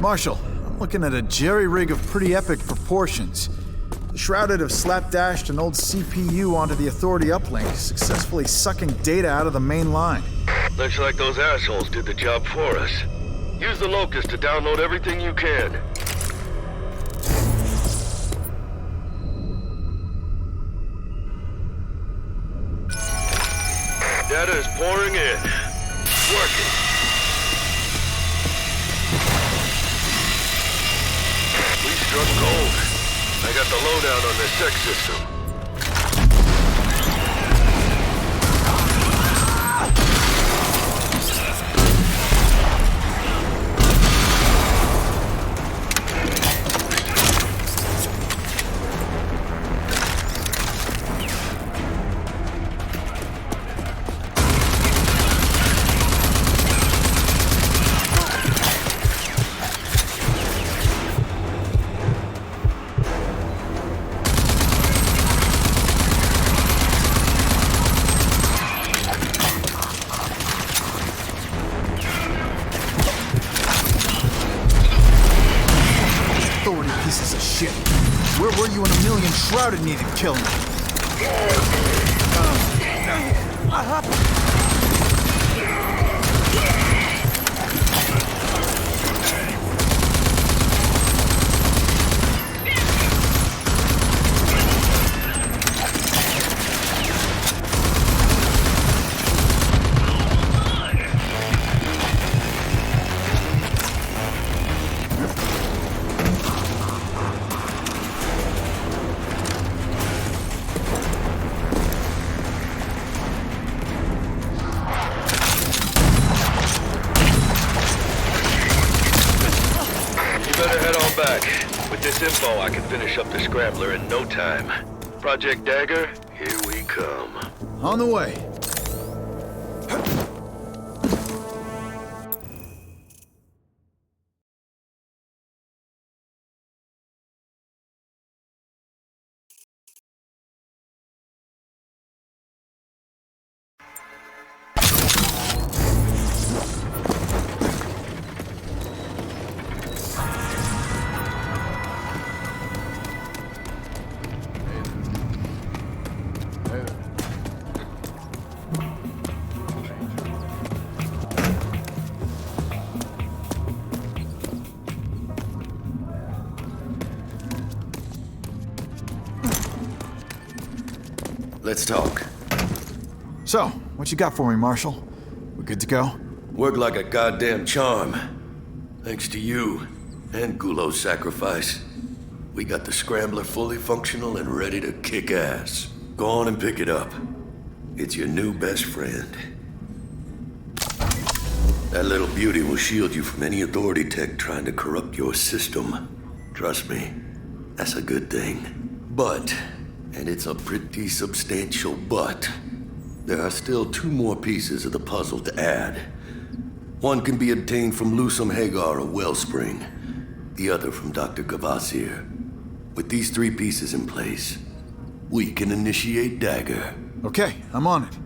Marshal, I'm looking at a jerry-rig of pretty epic proportions. The Shrouded have slapdashed an old CPU onto the Authority uplink, successfully sucking data out of the main line. Looks like those assholes did the job for us. Use the Locust to download everything you can. Data is pouring in. Working. We struck gold. I got the lowdown on this sex system. Pieces of shit. Where were you when a million Shrouded needed killing? With this info, I can finish up the Scrambler in no time. Project Dagger, here we come. On the way. Let's talk. So, what you got for me, Marshal? We good to go? Worked like a goddamn charm. Thanks to you and Gulo's sacrifice, we got the Scrambler fully functional and ready to kick ass. Go on and pick it up. It's your new best friend. That little beauty will shield you from any Authority tech trying to corrupt your system. Trust me, that's a good thing. But, and it's a pretty substantial but, there are still 2 more pieces of the puzzle to add. One can be obtained from Lusum Hagar of Wellspring, the other from Dr. Gavasir. With these 3 pieces in place, we can initiate Dagger. Okay, I'm on it.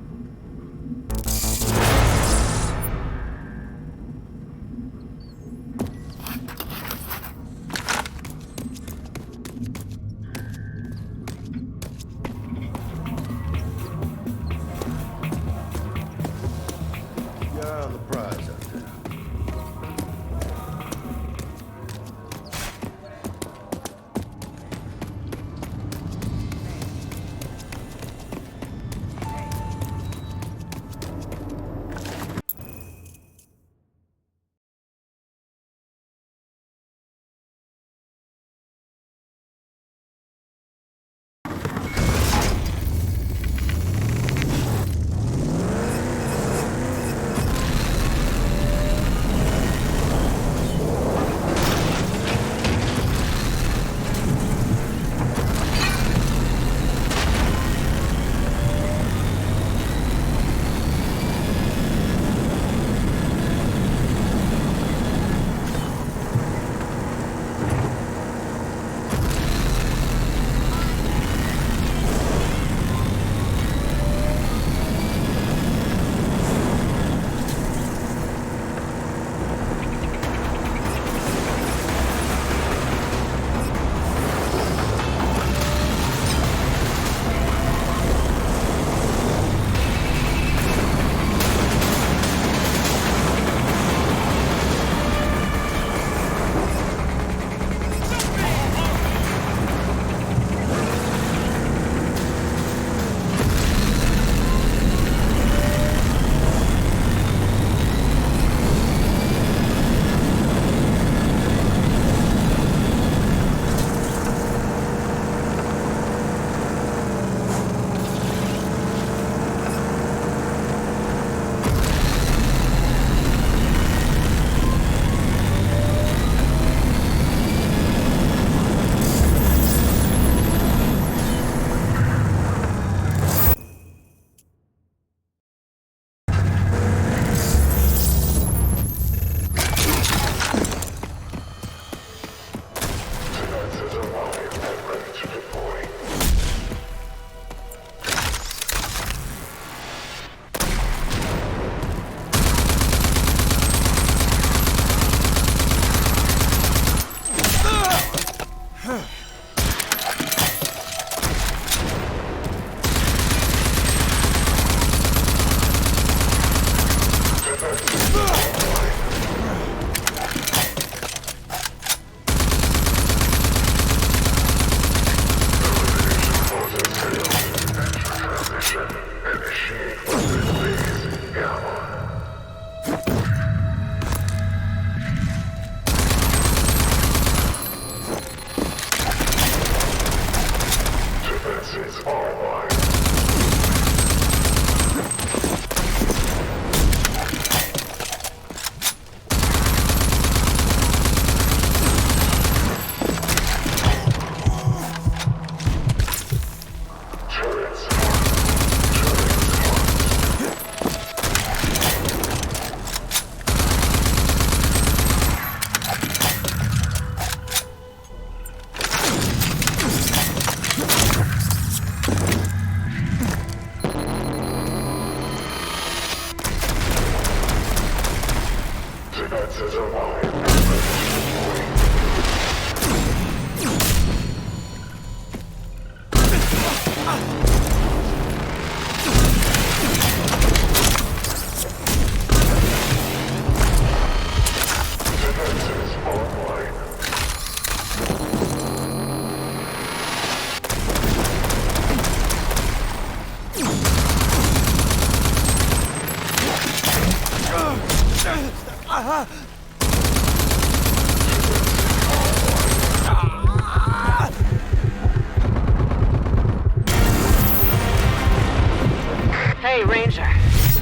Hey, Ranger.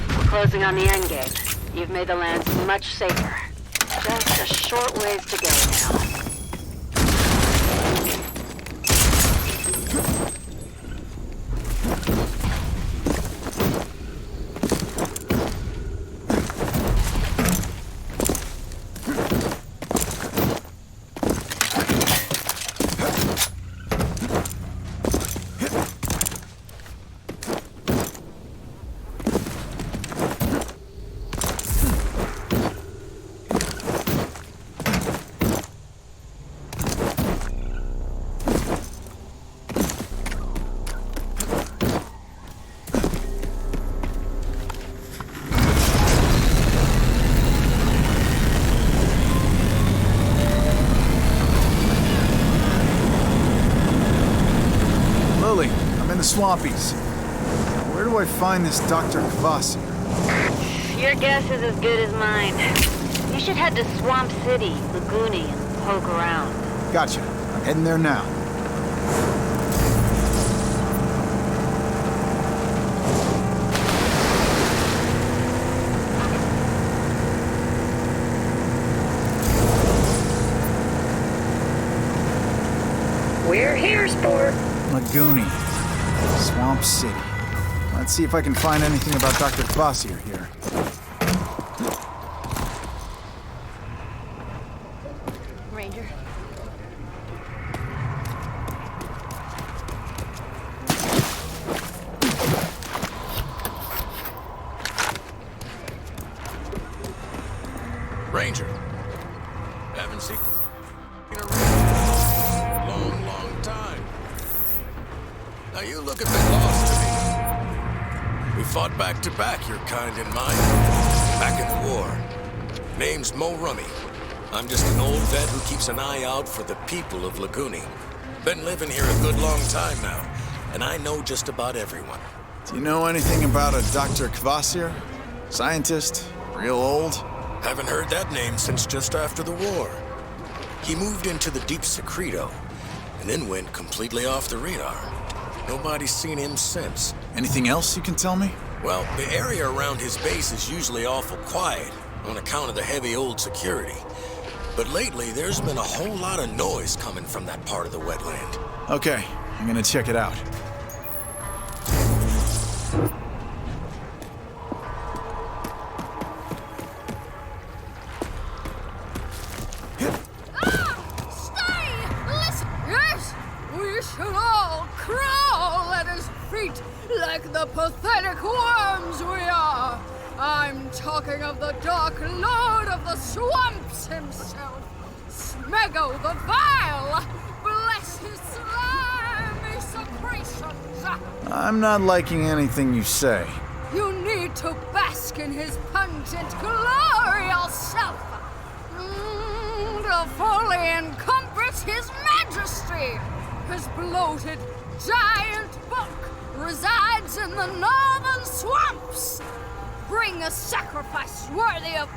We're closing on the endgame. You've made the lands much safer. Just a short ways to go now. Swampies. Where do I find this Dr. Kvasir? Your guess is as good as mine. You should head to Swamp City, Laguni, and poke around. Gotcha. I'm heading there now. We're here, sport. Laguni. Swamp City. Let's see if I can find anything about Dr. Kvasir here. Ranger. Ranger. Haven't seen a long time. Now you look a bit lost to me. We fought back to back, your kind and mine. Back in the war. Name's Mo Rummy. I'm just an old vet who keeps an eye out for the people of Laguni. Been living here a good long time now, and I know just about everyone. Do you know anything about a Dr. Kvasir? Scientist? Real old? Haven't heard that name since just after the war. He moved into the deep secreto, and then went completely off the radar. Nobody's seen him since. Anything else you can tell me? Well, the area around his base is usually awful quiet on account of the heavy old security. But lately, there's been a whole lot of noise coming from that part of the wetland. Okay, I'm gonna check it out. Like the pathetic worms we are! I'm talking of the Dark Lord of the Swamps himself! Smego the Vile! Bless his slimy secretions! I'm not liking anything you say. You need to bask in his pungent glory yourself! To fully encompass his majesty! His bloated, giant bulk resides in the northern swamps. Bring a sacrifice worthy of...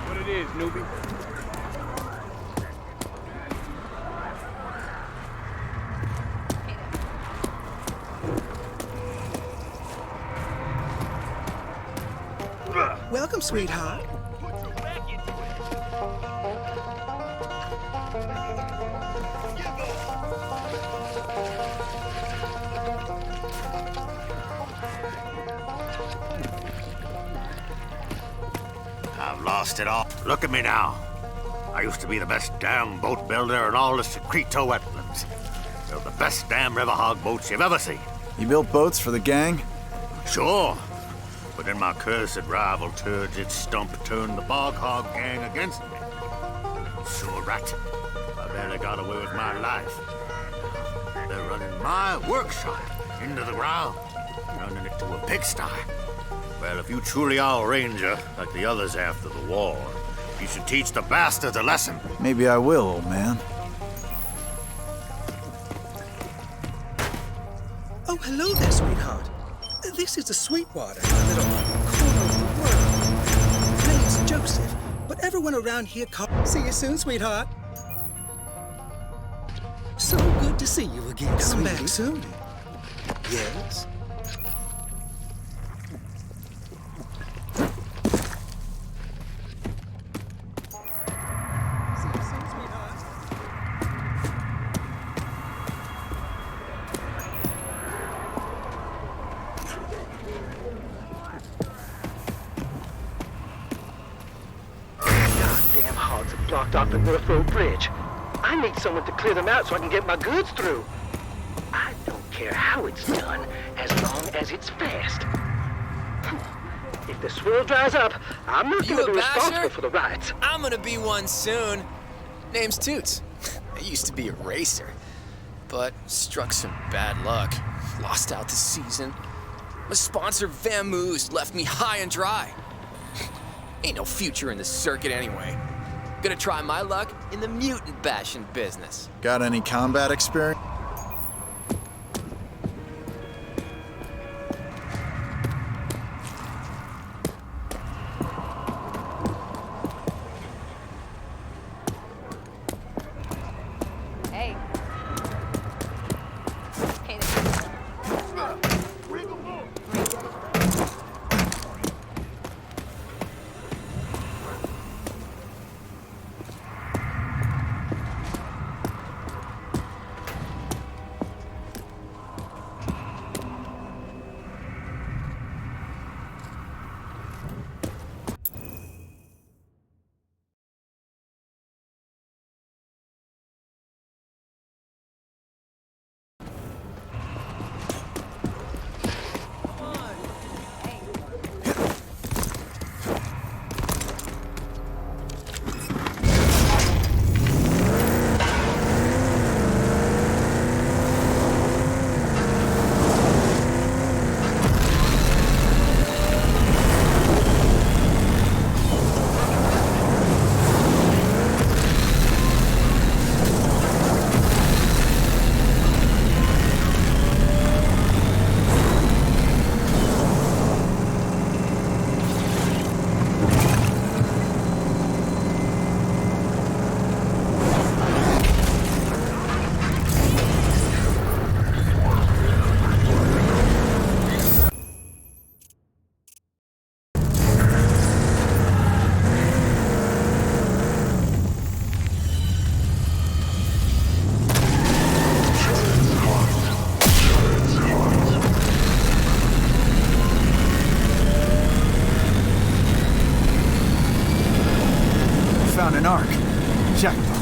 What it is, newbie? Welcome, sweetheart. I've lost it all. Look at me now. I used to be the best damn boat builder in all the Secreto wetlands. They're the best damn river hog boats you've ever seen. You built boats for the gang? Sure. But then my cursed rival turgid stump turned the bog hog gang against me. Sure rat. I barely got away with my life. They're running my workshop into the ground, turning it to a pigsty. Well, if you truly are a ranger, like the others after the war, you should teach the bastards a lesson. Maybe I will, old man. Oh, hello there, sweetheart. This is the Sweetwater, my little corner of the world. My name's Joseph, but what everyone around here calls. See you soon, sweetheart. So good to see you again. Come back soon. Yes? Goddamn hogs have blocked off the North Road Bridge. I need someone to clear them out so I can get my goods through. I don't care how it's done, as long as it's fast. If the swirl dries up, I'm not gonna be responsible for the riots. I'm gonna be one soon. Name's Toots. I used to be a racer, but struck some bad luck. Lost out this season. My sponsor, Vamoose, left me high and dry. Ain't no future in the circuit anyway. Gonna try my luck in the mutant bashing business. Got any combat experience? Hey. Found an arc. Jackpot.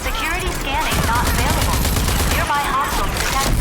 Security scanning not available. Nearby hostile detected.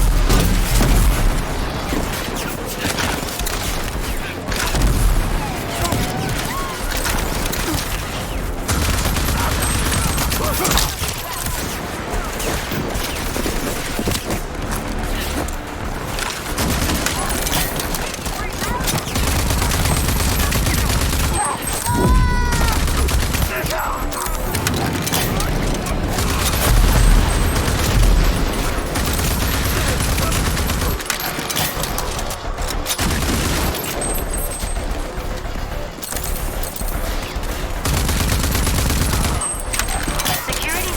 Security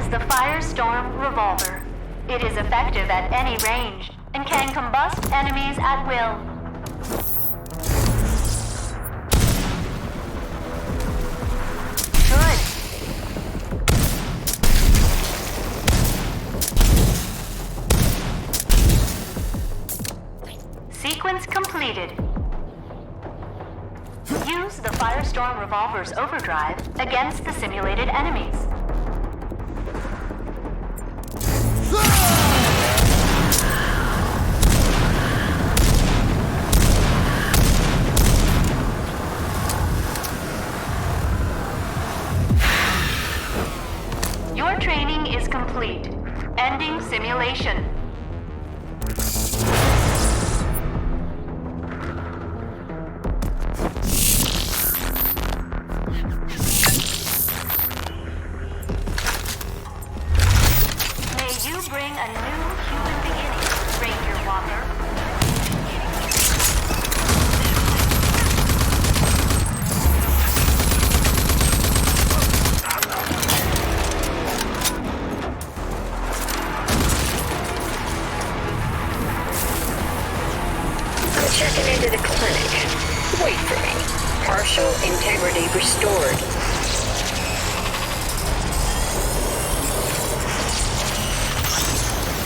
is the Firestorm Revolver. It is effective at any range and can combust enemies at will. Good. Sequence completed. Use the Firestorm Revolver's overdrive against the simulated enemies. Your training is complete. Ending simulation. Bring a new human beginning, Ranger Walker. I'm checking into the clinic. Wait for me. Partial integrity restored.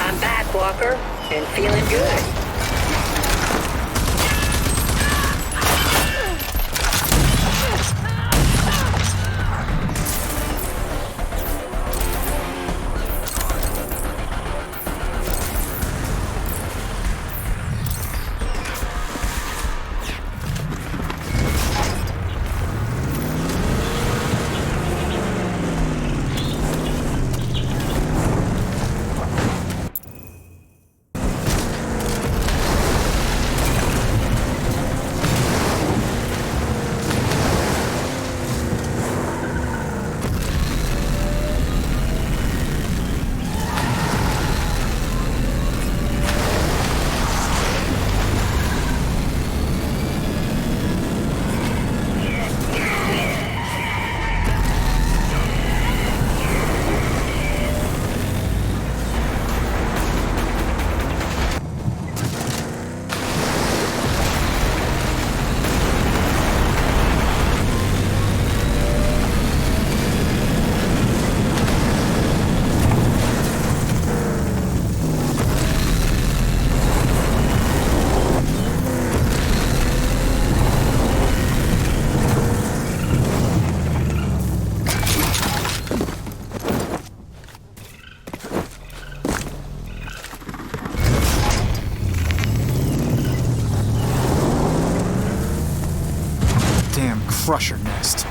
I'm back, Walker, and feeling good. Crusher nest.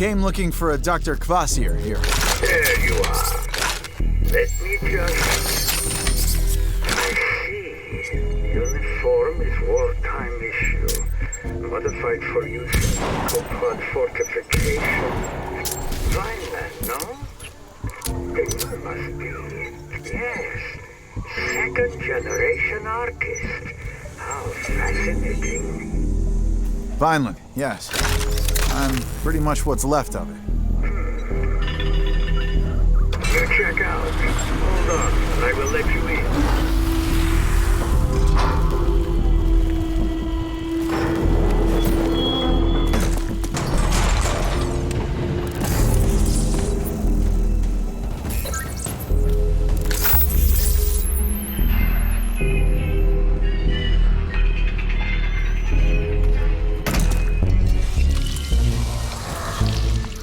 came looking for a Dr. Kvasir here. There you are. Let me just... I see. Uniform is wartime issue. Modified for use in Copod fortification. Vineland, no? Then you must be... Yes. Second generation artist. How fascinating. Vineland, yes. I'm pretty much what's left of it. You check out. Hold on, and I will let you in.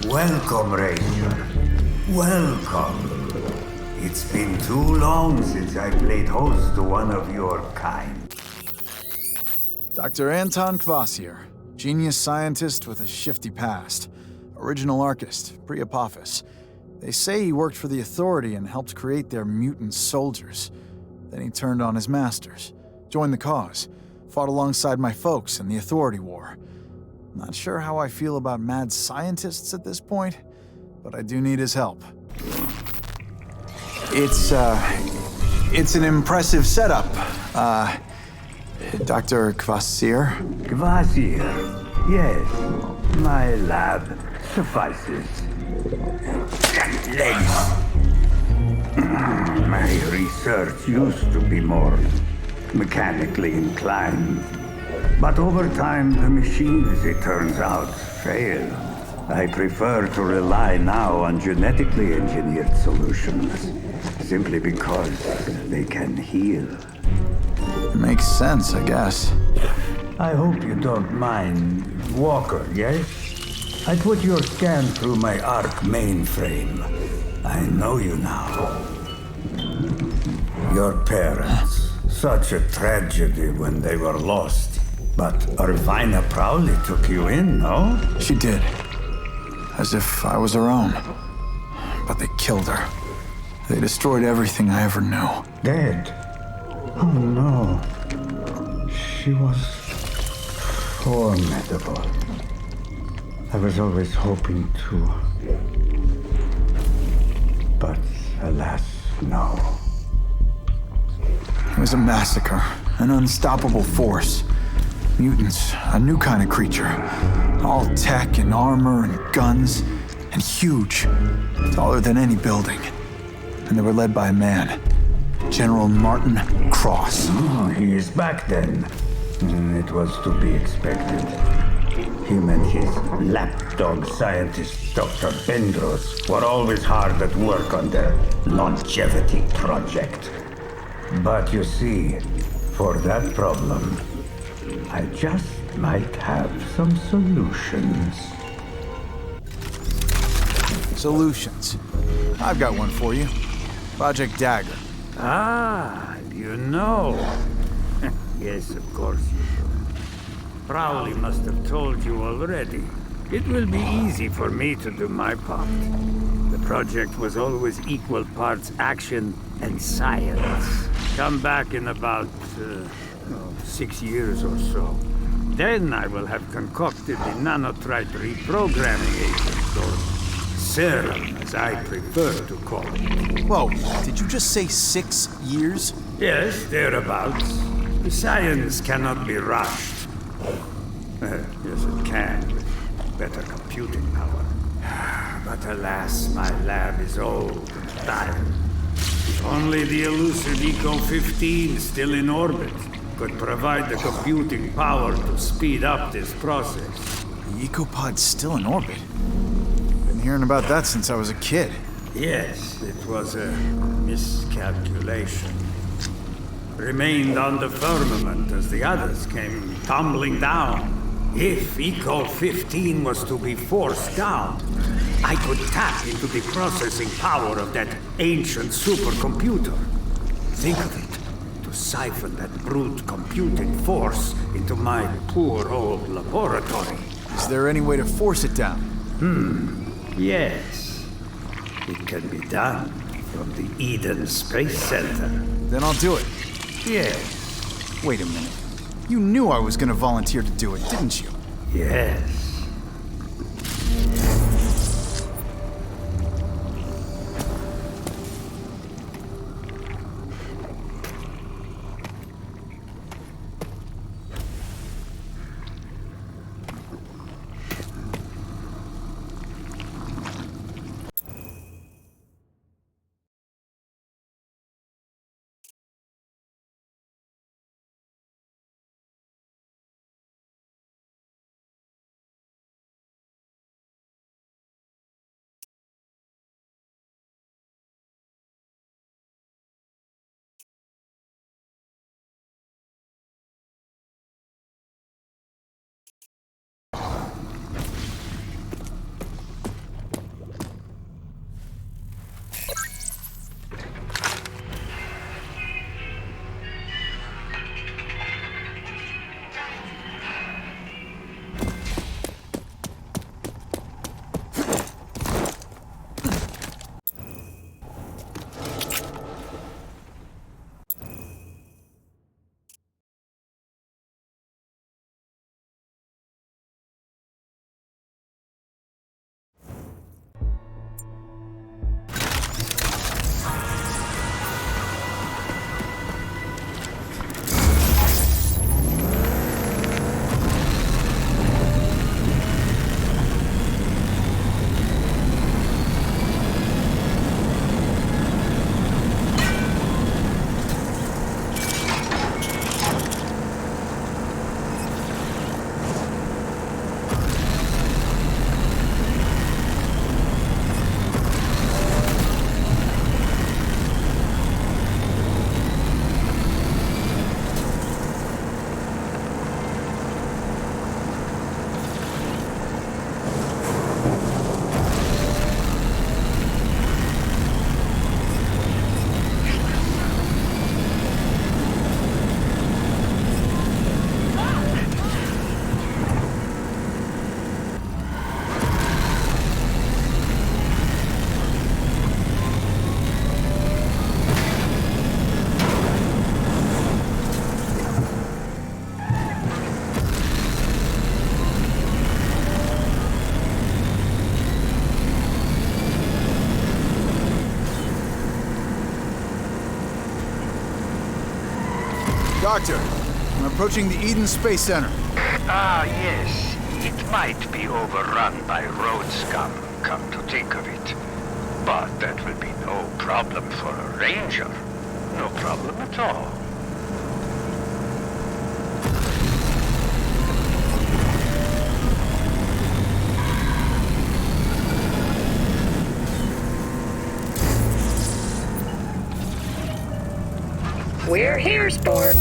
Welcome, Ranger. Welcome. It's been too long since I played host to one of your kind. Dr. Anton Kvasir, genius scientist with a shifty past. Original archist, pre-Apophis. They say he worked for the Authority and helped create their mutant soldiers. Then he turned on his masters, joined the cause, fought alongside my folks in the Authority War. Not sure how I feel about mad scientists at this point, but I do need his help. It's an impressive setup. Dr. Kvasir? Kvasir, yes. My lab suffices. Legs. My research used to be more mechanically inclined. But over time, the machines, it turns out, fail. I prefer to rely now on genetically engineered solutions, simply because they can heal. Makes sense, I guess. I hope you don't mind. Walker, yes? I put your scan through my ARC mainframe. I know you now. Your parents, such a tragedy when they were lost. But Irvina proudly took you in, no? She did. As if I was her own. But they killed her. They destroyed everything I ever knew. Dead? Oh no. She was formidable. I was always hoping to. But alas, no. It was a massacre. An unstoppable force. Mutants, a new kind of creature. All tech and armor and guns, and huge. Taller than any building. And they were led by a man. General Martin Cross. Oh, he is back then. It was to be expected. Him and his lapdog scientist, Dr. Bendros, were always hard at work on their longevity project. But you see, for that problem, I just might have some solutions. Solutions. I've got one for you. Project Dagger. Ah, you know. Yes, of course you do. Crowley must have told you already. It will be easy for me to do my part. The project was always equal parts action and science. Come back in about 6 years or so. Then I will have concocted the nanotrite reprogramming agent, or serum, as I prefer to call it. Whoa, did you just say 6 years? Yes, thereabouts. The science cannot be rushed. Yes, it can, with better computing power. But alas, my lab is old and tired. Only the elusive Eco-15 still in orbit could provide the computing power to speed up this process. The Ecopod's still in orbit? Been hearing about that since I was a kid. Yes, it was a miscalculation. Remained on the firmament as the others came tumbling down. If Eco-15 was to be forced down, I could tap into the processing power of that ancient supercomputer. Think of it. To siphon that brute computing force into my poor old laboratory. Is there any way to force it down? Yes. It can be done from the Eden Space Center. Then I'll do it. Yes. Wait a minute. You knew I was gonna volunteer to do it, didn't you? Yes. Doctor, I'm approaching the Eden Space Center. Ah, yes. It might be overrun by road scum, come to think of it. But that will be no problem for a ranger. No problem at all. We're here, sport.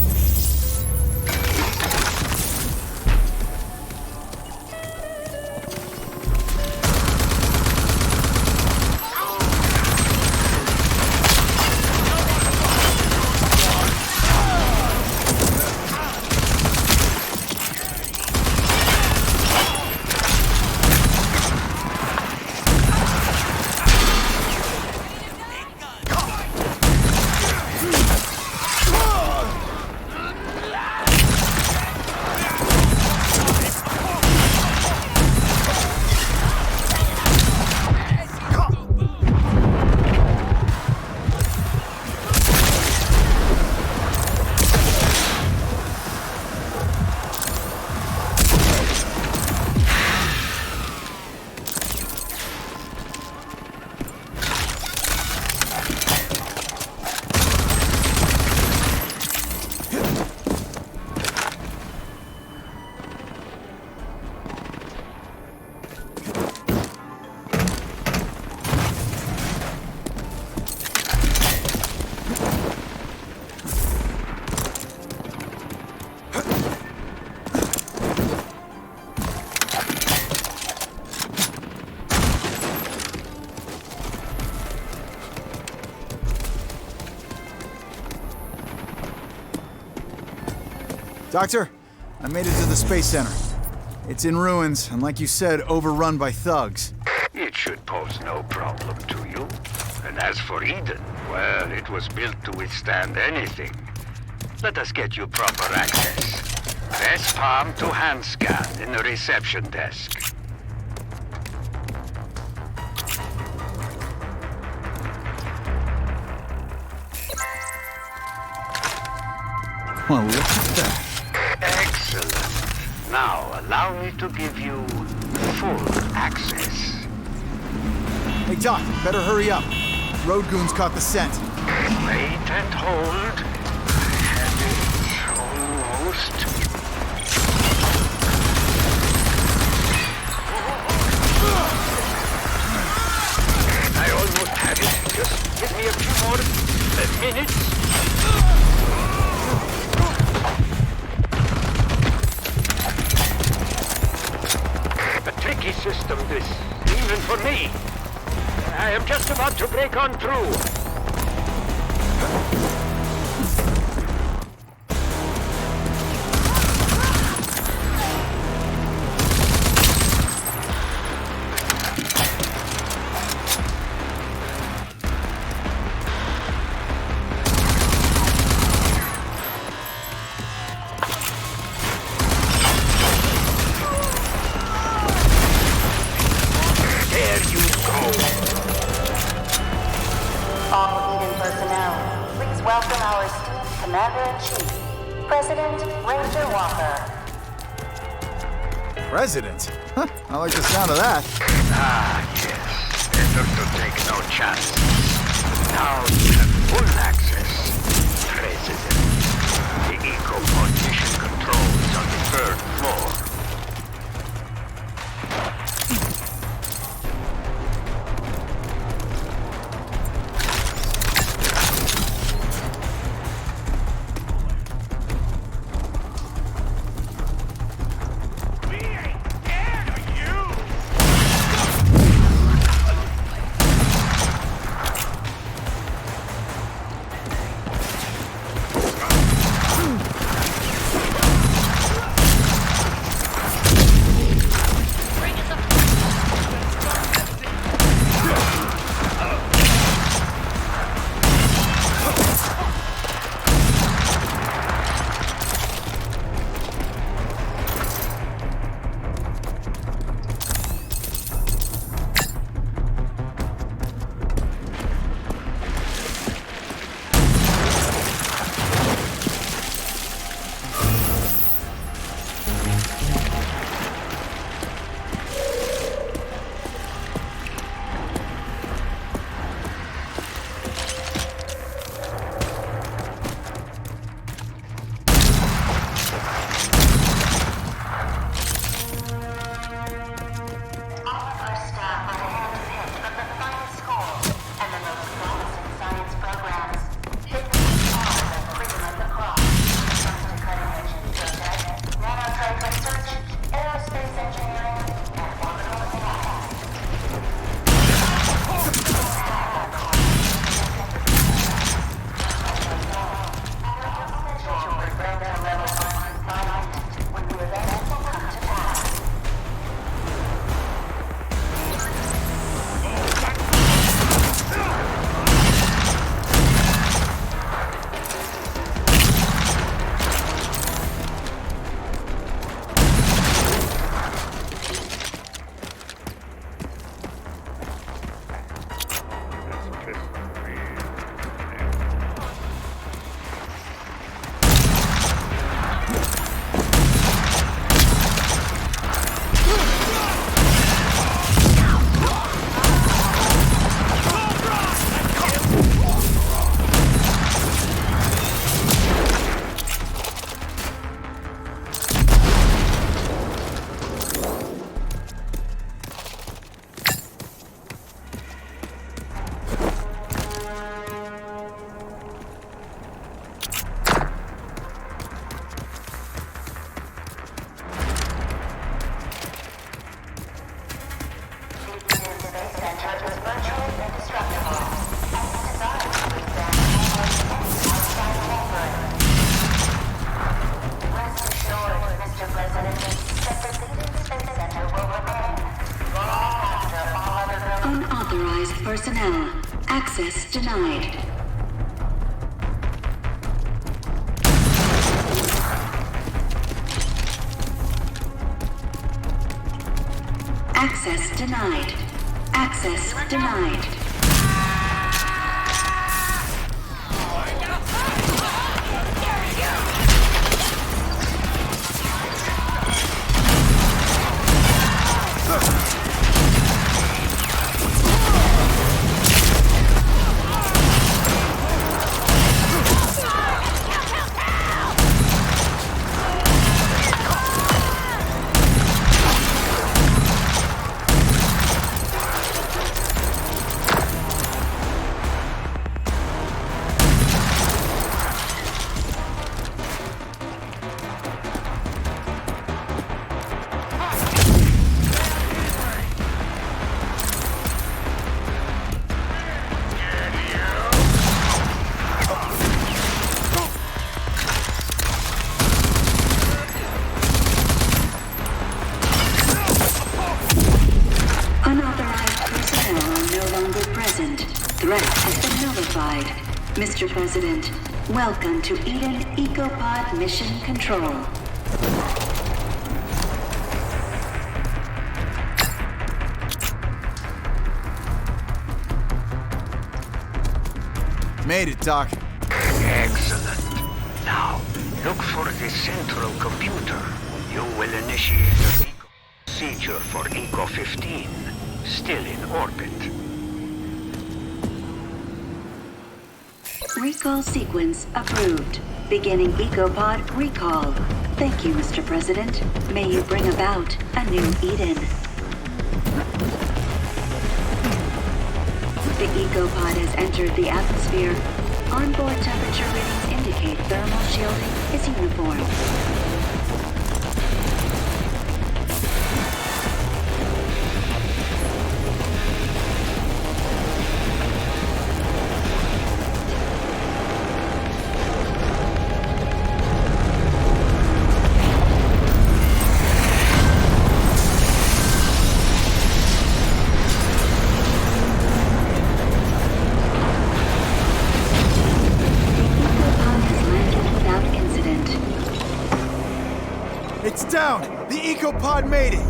Doctor, I made it to the Space Center. It's in ruins, and like you said, overrun by thugs. It should pose no problem to you. And as for Eden, well, it was built to withstand anything. Let us get you proper access. Press palm to hand scan in the reception desk. Well, look at that. Excellent. Now, allow me to give you full access. Hey, Doc, better hurry up. Road goons caught the scent. Wait and hold. Have it almost. I almost have it. Just give me a few more minutes. A tricky system, this, even for me. I am just about to break on through. All Eden personnel, please welcome our esteemed Commander-in-Chief, President Ranger Walker. President? Huh, I like the sound of that. Ah, yes. Better to take no chance. Now you have full access, President. The eco-pod mission controls on the 3rd floor. Access denied. Access denied. Access denied. Mr. President, welcome to Eden EcoPod Mission Control. Made it, Doc. Excellent. Now, look for the central computer. You will initiate the procedure for Eco 15, still in orbit. Recall sequence approved. Beginning EcoPod recall. Thank you, Mr. President. May you bring about a new Eden. The EcoPod has entered the atmosphere. Onboard temperature readings indicate thermal shielding is uniform. Down! The EcoPod made it!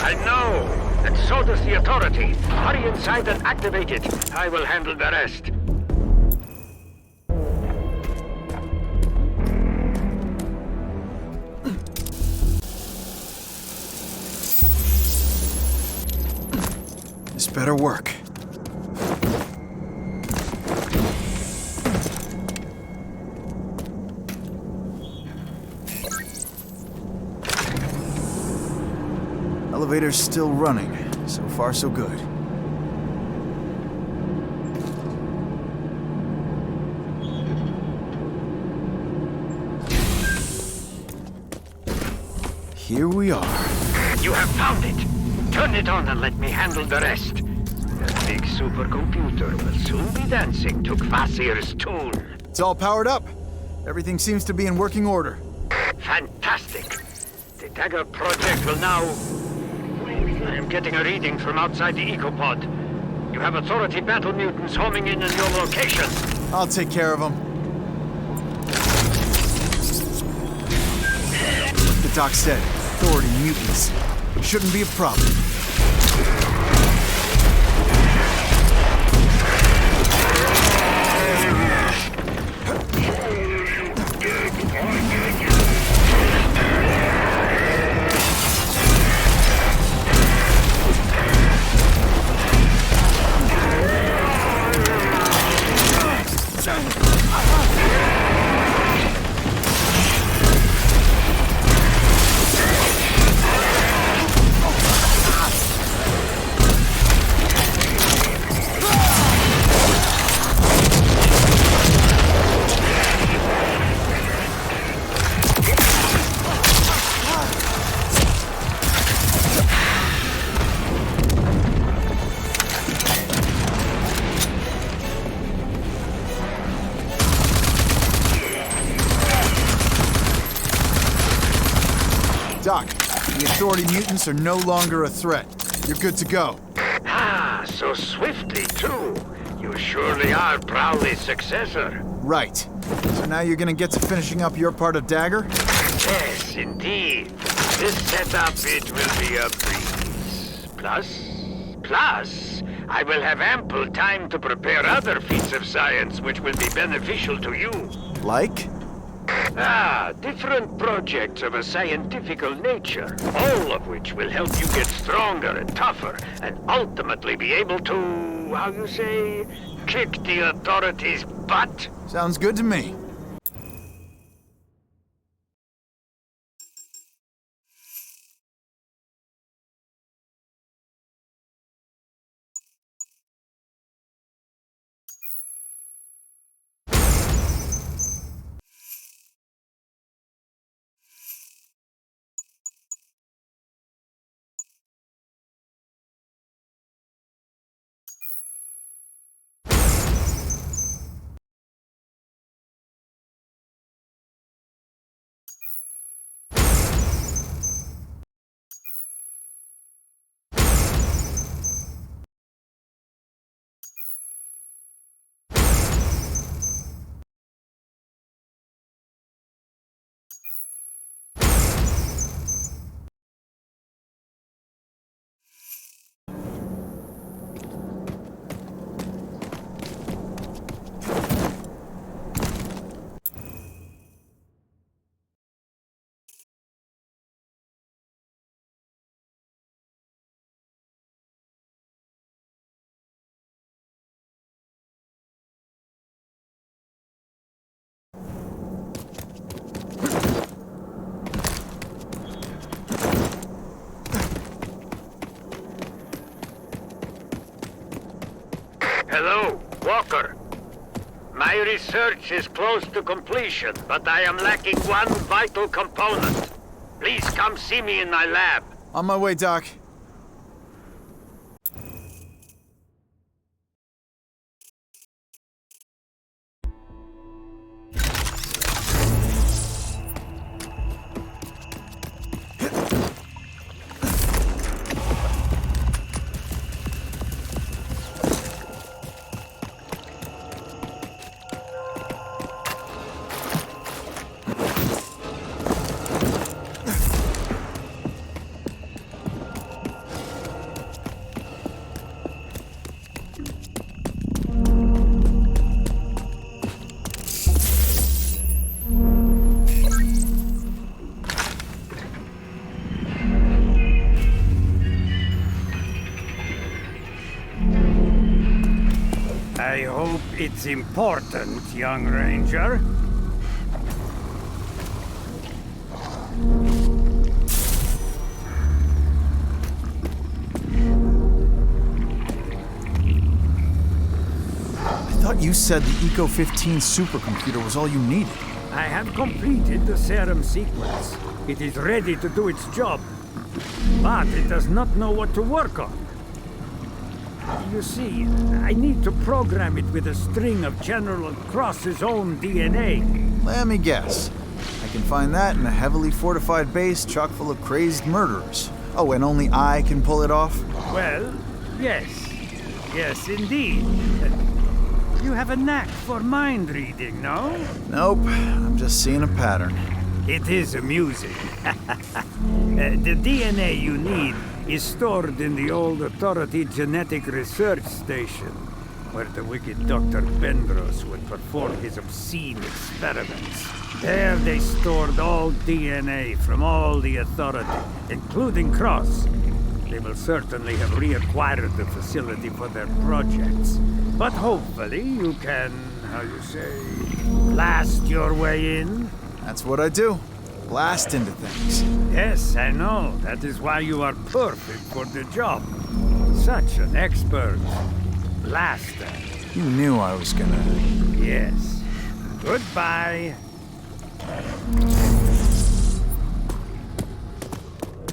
I know! And so does the Authority. Hurry inside and activate it. I will handle the rest. This better work. Elevator's still running. So far, so good. Here we are. You have found it! Turn it on and let me handle the rest. The big supercomputer will soon be dancing to Kvasir's tune. It's all powered up. Everything seems to be in working order. Fantastic. The Dagger project will now... I am getting a reading from outside the EcoPod. You have Authority battle mutants homing in your location. I'll take care of them. The doc said, Authority mutants. Shouldn't be a problem. Doc, the Authority mutants are no longer a threat. You're good to go. Ah, so swiftly, too. You surely are Prowley's successor. Right. So now you're gonna get to finishing up your part of Dagger? Yes, indeed. This setup, it will be a breeze. Plus, I will have ample time to prepare other feats of science which will be beneficial to you. Like? Different projects of a scientifical nature, all of which will help you get stronger and tougher, and ultimately be able to, how you say, kick the authorities' butt. Sounds good to me. Hello, Walker. My research is close to completion, but I am lacking one vital component. Please come see me in my lab. On my way, Doc. I hope it's important, young Ranger. I thought you said the Eco-15 supercomputer was all you needed. I have completed the serum sequence. It is ready to do its job. But it does not know what to work on. You see, I need to program it with a string of General Cross's own DNA. Let me guess. I can find that in a heavily fortified base chock full of crazed murderers. Oh, and only I can pull it off? Well, yes. Yes, indeed. You have a knack for mind reading, no? Nope. I'm just seeing a pattern. It is amusing. The DNA you need is stored in the old Authority Genetic Research Station, where the wicked Dr. Bendros would perform his obscene experiments. There they stored all DNA from all the Authority, including Cross. They will certainly have reacquired the facility for their projects. But hopefully you can, how you say, blast your way in? That's what I do. Blast into things. Yes, I know. That is why you are perfect for the job. Such an expert blaster. You knew I was gonna... Yes. Goodbye.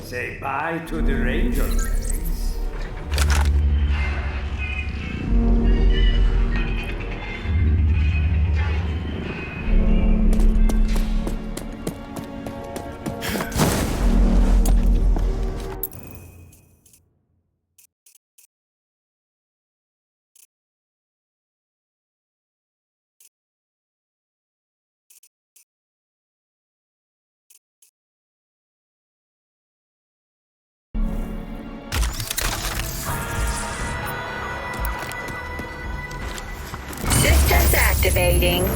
Say bye to the Ranger. fading.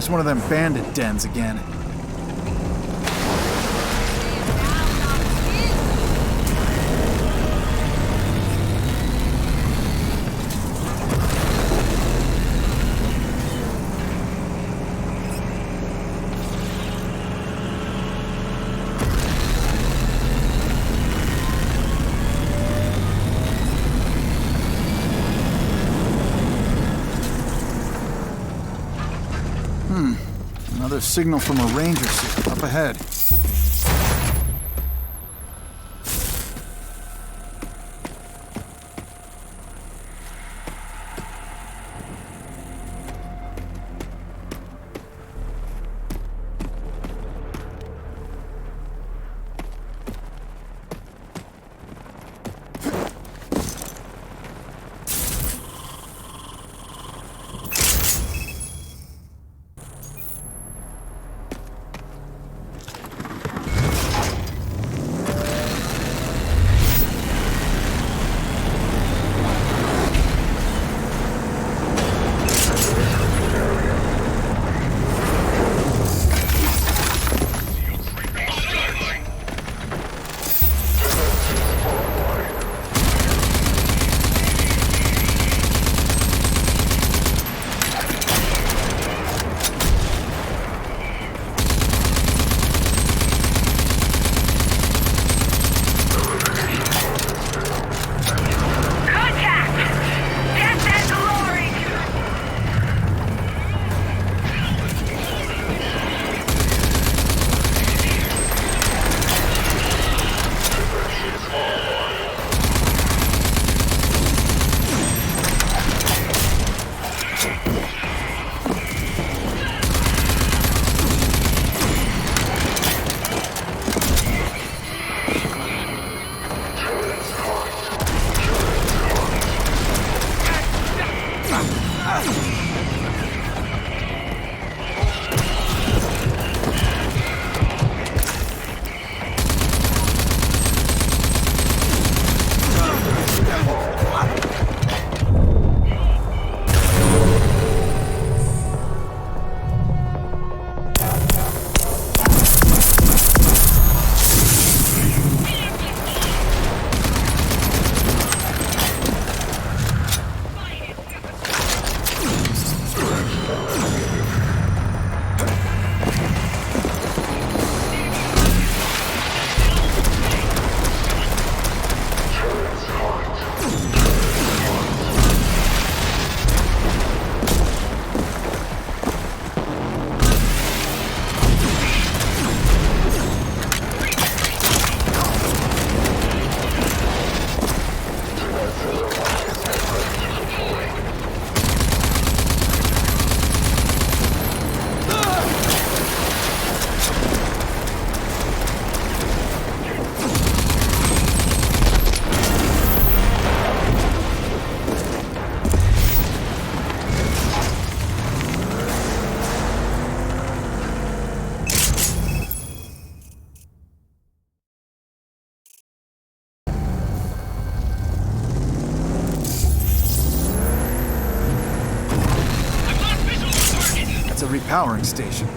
One of them bandit dens again. Another signal from a ranger suit up ahead. Repowering station.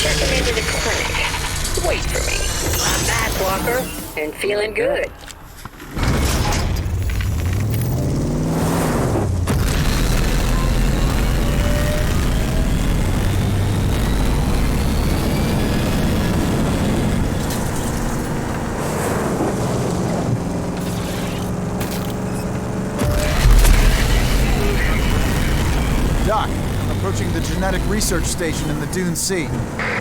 Checking into the clinic. Wait for me. I'm back, Walker, and feeling good. Doc, I'm approaching the genetic research station in the Dune Sea.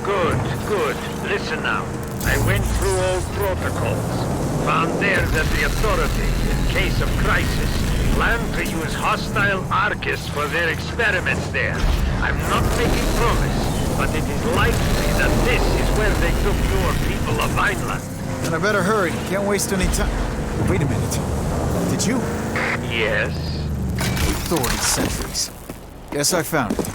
Good, good. Listen now. I went through all protocols. Found there that the Authority, in case of crisis, planned to use hostile Archists for their experiments there. I'm not making promise, but it is likely that this is where they took your people of Vineland. Then I better hurry. Can't waste any time. Wait a minute. Did you? Yes? Authority sentries. Guess I found it.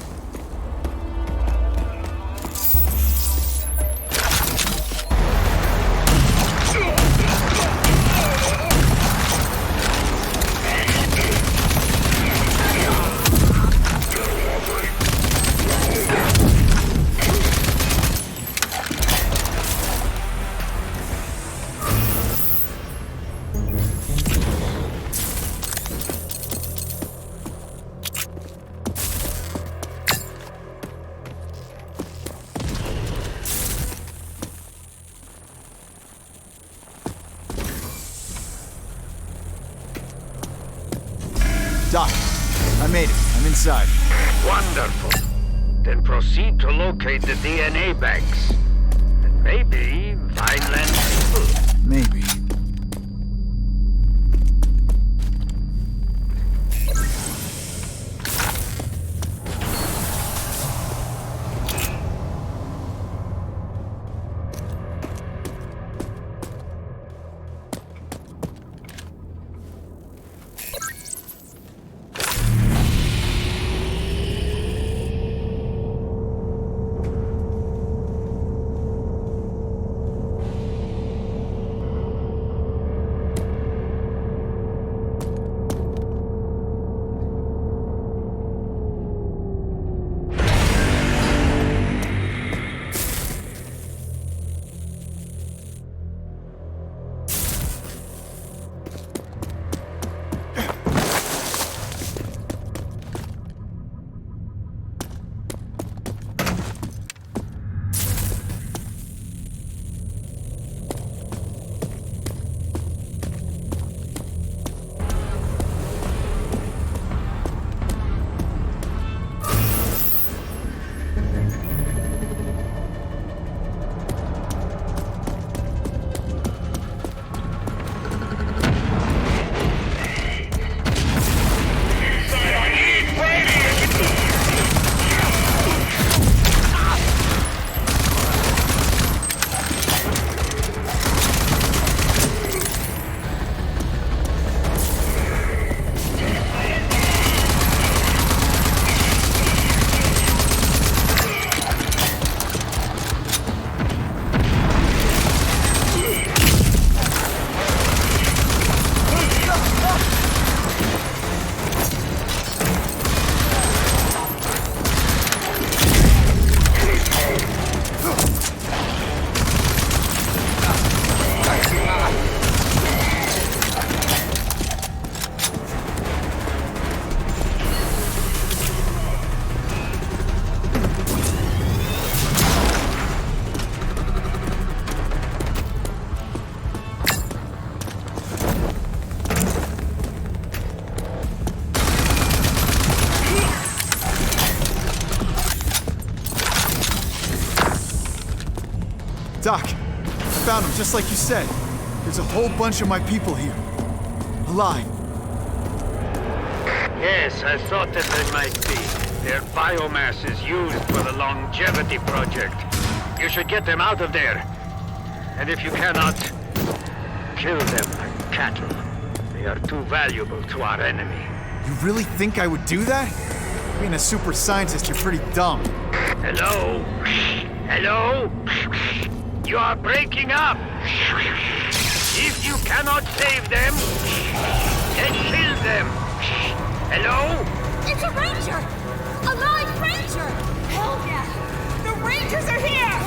Doc, I made it. I'm inside. Wonderful. Then proceed to locate the DNA banks. And maybe Vineland people. Maybe. Doc, I found him just like you said. There's a whole bunch of my people here. Alive. Yes, I thought that they might be. Their biomass is used for the longevity project. You should get them out of there. And if you cannot, kill them like cattle. They are too valuable to our enemy. You really think I would do that? Being a super scientist, you're pretty dumb. Hello? Hello? You are breaking up. If you cannot save them, then kill them. Hello? It's a ranger! A live ranger! Hell yeah! The rangers are here!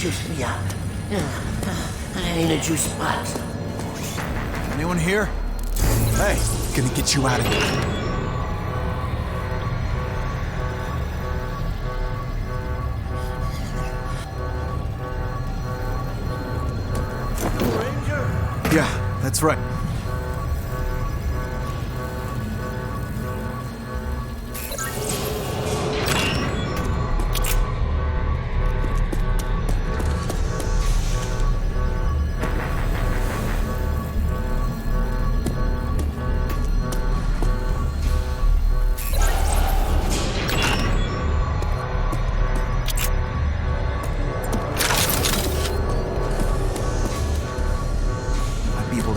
juice me out. I ain't a juice box. Anyone here? Hey, gonna get you out of here. Yeah, that's right.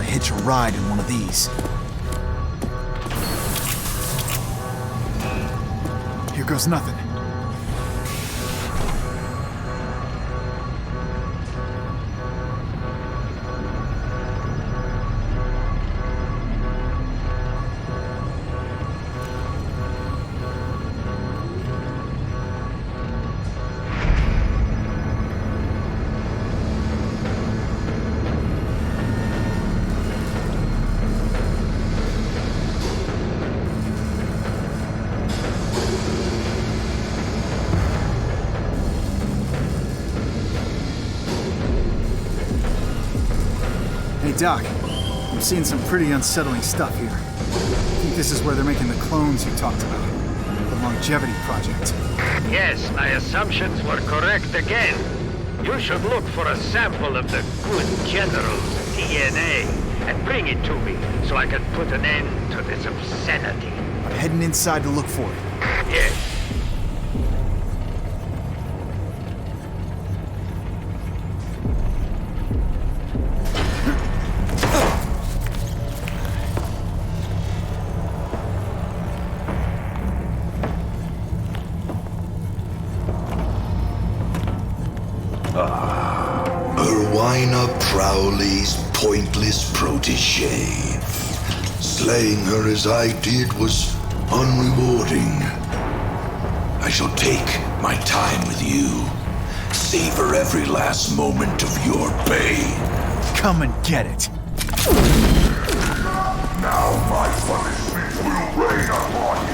Hitch a ride in one of these. Here goes nothing. Hey, Doc. I'm seeing some pretty unsettling stuff here. I think this is where they're making the clones you talked about. The longevity project. Yes, my assumptions were correct again. You should look for a sample of the good general's DNA and bring it to me so I can put an end to this obscenity. I'm heading inside to look for it. Yes. Crowley's pointless protégé. Slaying her as I did was unrewarding. I shall take my time with you. Savor every last moment of your pain. Come and get it. Now my punishment will rain upon you.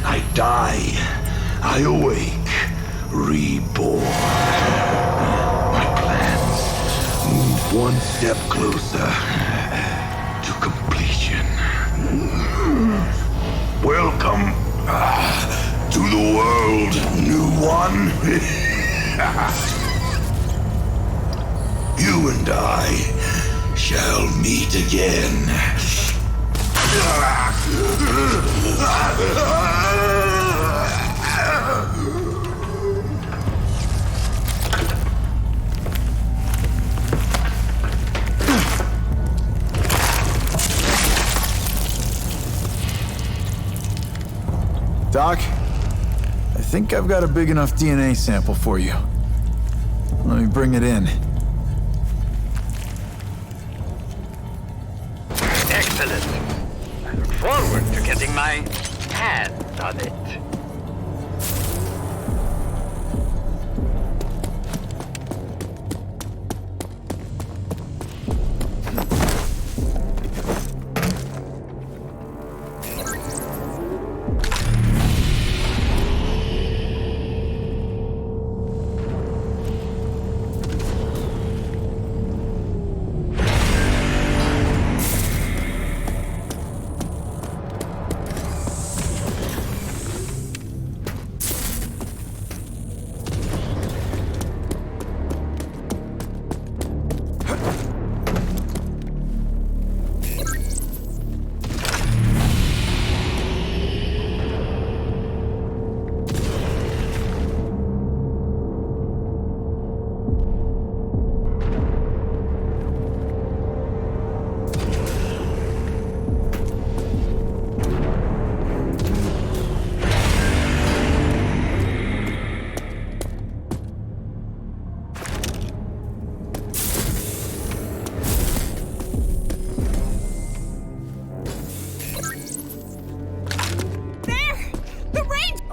I die. I awake. Reborn. My plans move one step closer to completion. Welcome to the world, new one. You and I shall meet again. Doc, I think I've got a big enough DNA sample for you. Let me bring it in. Excellent. I look forward to getting my hands on it.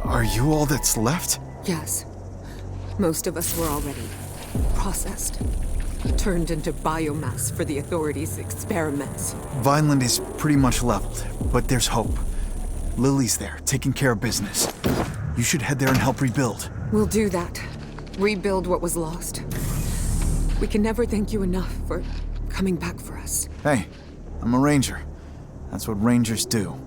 Are you all that's left? Yes. Most of us were already processed. Turned into biomass for the authorities' experiments. Vineland is pretty much leveled, but there's hope. Lily's there, taking care of business. You should head there and help rebuild. We'll do that. Rebuild what was lost. We can never thank you enough for coming back for us. Hey, I'm a ranger. That's what rangers do.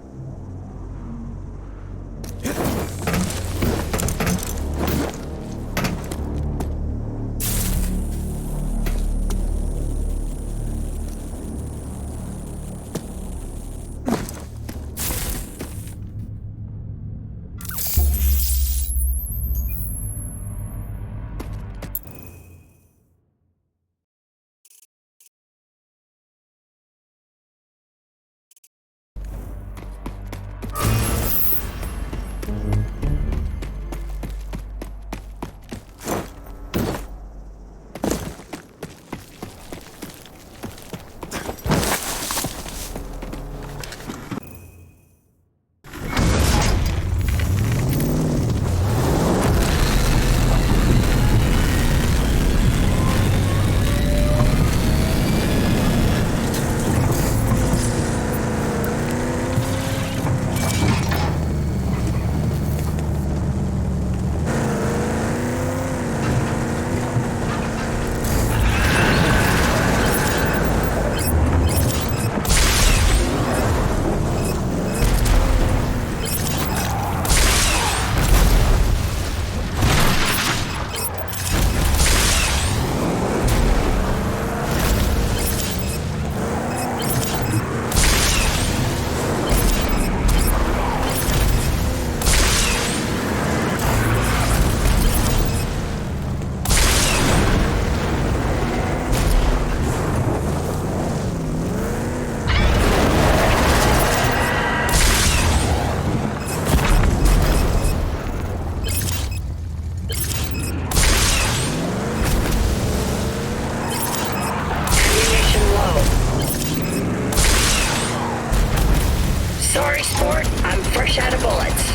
Sorry, sport. I'm fresh out of bullets.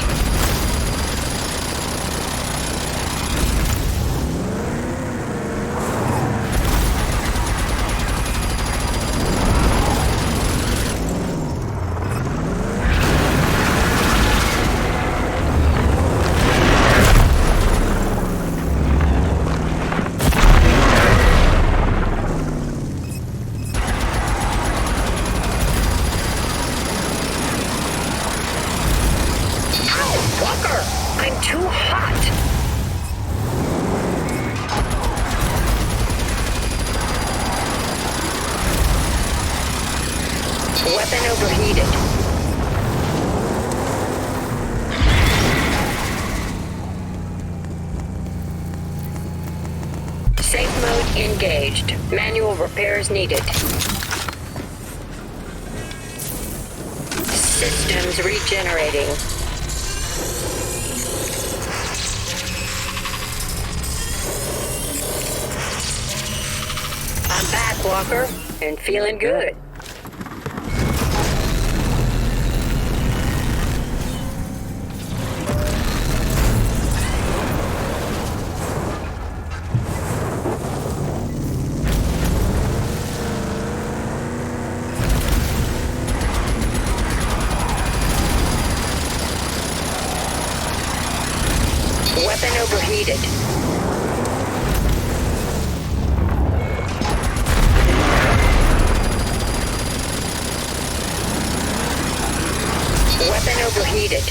I'm too hot! Weapon overheated. Safe mode engaged. Manual repairs needed. Systems regenerating. Walker, and feeling good. Weapon overheated. Weapon overheated.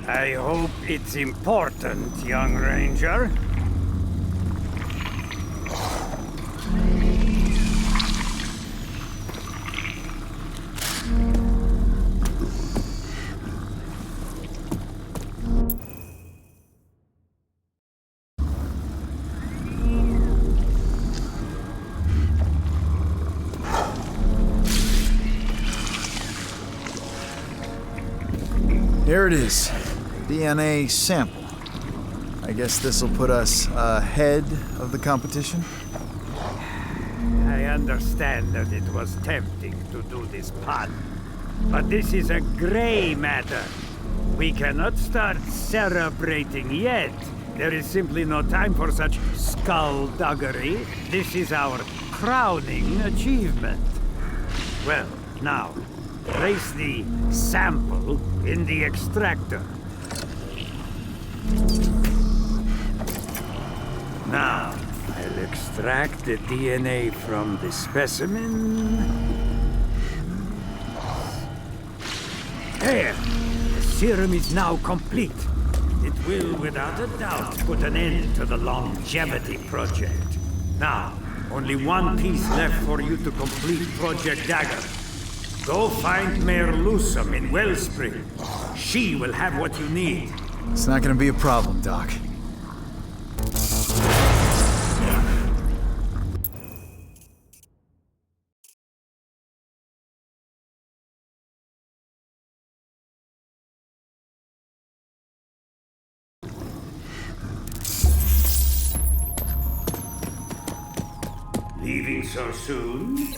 I hope it's important, young ranger. Here it is. DNA sample. I guess this'll put us ahead of the competition? I understand that it was tempting to do this pun, but this is a gray matter. We cannot start celebrating yet. There is simply no time for such skullduggery. This is our crowning achievement. Well, now, place the sample in the extractor. Now, I'll extract the DNA from the specimen. There! The serum is now complete. It will, without a doubt, put an end to the longevity project. Now, only one piece left for you to complete Project Dagger. Go find Mayor Lusum in Wellspring. She will have what you need. It's not gonna be a problem, Doc. Leaving so soon?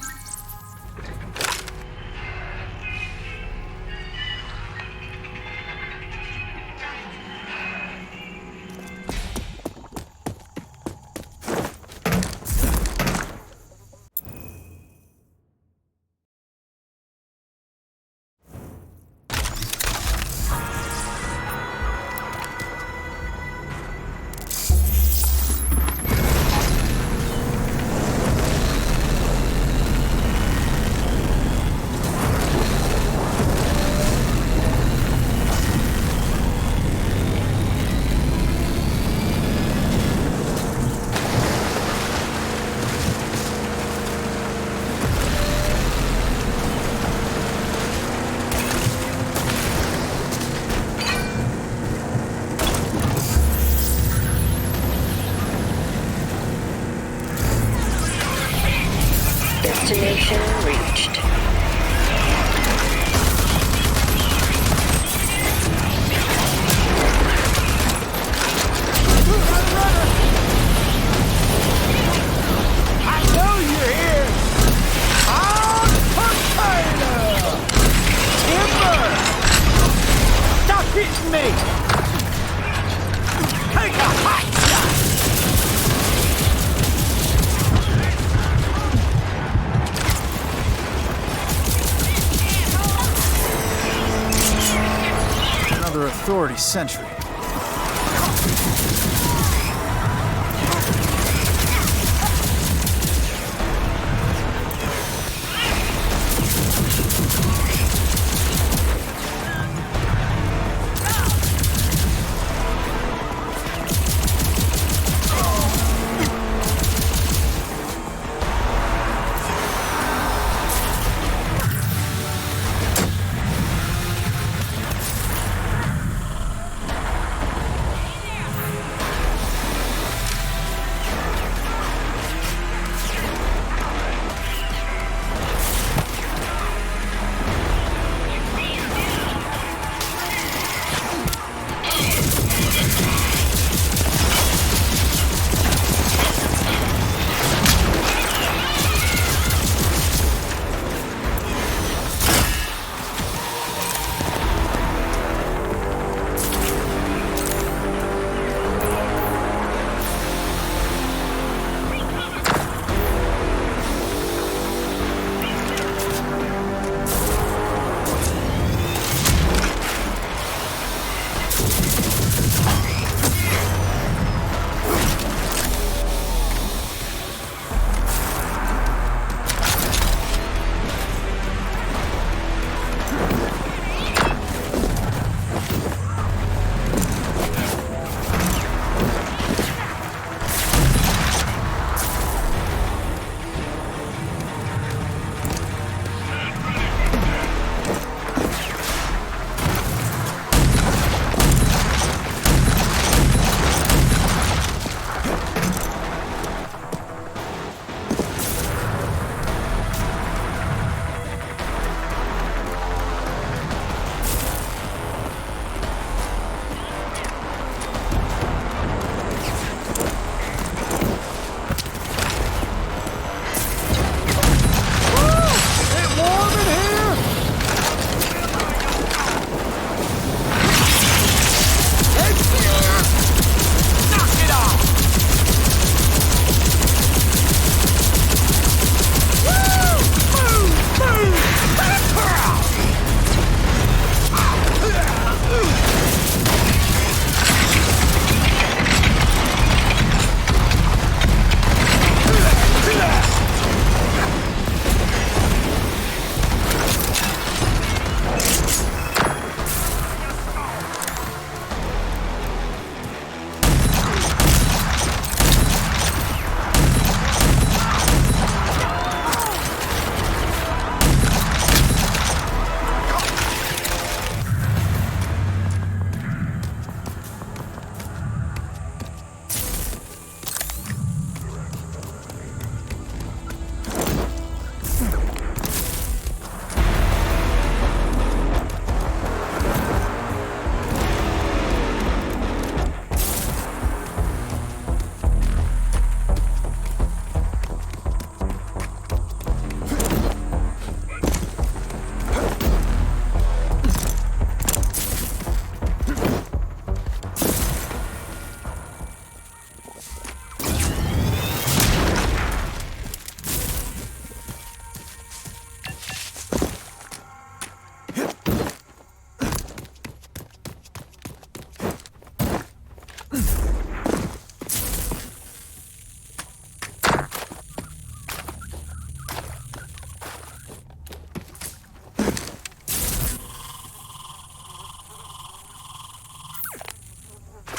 me! Take a hot shot! Another authority sentry.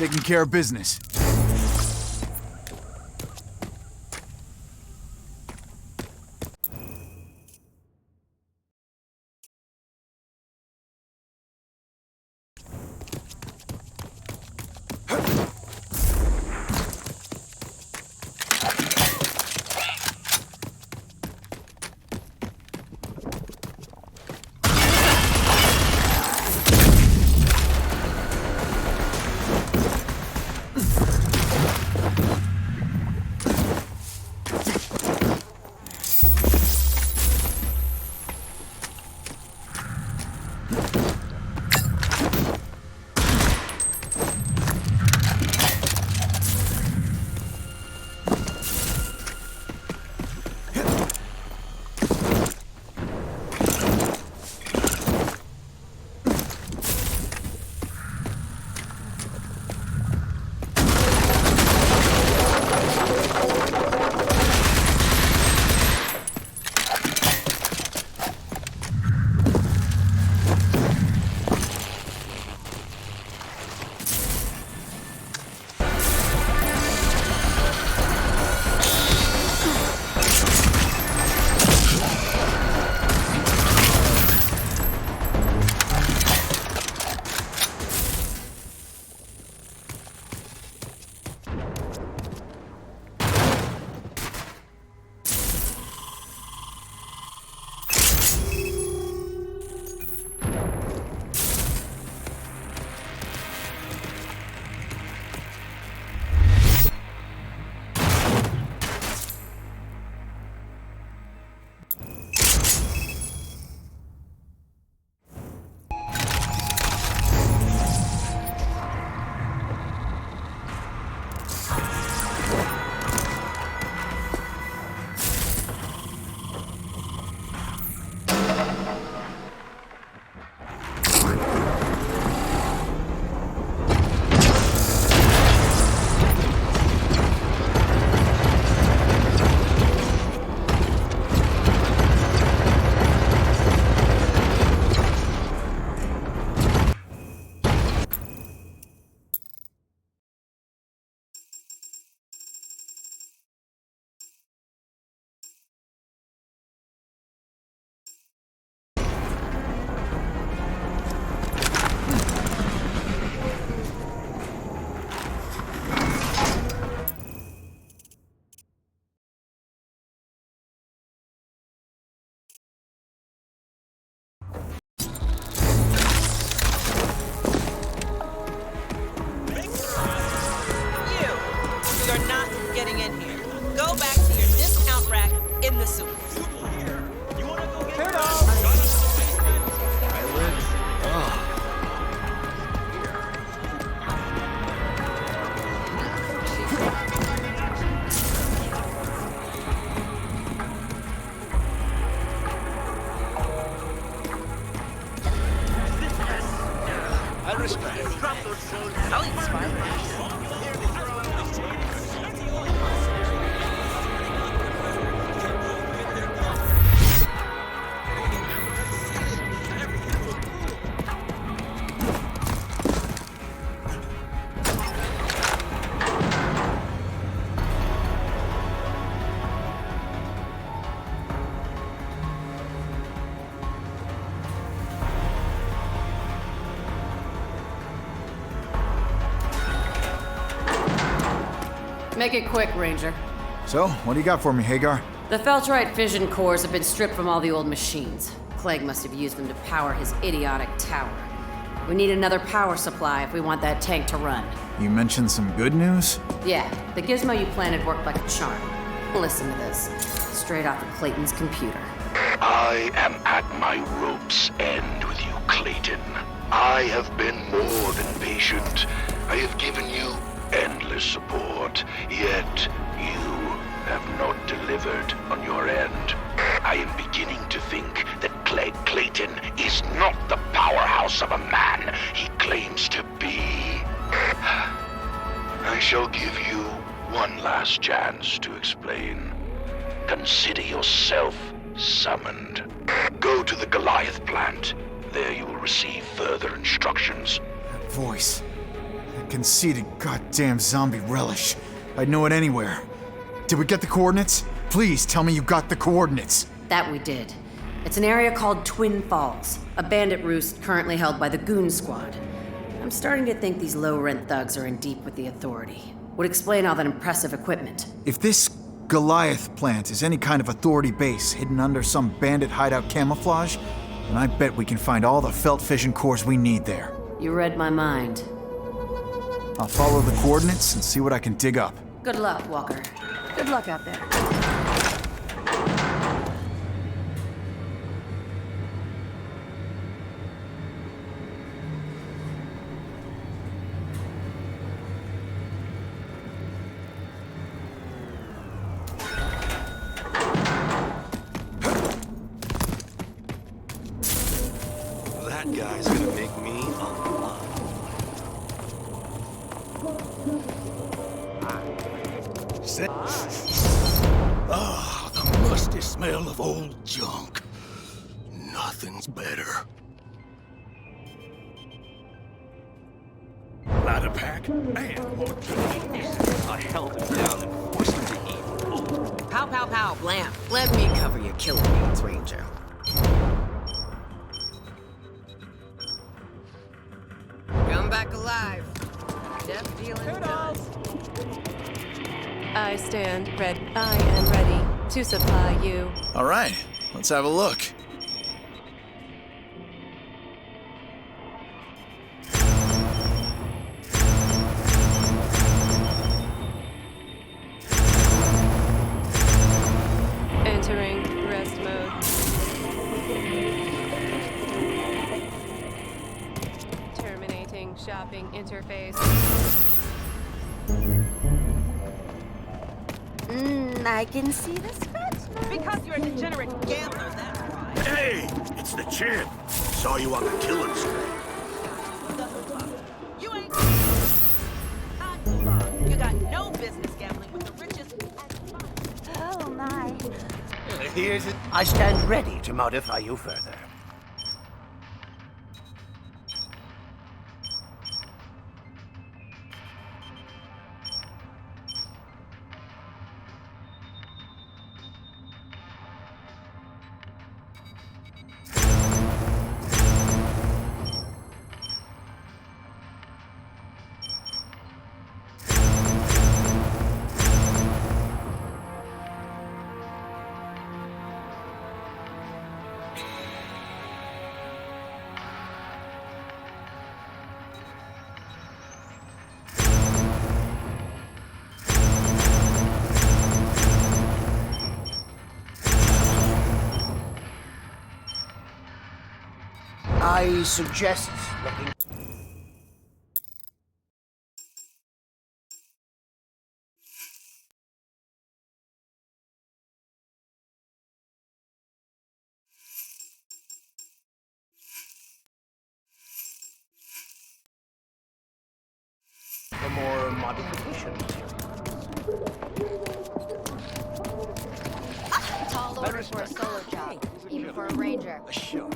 Taking care of business. Make it quick, Ranger. So, what do you got for me, Hagar? The Feltrite fission cores have been stripped from all the old machines. Clegg must have used them to power his idiotic tower. We need another power supply if we want that tank to run. You mentioned some good news? Yeah, the gizmo you planted worked like a charm. Listen to this. Straight off of Clayton's computer. I am at my rope's end with you, Clayton. I have been more than patient. I have given you endless support, yet you have not delivered on your end. I am beginning to think that Clegg Clayton is not the powerhouse of a man he claims to be. I shall give you one last chance to explain. Consider yourself summoned. Go to the Goliath plant. There you will receive further instructions. That voice. That conceited goddamn zombie relish. I'd know it anywhere. Did we get the coordinates? Please tell me you got the coordinates. That we did. It's an area called Twin Falls, a bandit roost currently held by the Goon Squad. I'm starting to think these low-rent thugs are in deep with the Authority. Would explain all that impressive equipment. If this Goliath plant is any kind of Authority base hidden under some bandit hideout camouflage, then I bet we can find all the felt fission cores we need there. You read my mind. I'll follow the coordinates and see what I can dig up. Good luck, Walker. Good luck out there. That guy's gonna make me a lot. Ah, the musty smell of old junk. Nothing's better. Ladder pack and more dirty. I held him down and forced him to eat. Pow, pow, pow, blam. Let me cover your killing needs, Ranger. Come back alive. Death feeling done. I am ready to supply you. All right, let's have a look. Entering rest mode. Terminating shopping interface. I can see the scratch marks. Because you're a degenerate gambler, that's why. Hey, it's the champ. Saw you on the killing spree. You ain't... You got no business gambling with the richest... Oh, my. Here's it. I stand ready to modify you further. I suggest looking modification materials. Tall order for a solo job, even for a ranger. A shark.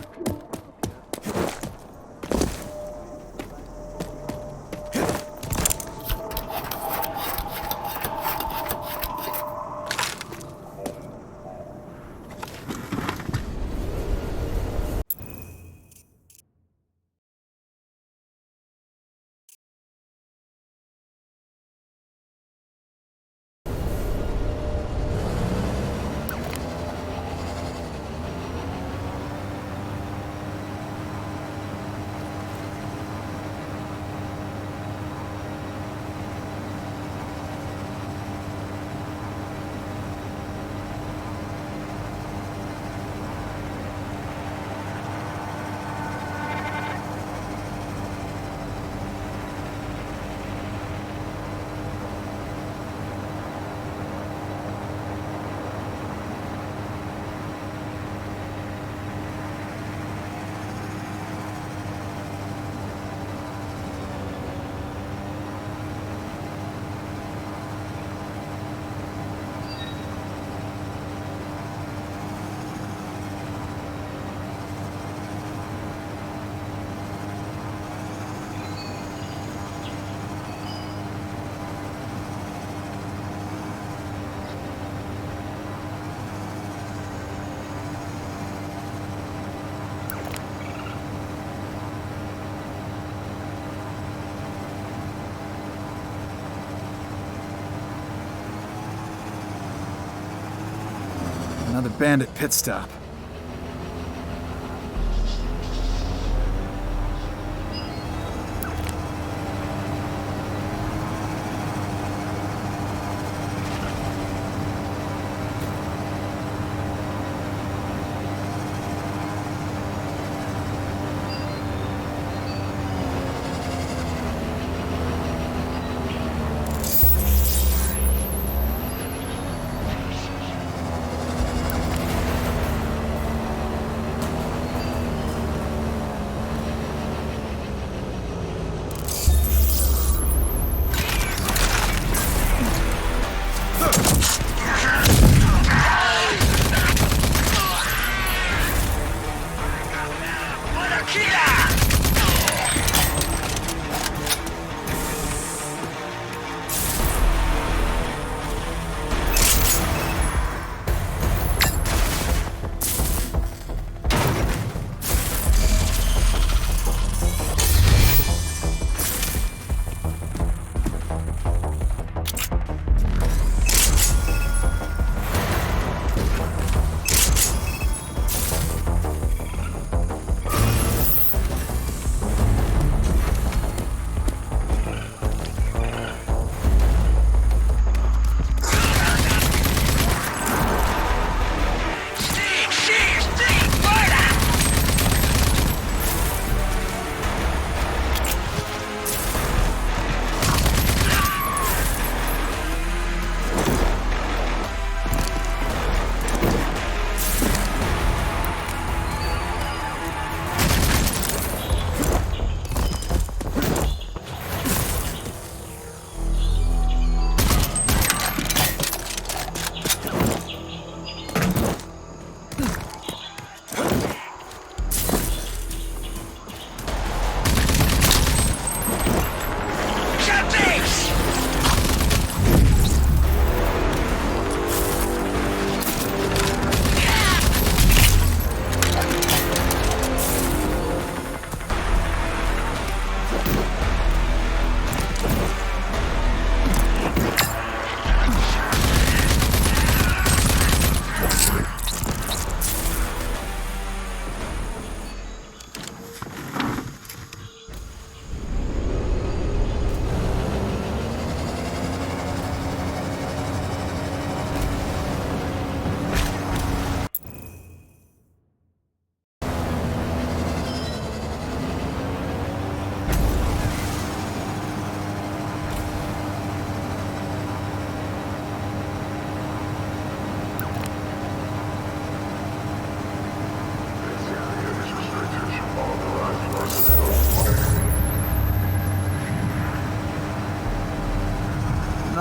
Another bandit pit stop.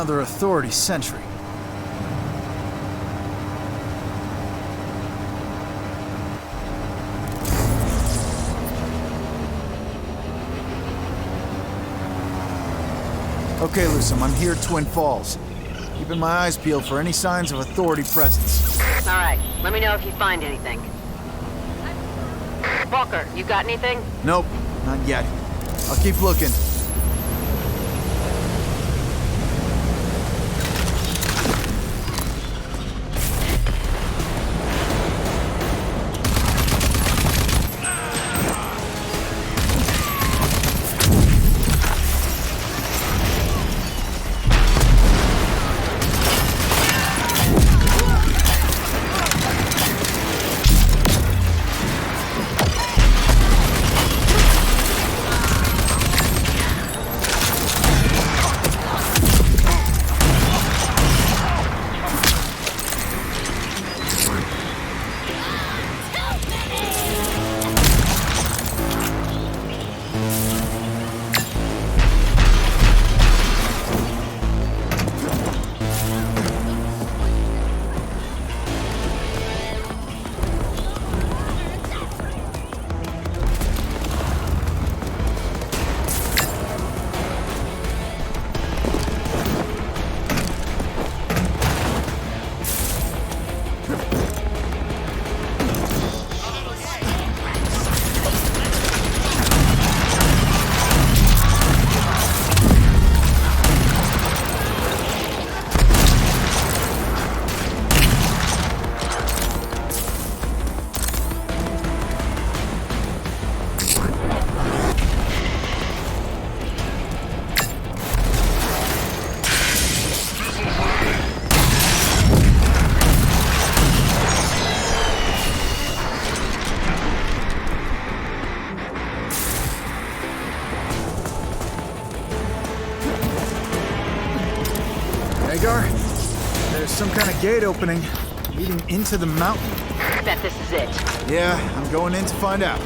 Another Authority sentry. Okay, Lusum, I'm here at Twin Falls. Keeping my eyes peeled for any signs of Authority presence. All right, let me know if you find anything. Walker, you got anything? Nope, not yet. I'll keep looking. There's some kind of gate opening, leading into the mountain. Bet this is it. Yeah, I'm going in to find out.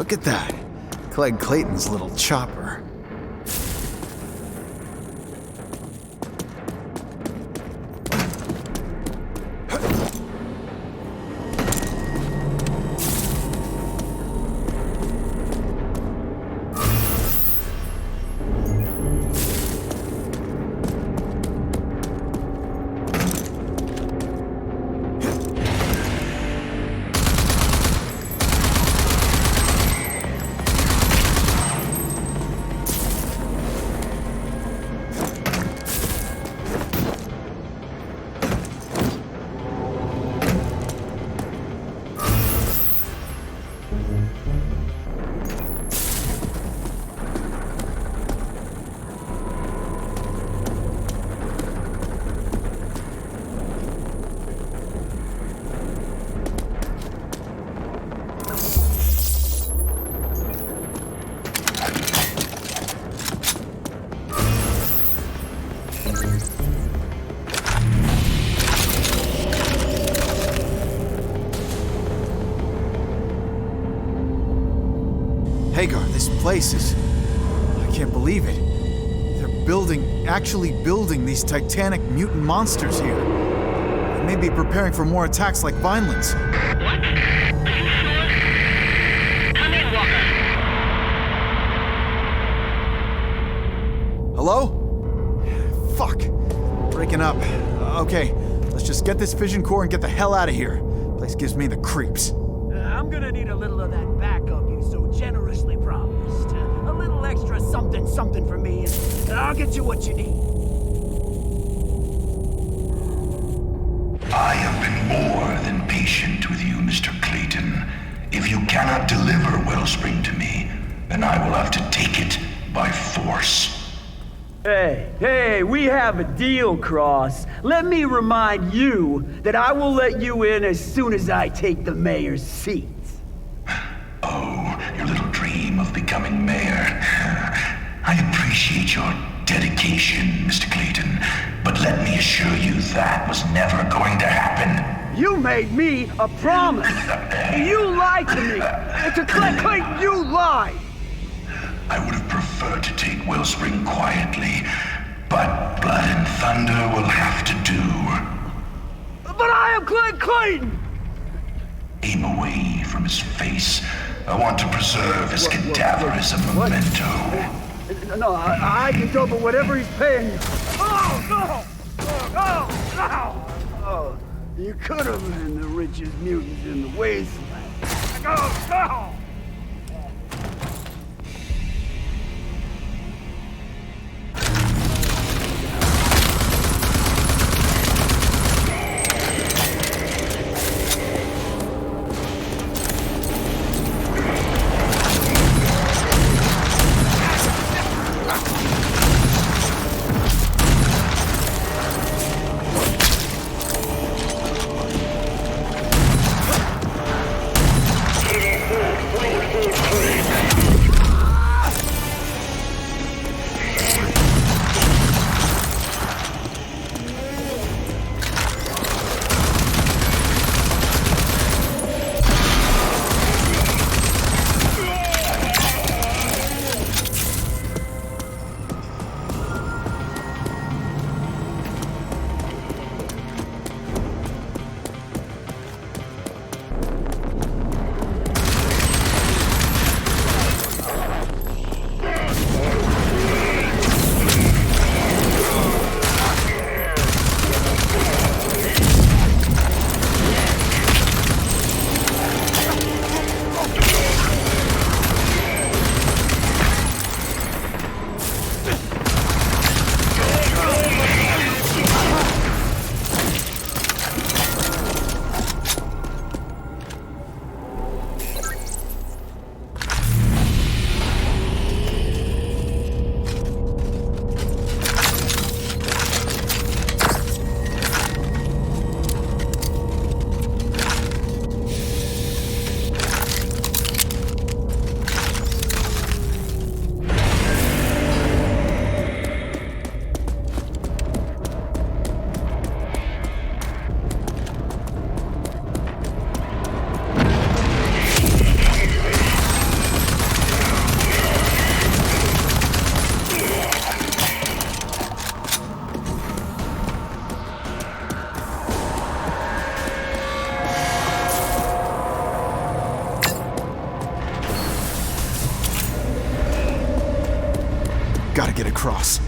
Look at that. Clegg Clayton's little chopper. Hagar, this place is... I can't believe it. They're actually building these titanic mutant monsters here. They may be preparing for more attacks like Vineland's. What? Are you sure? Come in, Walker. Hello? Fuck. Breaking up. Okay, let's just get this fission core and get the hell out of here. Place gives me the creeps. I'm gonna need a little of that backup you so generously promised. A little extra something for me, and I'll get you what you need. I have been more than patient with you, Mr. Clayton. If you cannot deliver Wellspring to me, then I will have to take it by force. Hey, we have a deal, Cross. Let me remind you that I will let you in as soon as I take the mayor's seat. Oh, your little dream of becoming mayor. I appreciate your dedication, Mr. Clayton, but let me assure you that was never going to happen. You made me a promise. You lied to me. To Clayton, you lied. I would have preferred to take Wellspring quietly, but Blood and Thunder will have to do. But I am Clayton! Aim away from his face. I want to preserve his cadaver as a memento. No, I can go for whatever he's paying you. Oh, no! Oh, you could have been the richest mutant in the Wasteland. Go! Gotta get across.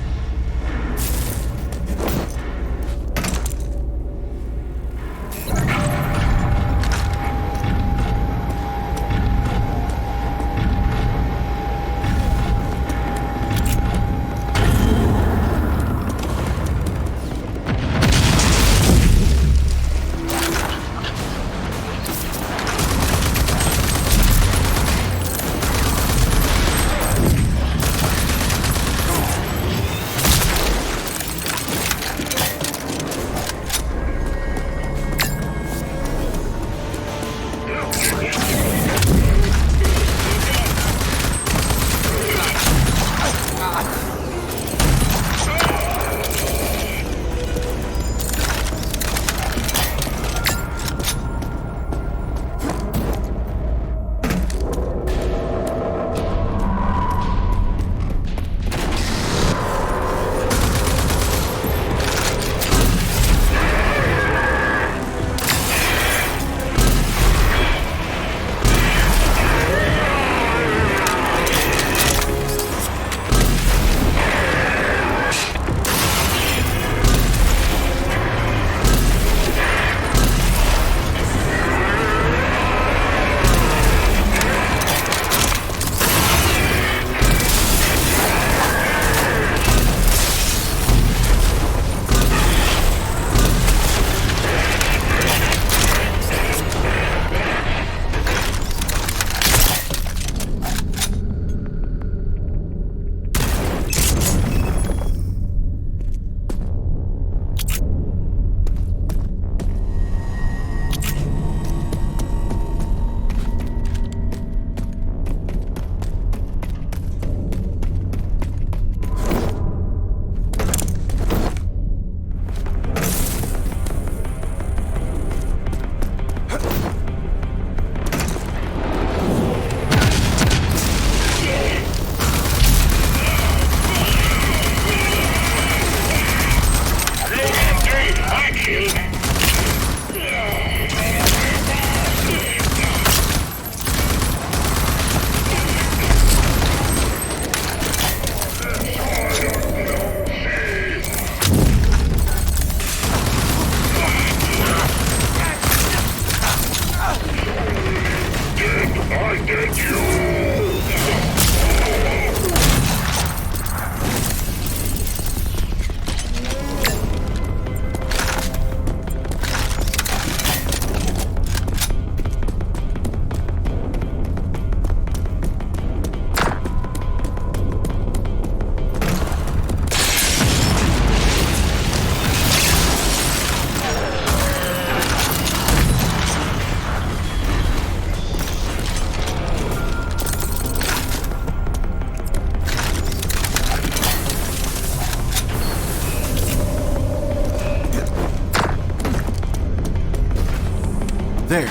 There.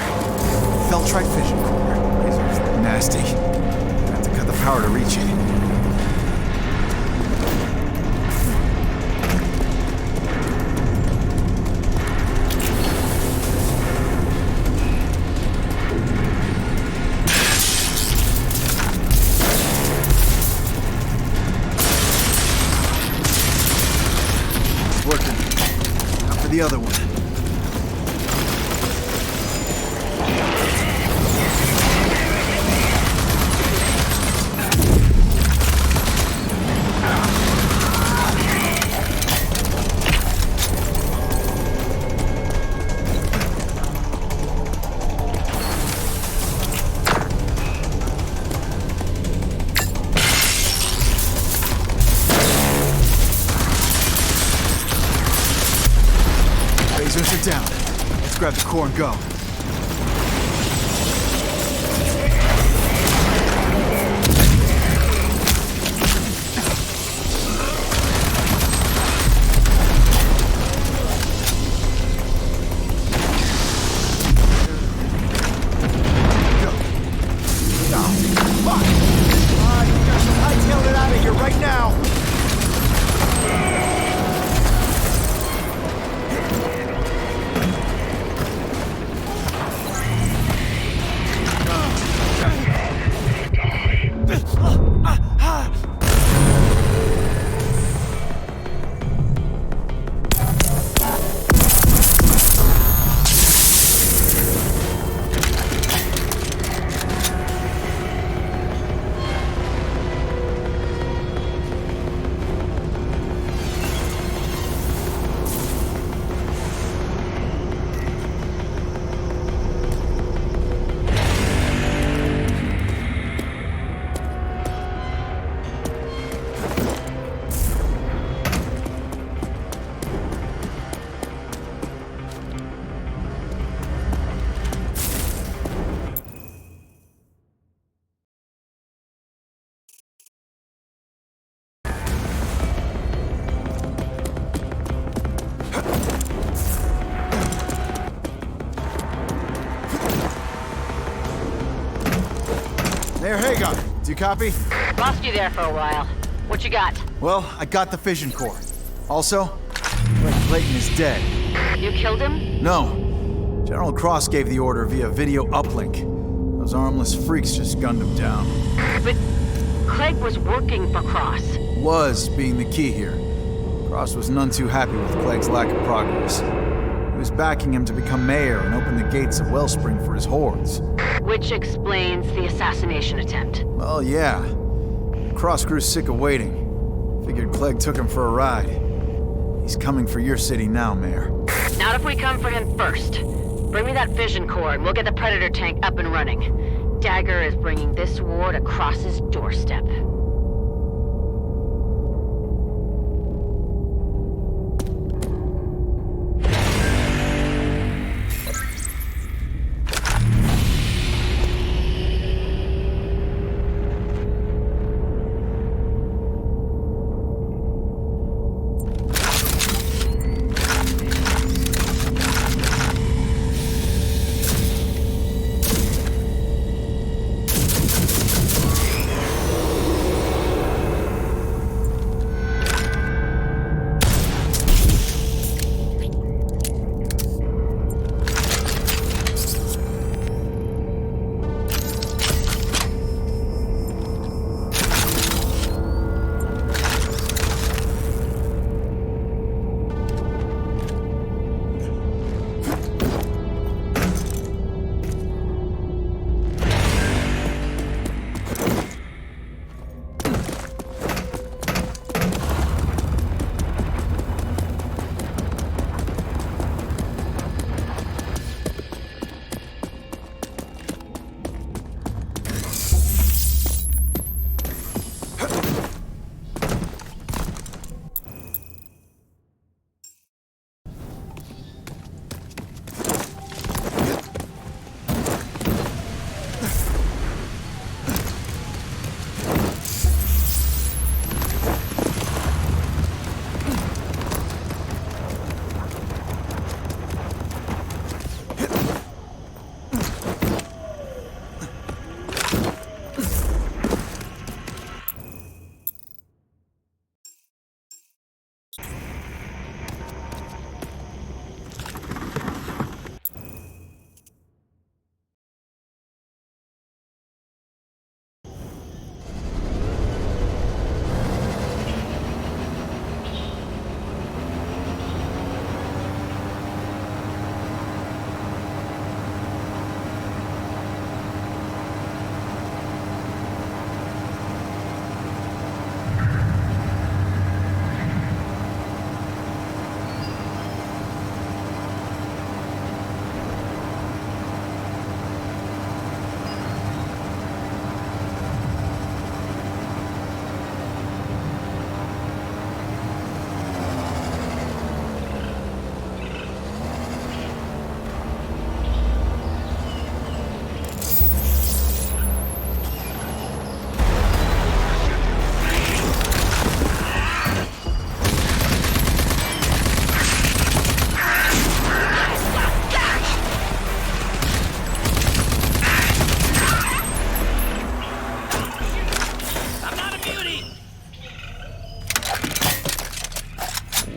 Feltrite fission core. These are nasty. I have to cut the power to reach it. Working. Now for the other one. Lasers are down. Let's grab the core and go. Do you copy? Lost you there for a while. What you got? Well, I got the fission core. Also, Clayton is dead. You killed him? No. General Cross gave the order via video uplink. Those armless freaks just gunned him down. But Clegg was working for Cross. Was being the key here. Cross was none too happy with Clegg's lack of progress. He was backing him to become mayor and open the gates of Wellspring for his hordes. Which explains the assassination attempt. Well, yeah. Cross grew sick of waiting. Figured Clegg took him for a ride. He's coming for your city now, Mayor. Not if we come for him first. Bring me that fission core and we'll get the Predator tank up and running. Dagger is bringing this war to Cross's doorstep.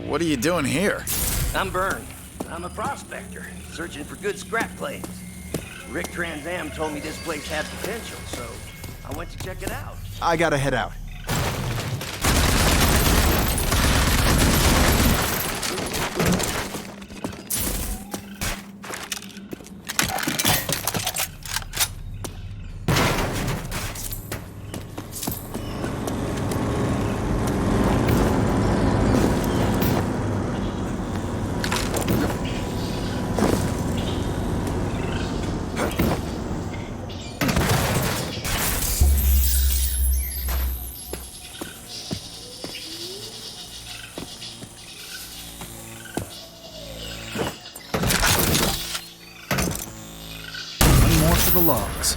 What are you doing here? I'm burned. I'm a prospector, searching for good scrap plates. Rick Transam told me this place had potential, so I went to check it out. I gotta head out. The logs.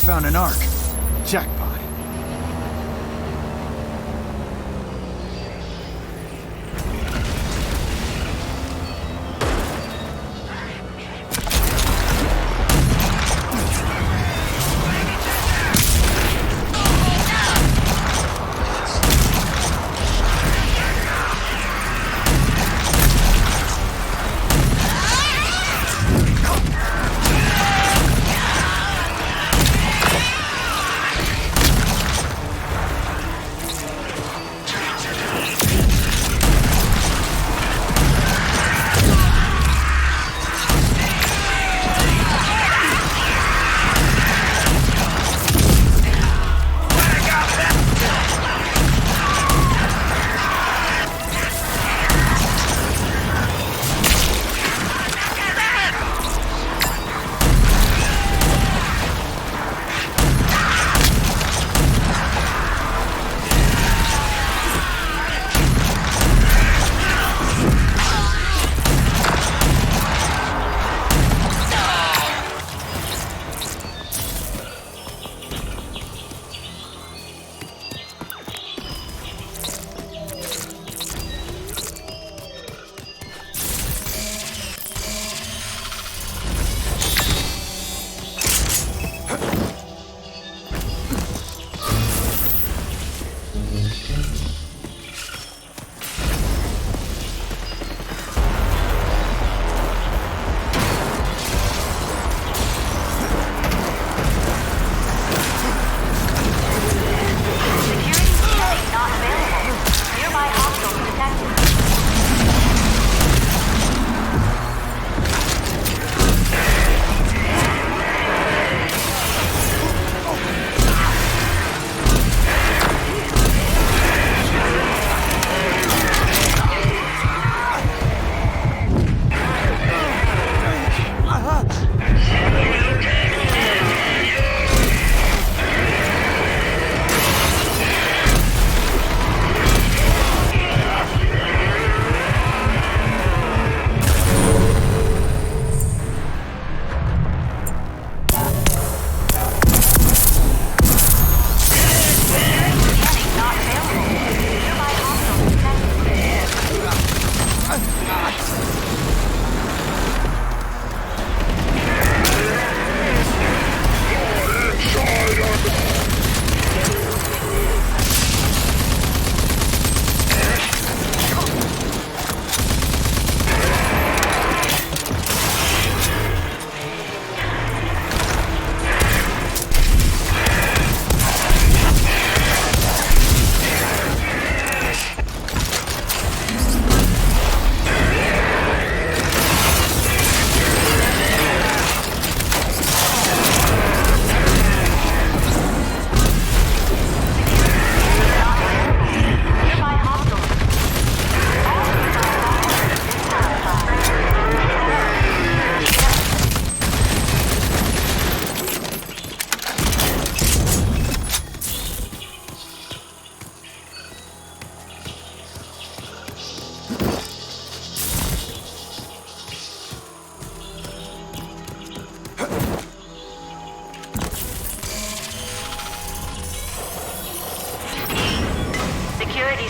Found an arc. Jackpot.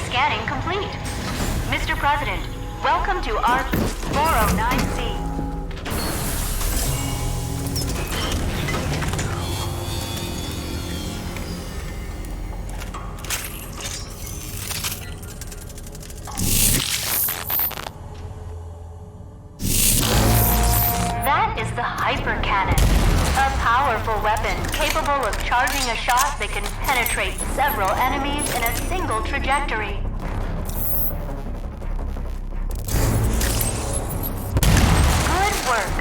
Scanning complete. Mr. President, welcome to ARC 409C. That is the hyper cannon, a powerful weapon capable of charging a shot that can penetrate several enemies in a single trajectory. Good work.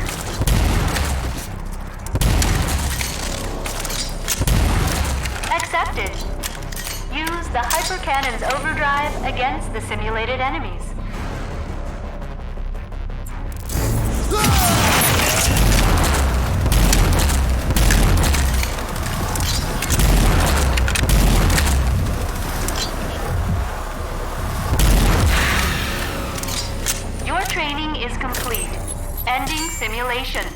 Accepted. Use the hyper cannon's overdrive against the simulated enemies. Training is complete. Ending simulation.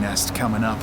nest coming up.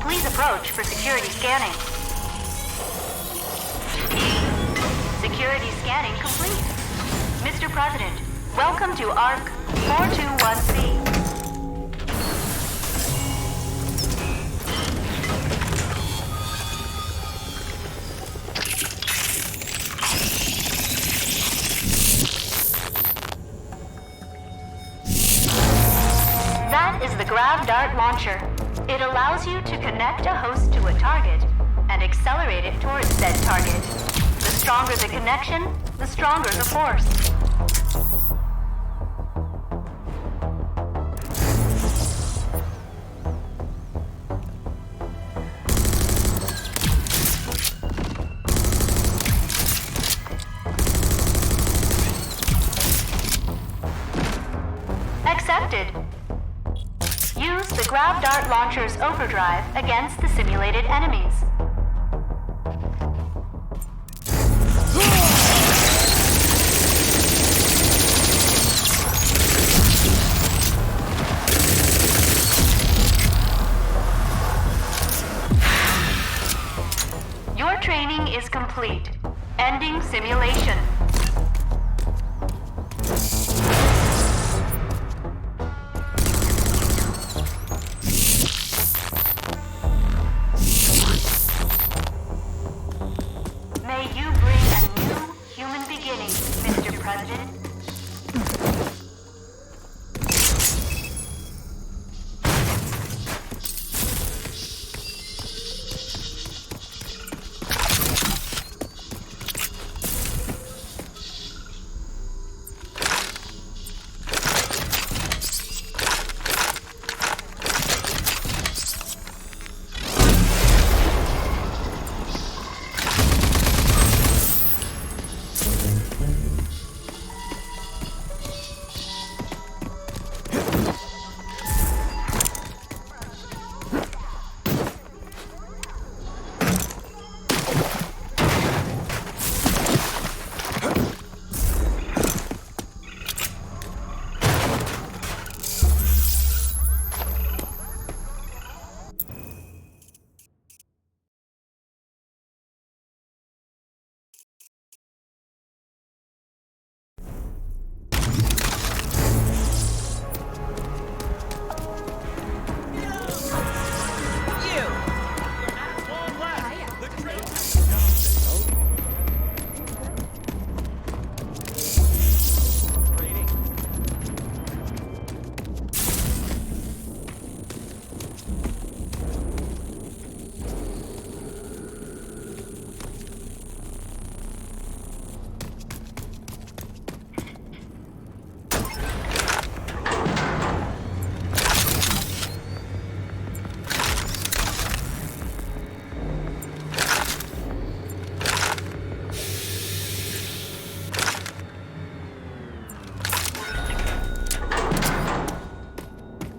Please approach for security scanning. Security scanning complete. Mr. President, welcome to ARC 421C. That is the Grav Dart Launcher. It allows you to connect a host to a target and accelerate it towards said target. The stronger the connection, the stronger the force. Accepted. Use the Grav Dart Launcher's overdrive against the simulated enemies. Your training is complete. Ending simulation. May you bring a new human beginning, Mr. President.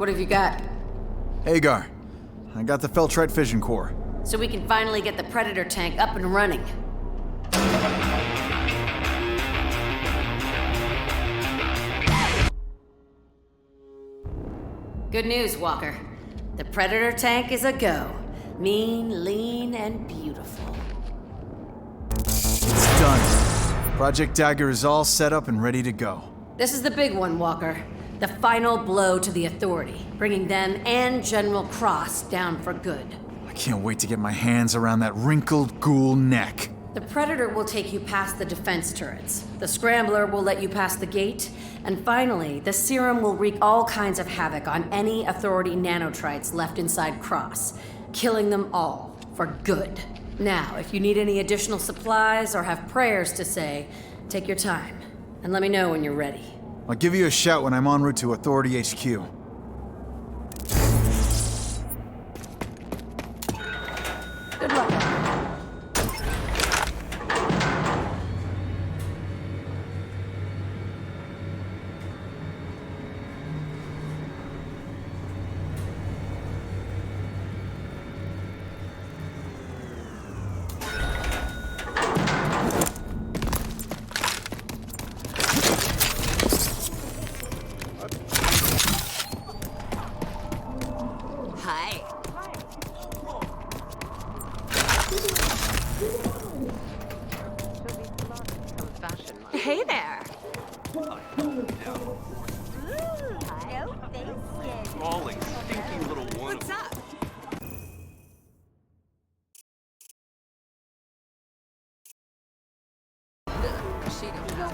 What have you got? Hagar, I got the Feltrite Fission Core. So we can finally get the Predator tank up and running. Good news, Walker. The Predator tank is a go. Mean, lean, and beautiful. It's done. Project Dagger is all set up and ready to go. This is the big one, Walker. The final blow to the Authority, bringing them and General Cross down for good. I can't wait to get my hands around that wrinkled ghoul neck. The Predator will take you past the defense turrets. The Scrambler will let you past the gate. And finally, the Serum will wreak all kinds of havoc on any Authority nanotrites left inside Cross, killing them all for good. Now, if you need any additional supplies or have prayers to say, take your time and let me know when you're ready. I'll give you a shout when I'm en route to Authority HQ. Good luck. Hey there. Falling, stinky little one. What's up? She don't know.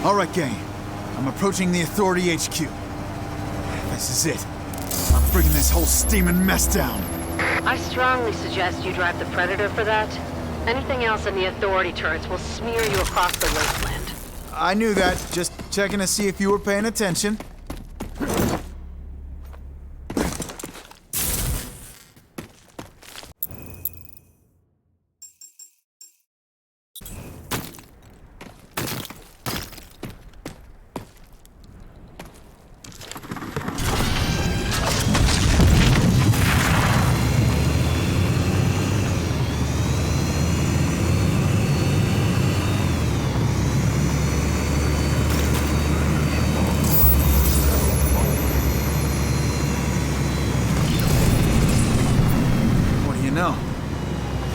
All right, gang. I'm approaching the Authority HQ. This is it. I'm bringing this whole steaming mess down. I strongly suggest you drive the Predator for that. Anything else in the Authority turrets will smear you across the wasteland. I knew that. Just checking to see if you were paying attention.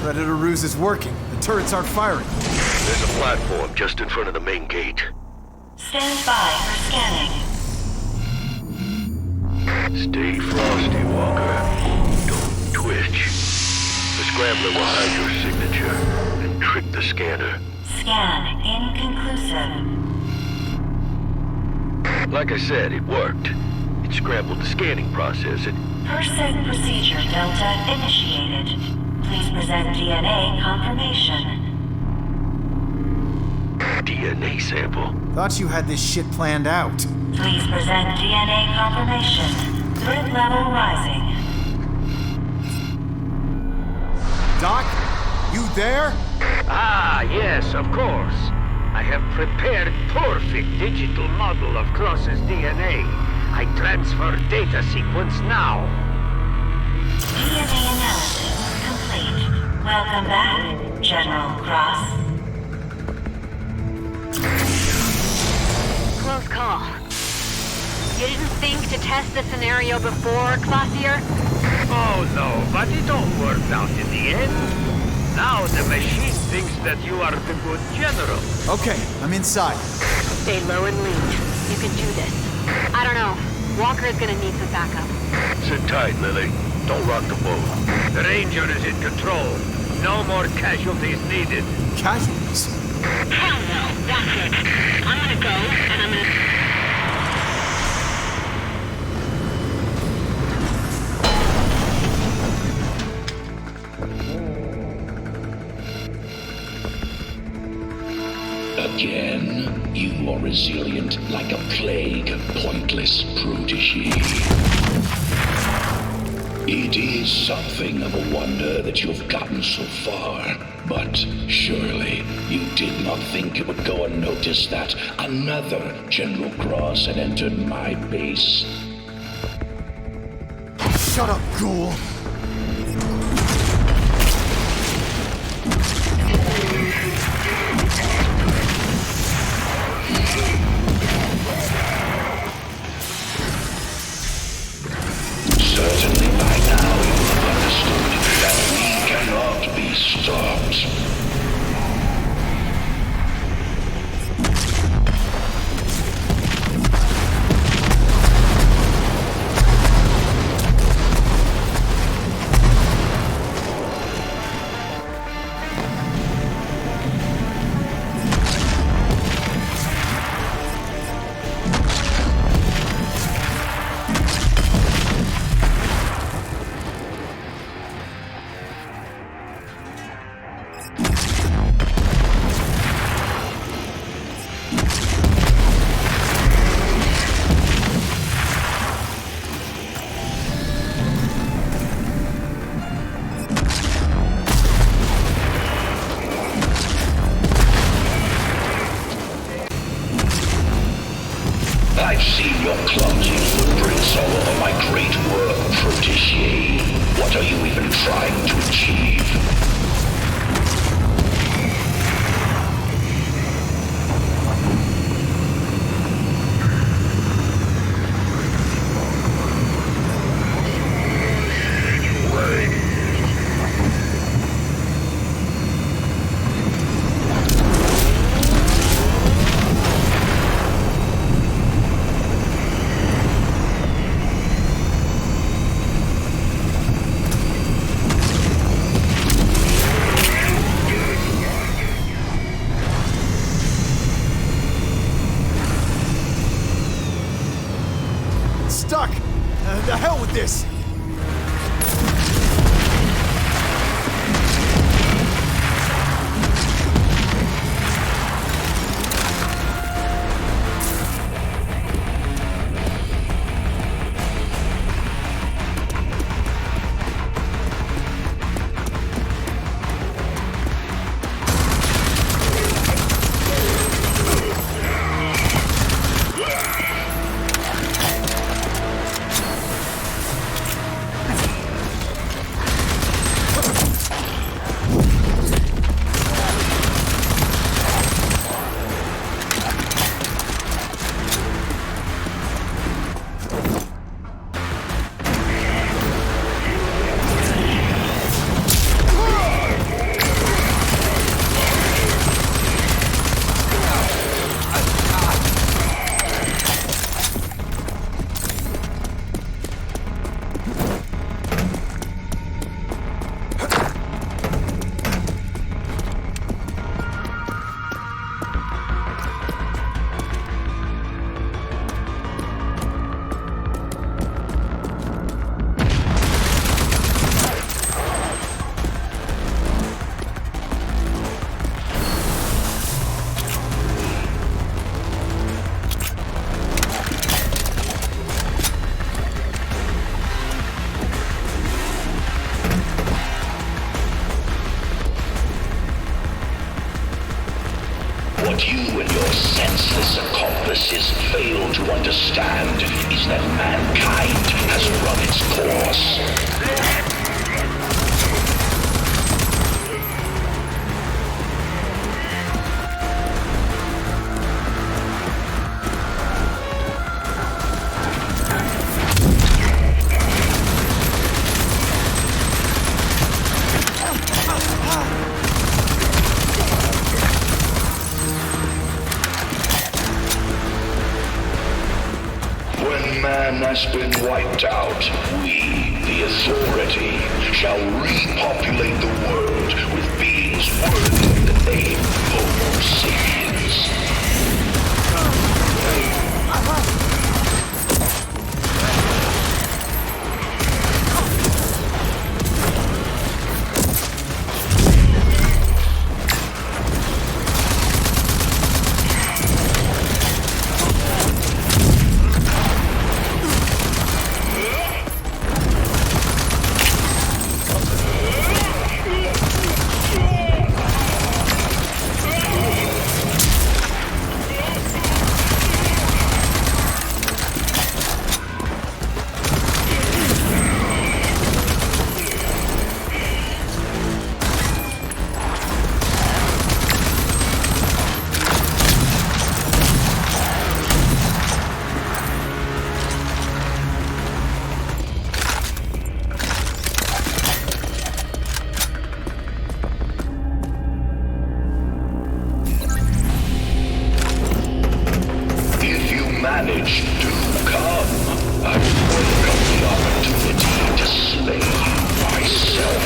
Predator ruse is working. The turrets aren't firing. There's a platform just in front of the main gate. Stand by for scanning. Stay frosty, Walker. Don't twitch. The Scrambler will hide your signature and trick the scanner. Scan inconclusive. Like I said, it worked. It scrambled the scanning process and... Person procedure Delta initiated. Please present DNA confirmation. DNA sample. Thought you had this shit planned out. Please present DNA confirmation. Threat level rising. Doc, you there? Ah, yes, of course. I have prepared perfect digital model of Cross's DNA. I transfer data sequence now. DNA analysis complete. Welcome back, General Cross. Close call. You didn't think to test the scenario before, Classier? Oh no, but it all worked out in the end. Now the machine thinks that you are the good general. Okay, I'm inside. Stay low and lean. You can do this. I don't know. Walker is gonna need some backup. Sit tight, Lily. Don't rock the boat. The Ranger is in control. No more casualties needed. Casualties? Hell no. That's it. I'm gonna go, and I'm gonna... Again, you are resilient like a plague, pointless protege. It is something of a wonder that you've gotten so far, but surely you did not think it would go unnoticed that another General Cross had entered my base. Shut up, ghoul! Certainly by now you have understood that we cannot be stopped. I've seen your clumsy footprints all over my great work, protege. What are you even trying to achieve? Stuck! The hell with this! What you and your senseless accomplices fail to understand is that mankind has run its course. Man has been wiped out, we, the Authority, shall repopulate the world with beings worthy of the name Homo sapiens. Manage to come. I welcome the opportunity to slay you myself.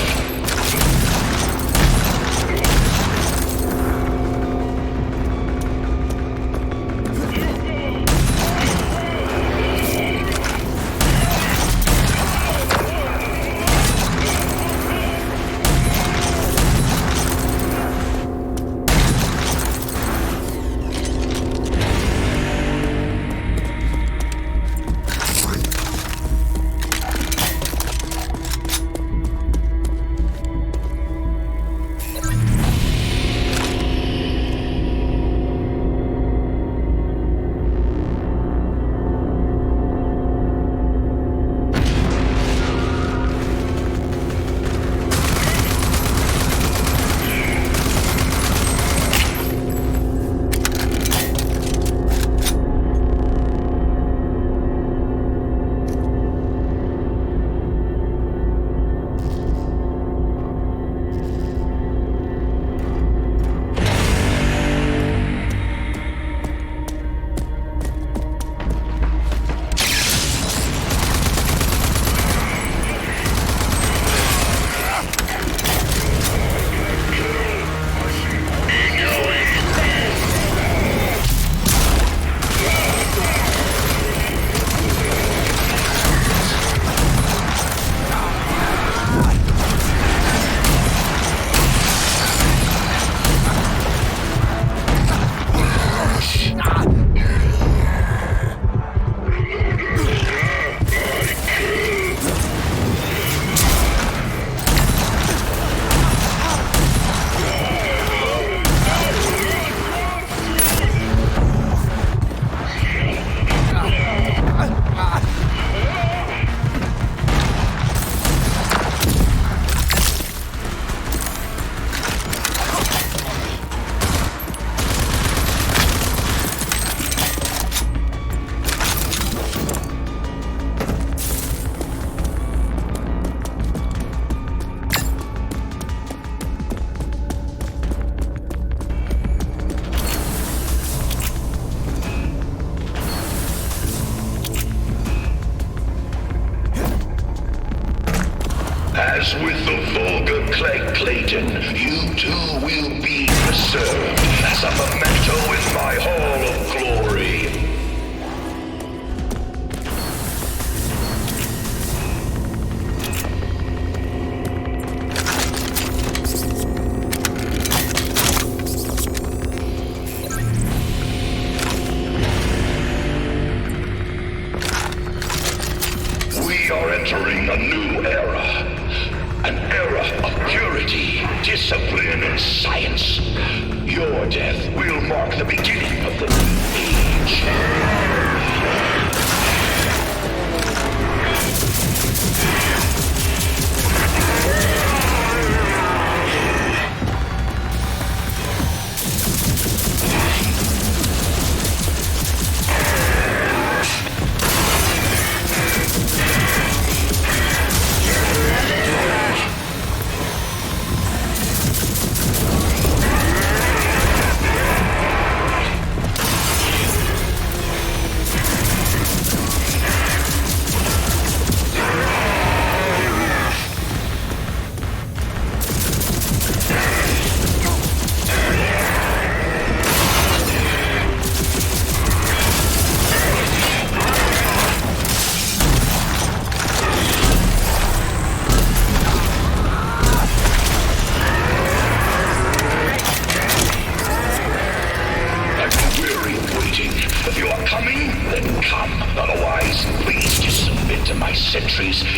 mark the beginning of the new age.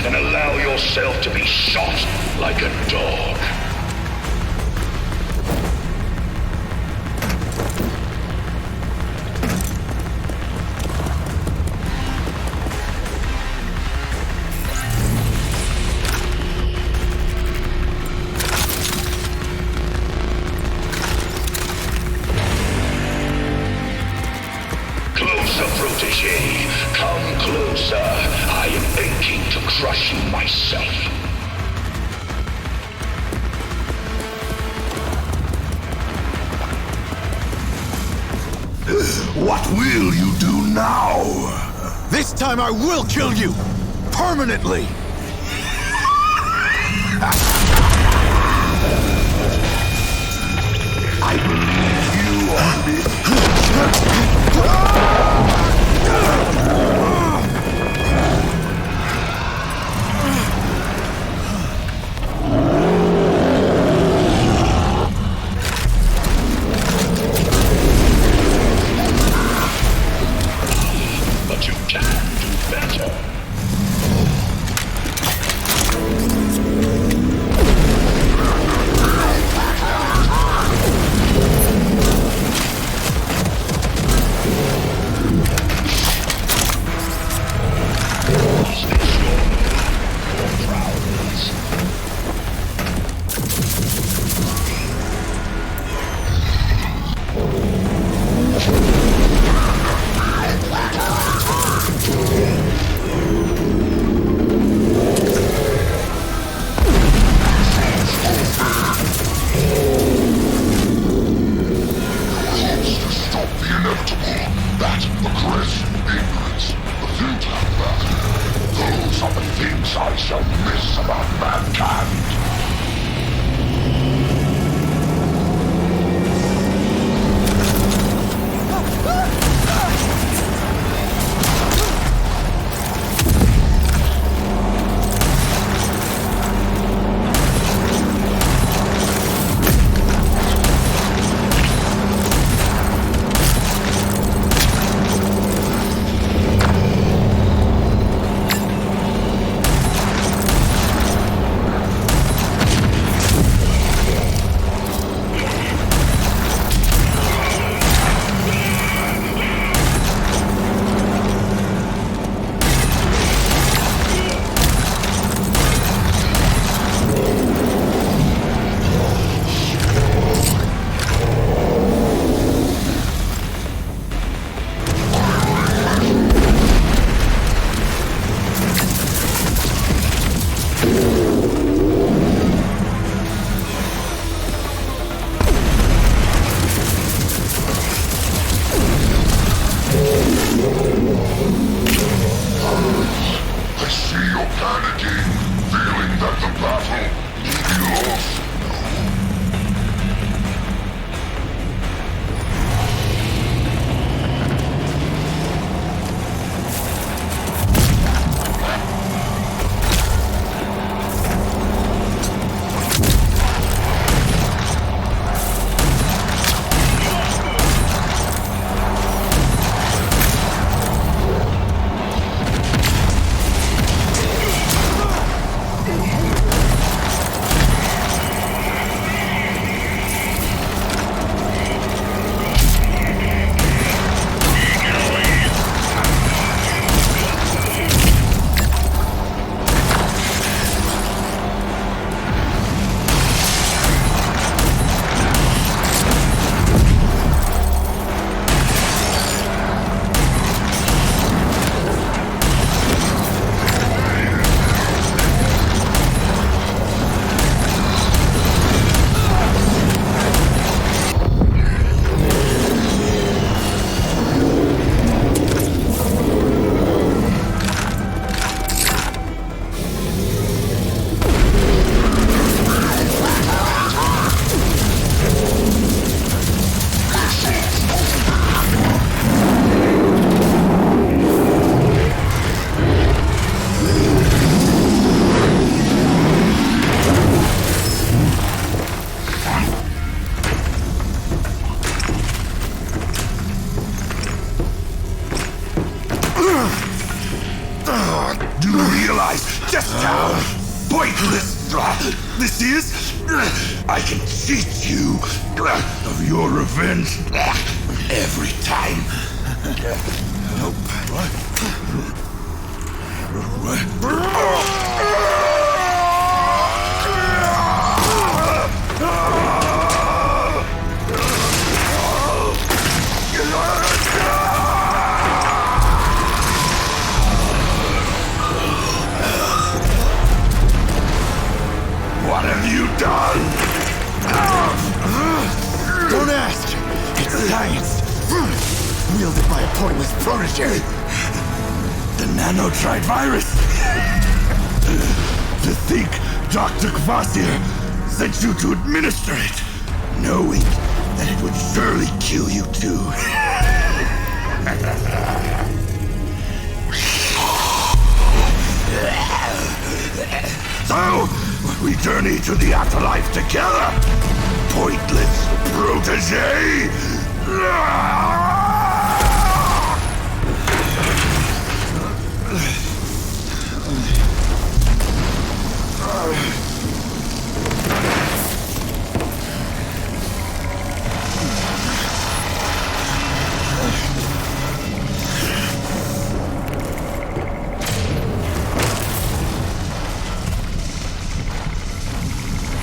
And allow yourself to be shot like a dog. Closer, protege. Come closer. I am aching to crush you myself. What will you do now? This time I will kill you! Permanently! I believe you are this. But you can do better. I shall miss about mankind. lies just down. Pointless. This is... I can cheat you of your revenge every time. Nope. What have you done? Don't ask. It's science. Wielded by a pointless protege. The nanotrite virus. To think Dr. Kvasir sent you to administer it, knowing that it would surely kill you too. So, we journey to the afterlife together. Pointless protege.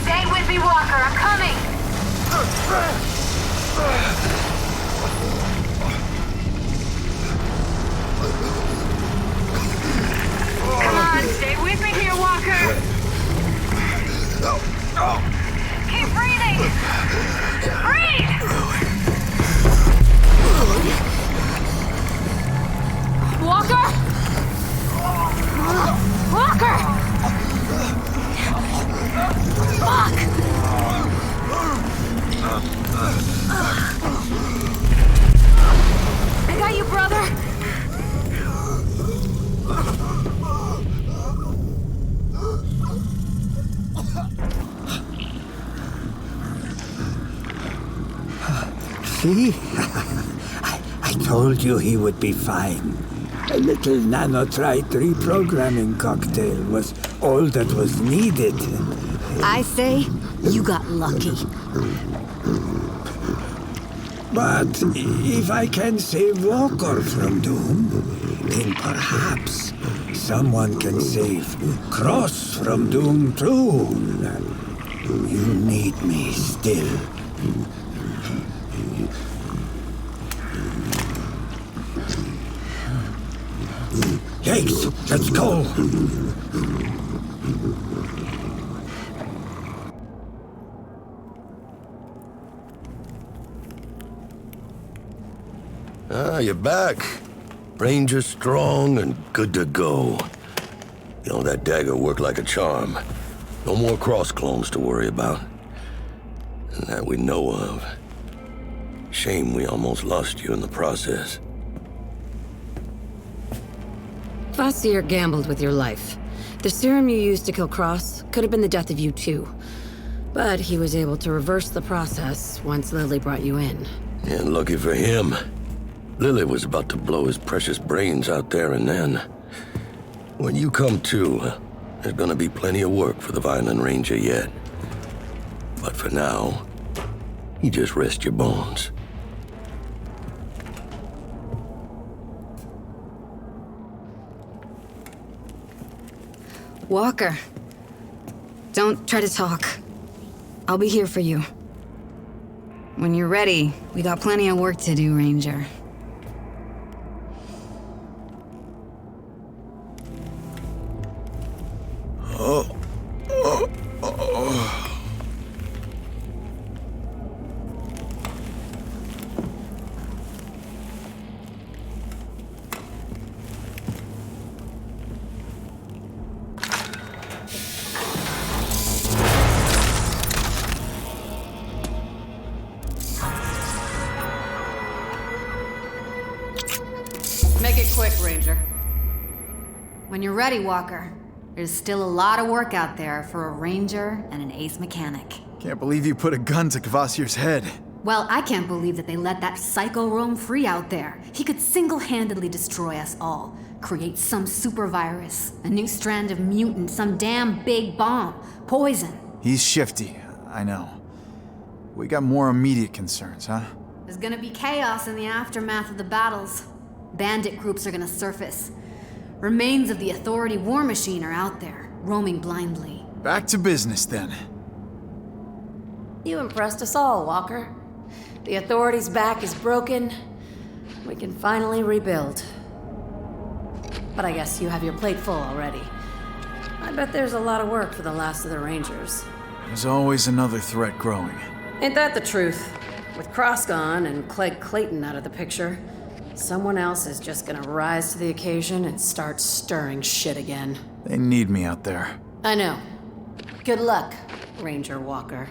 Stay with me, Walker. I'm coming. Come on, stay with me here, Walker. Keep breathing. Breathe. Walker! Walker! Fuck! I got you, brother! See? I told you he would be fine. A little nanotrite reprogramming cocktail was all that was needed. I say, you got lucky. But if I can save Walker from doom, then perhaps someone can save Cross from doom too. You need me still. Jakes, let's go! Ah, you're back. Ranger strong and good to go. You know, that dagger worked like a charm. No more cross clones to worry about. And that we know of. Shame we almost lost you in the process. Kvasir gambled with your life. The serum you used to kill Cross could have been the death of you too. But he was able to reverse the process once Lily brought you in. And lucky for him, Lily was about to blow his precious brains out there and then. When you come to, there's gonna be plenty of work for the Violent Ranger yet. But for now, you just rest your bones. Walker, don't try to talk. I'll be here for you. When you're ready, we got plenty of work to do, Ranger. Make it quick, Ranger. When you're ready, Walker, there's still a lot of work out there for a Ranger and an ace mechanic. Can't believe you put a gun to Kvasir's head. Well, I can't believe that they let that psycho roam free out there. He could single-handedly destroy us all. Create some super virus, a new strand of mutant, some damn big bomb, poison. He's shifty, I know. We got more immediate concerns, huh? There's gonna be chaos in the aftermath of the battles. Bandit groups are gonna surface. Remains of the Authority war machine are out there, roaming blindly. Back to business, then. You impressed us all, Walker. The Authority's back is broken. We can finally rebuild. But I guess you have your plate full already. I bet there's a lot of work for the last of the Rangers. There's always another threat growing. Ain't that the truth? With Cross gone and Clegg Clayton out of the picture, someone else is just gonna rise to the occasion and start stirring shit again. They need me out there. I know. Good luck, Ranger Walker.